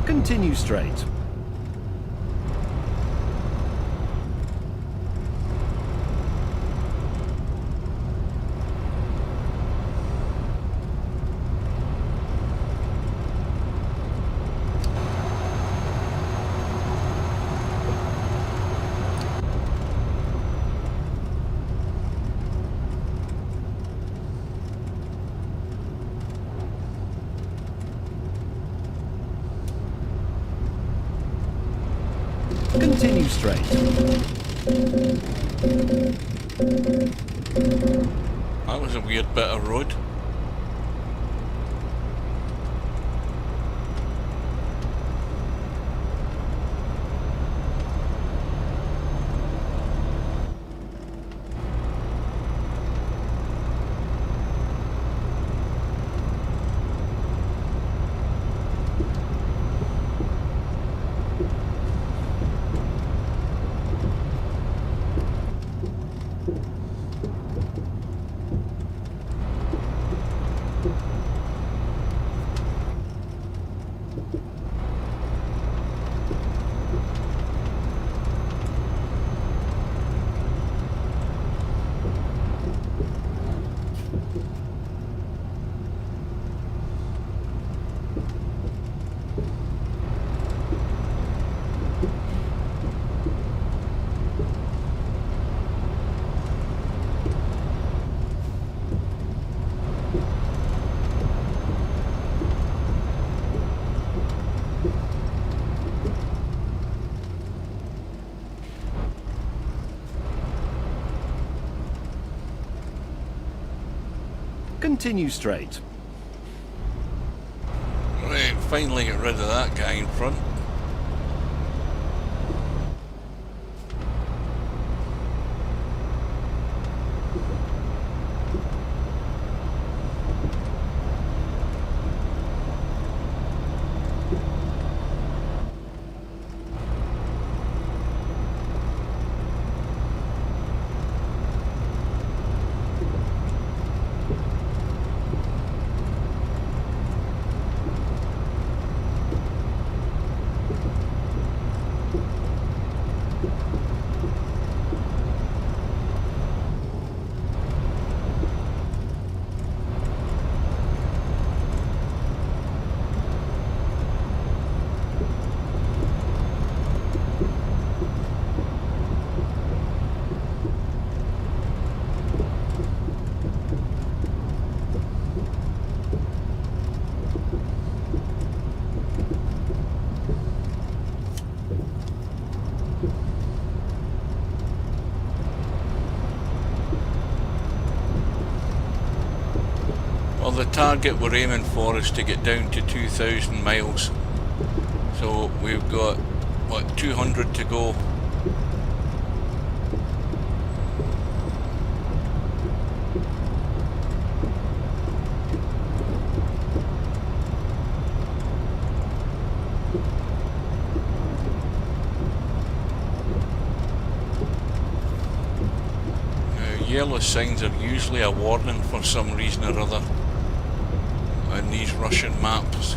Continue straight. Continue straight. That was a weird bit of road. Continue straight. Right, finally get rid of that guy in front. Well, the target we're aiming for is to get down to 2,000 miles. So we've got, what, 200 to go. Now, yellow signs are usually a warning for some reason or other on these Russian maps.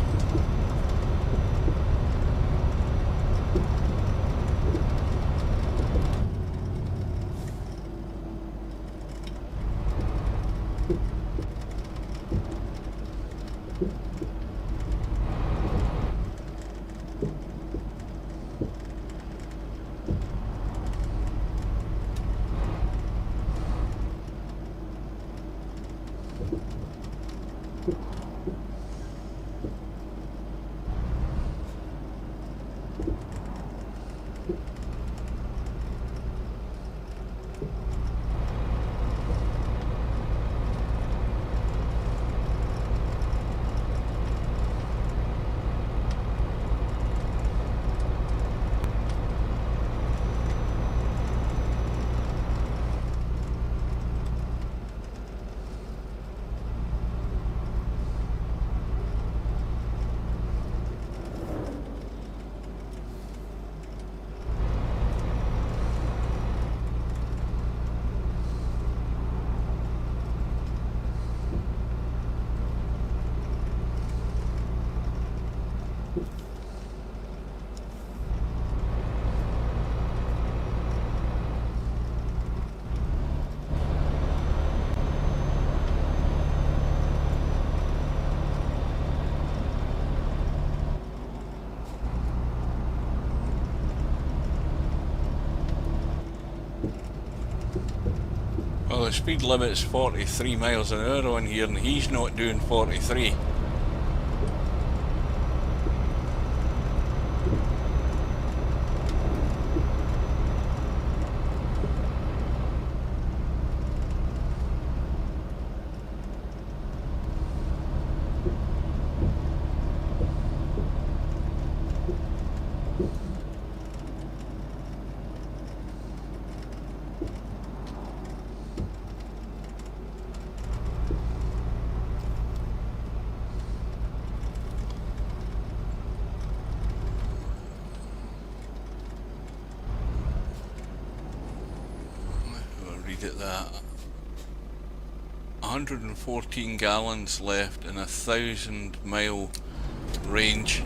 Well, the speed limit's 43 miles an hour on here and he's not doing 43. at that. 114 gallons left in a 1,000-mile range.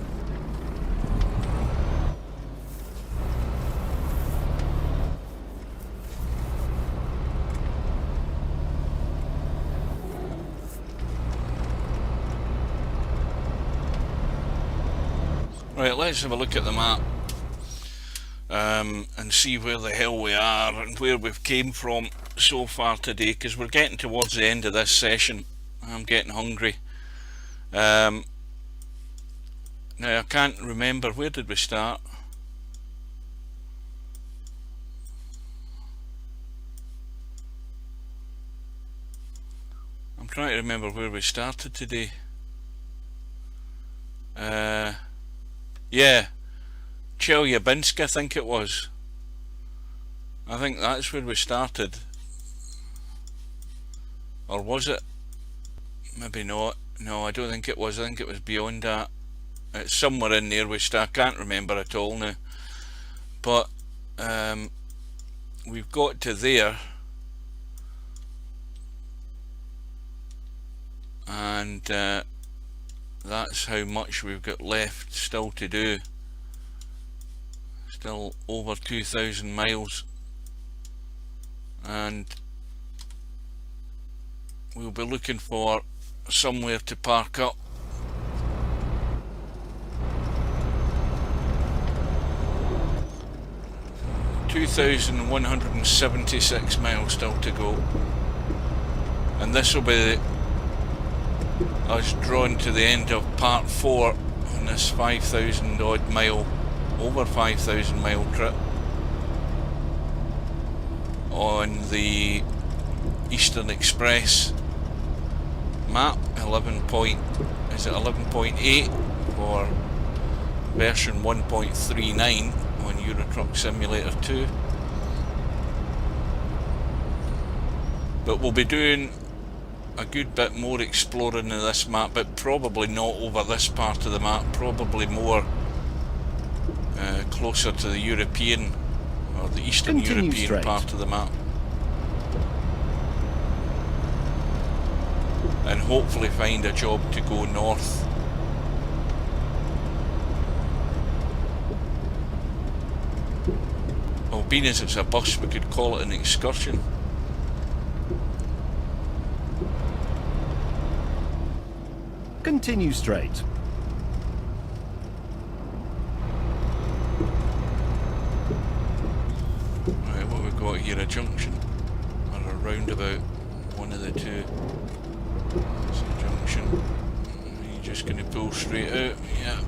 Right, let's have a look at the map and see where the hell we are and where we've came from so far today, because we're getting towards the end of this session. I'm getting hungry. Now I can't remember, where did we start? I'm trying to remember where we started today. Yeah, Chelyabinsk, I think it was. I think that's where we started. Or was it? Maybe not. No, I don't think it was. I think it was beyond that. It's somewhere in there we start. I can't remember at all now. But we've got to there. And that's how much we've got left still to do. Still over 2,000 miles. And we'll be looking for somewhere to park up. (2,176 miles still to go, and this will be us drawn to the end of part 4 on this 5,000 odd mile, over 5,000 mile trip on the Eastern Express map. 11.8 for version 1.39 on Euro Truck Simulator 2. But we'll be doing a good bit more exploring in this map, but probably not over this part of the map, probably more closer to the European or the Eastern Continue European straight. part of the map, and hopefully find a job to go north. Well, being as it's a bus, we could call it an excursion. Continue straight. Right, what we've got here, a junction or a roundabout, one of the two. It's a junction. You're just going to pull straight out, yeah.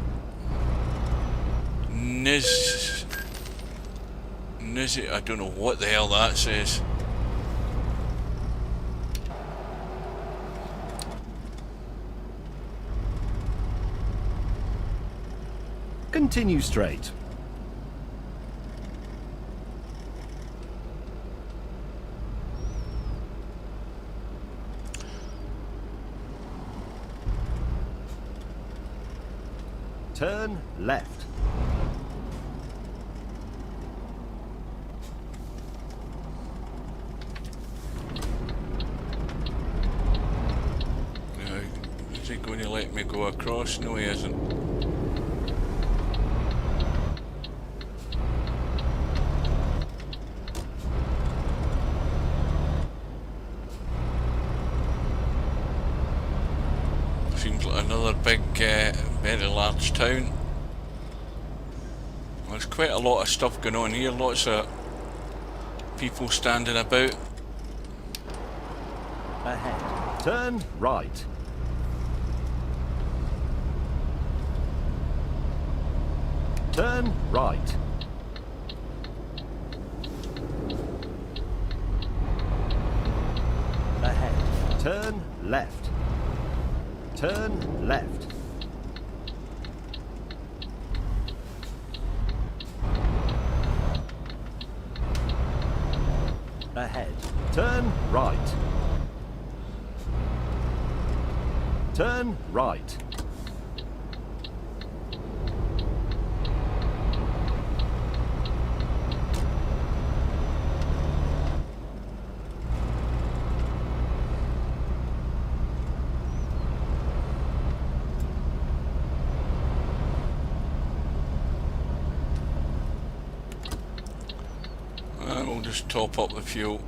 Niz, I don't know what the hell that says. Continue straight. Turn left. Now, is he going to let me go across? No, he isn't. Seems like another big, very large town. There's quite a lot of stuff going on here, lots of people standing about. Ahead. Turn right. Turn right. Ahead. Turn left. Turn left. Ahead. Turn right. Turn right. And we'll just top up the fuel.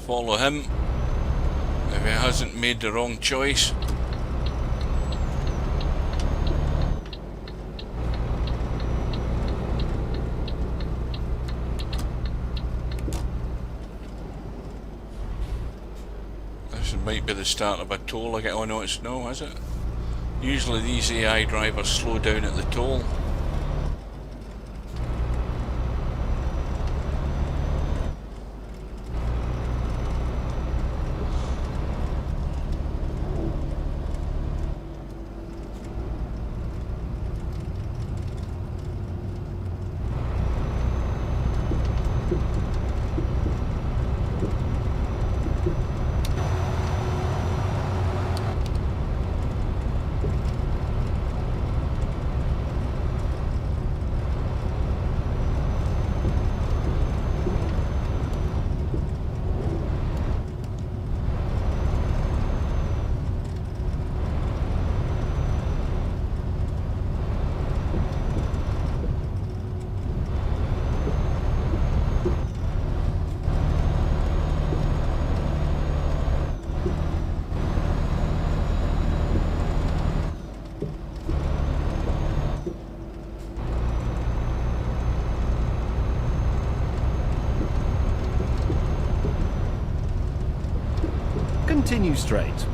Follow him if he hasn't made the wrong choice. This might be the start of a toll again. Oh no, it's no, is it? Usually these AI drivers slow down at the toll. Continue straight.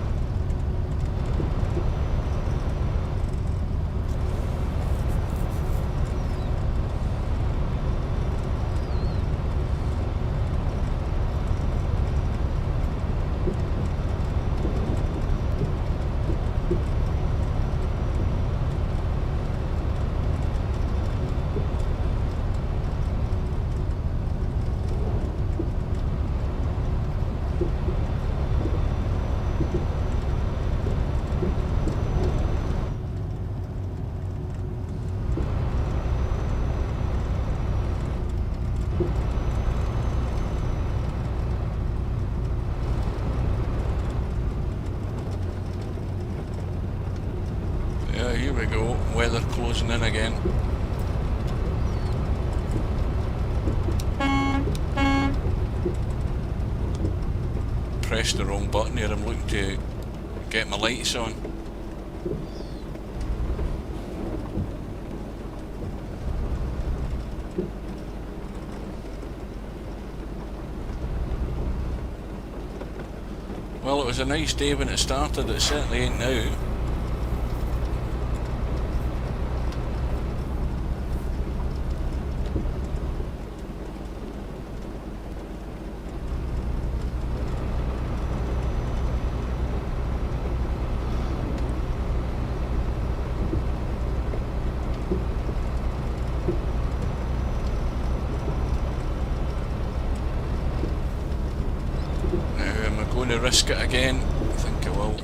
Yeah, here we go. Weather closing in again. Pressed the wrong button here. I'm looking to get my lights on. Well, it was a nice day when it started. It certainly ain't now. Going to risk it again? I think I will.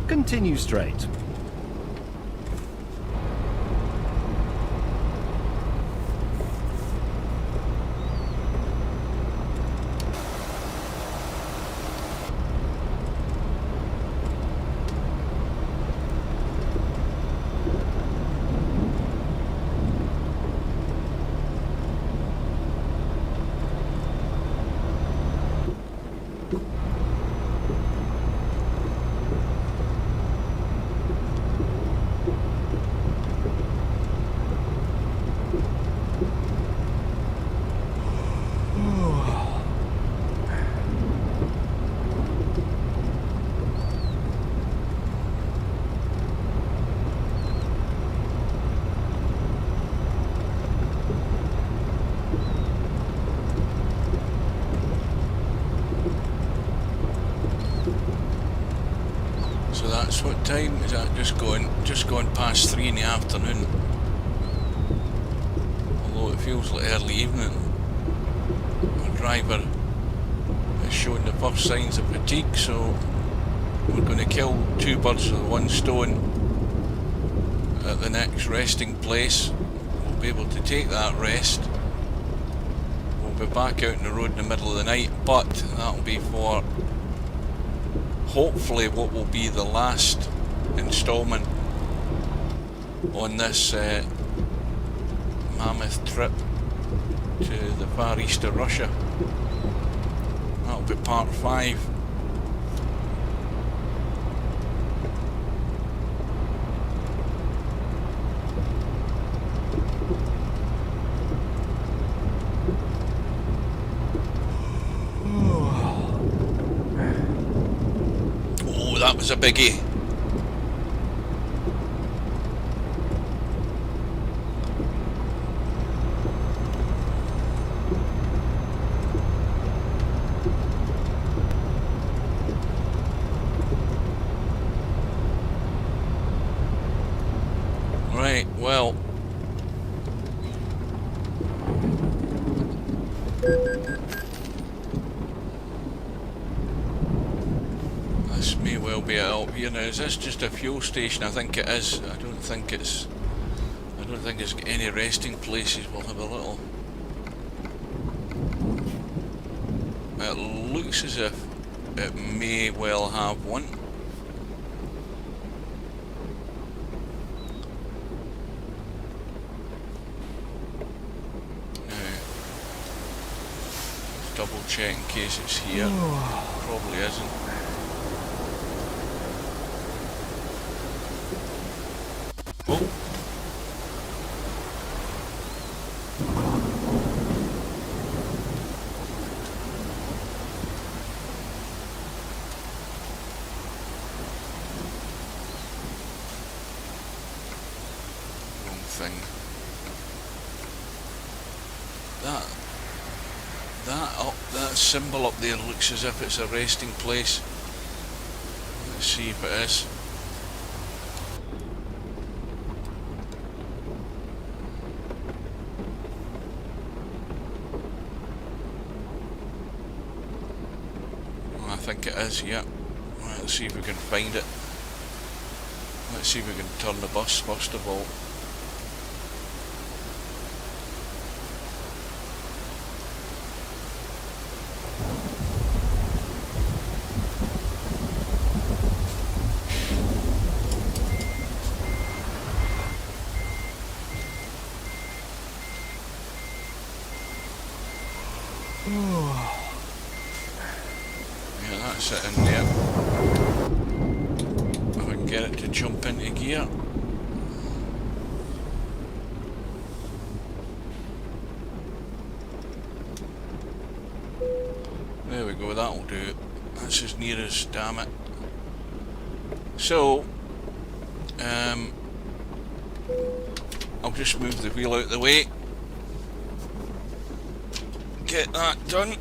Continue straight. time? Is that just gone past 3 in the afternoon? Although it feels like early evening. Our driver is showing the first signs of fatigue, so we're going to kill 2 birds with 1 stone at the next resting place. We'll be able to take that rest. We'll be back out on the road in the middle of the night, but that'll be for hopefully what will be the last installment on this mammoth trip to the far east of Russia. That'll be part 5. Oh, that was a biggie. Right, well, this may well be it up here now. Is this just a fuel station? I think it is. I don't think it's any resting places. We'll have a little. It looks as if it may well have one. Double check in case it's here. Probably isn't. Oh. Wrong thing. That symbol up there looks as if it's a resting place. Let's see if it is. Well, I think it is, yeah. Right, let's see if we can find it. Let's see if we can turn the bus first of all. Yeah, that's it in there. If I can get it to jump into gear. There we go, that'll do it. That's as near as, damn it. So, I'll just move the wheel out of the way. Get that done.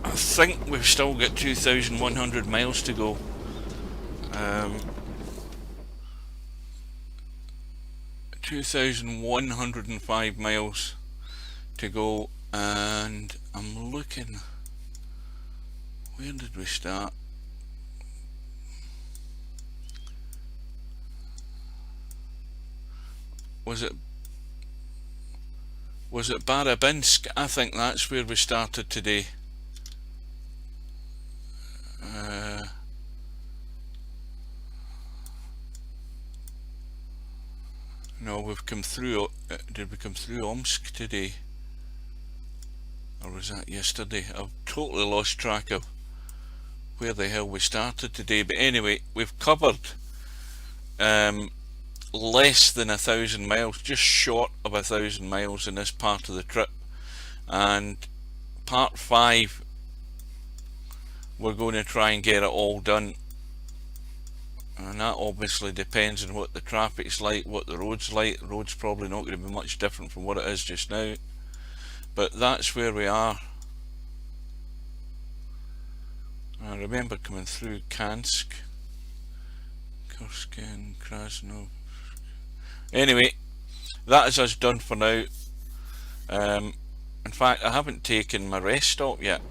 I think we've still got 2,100 miles to go. 2,105 miles to go, and I'm looking. Where did we start? Was it Barabinsk? I think that's where we started today. No, we've come through. Did we come through Omsk today? Or was that yesterday? I've totally lost track of where the hell we started today. But anyway, we've covered less than 1,000 miles, just short of 1,000 miles in this part of the trip. And part 5, we're going to try and get it all done. And that obviously depends on what the traffic's like, what the road's like. The road's probably not going to be much different from what it is just now. But that's where we are. I remember coming through Kansk. Kurskin, Krasno. Anyway, that is us done for now. In fact, I haven't taken my rest stop yet,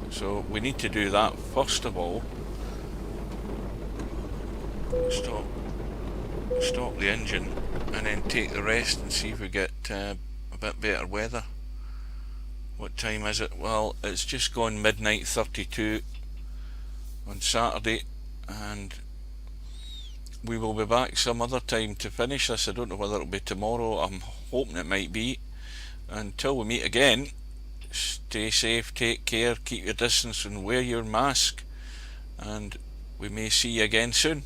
so we need to do that first of all. Stop the engine and then take the rest and see if we get a bit better weather. What time is it? Well, it's just gone midnight 32 on Saturday, and we will be back some other time to finish this. I don't know whether it'll be tomorrow. I'm hoping it might be. Until we meet again, stay safe, take care, keep your distance and wear your mask, and we may see you again soon.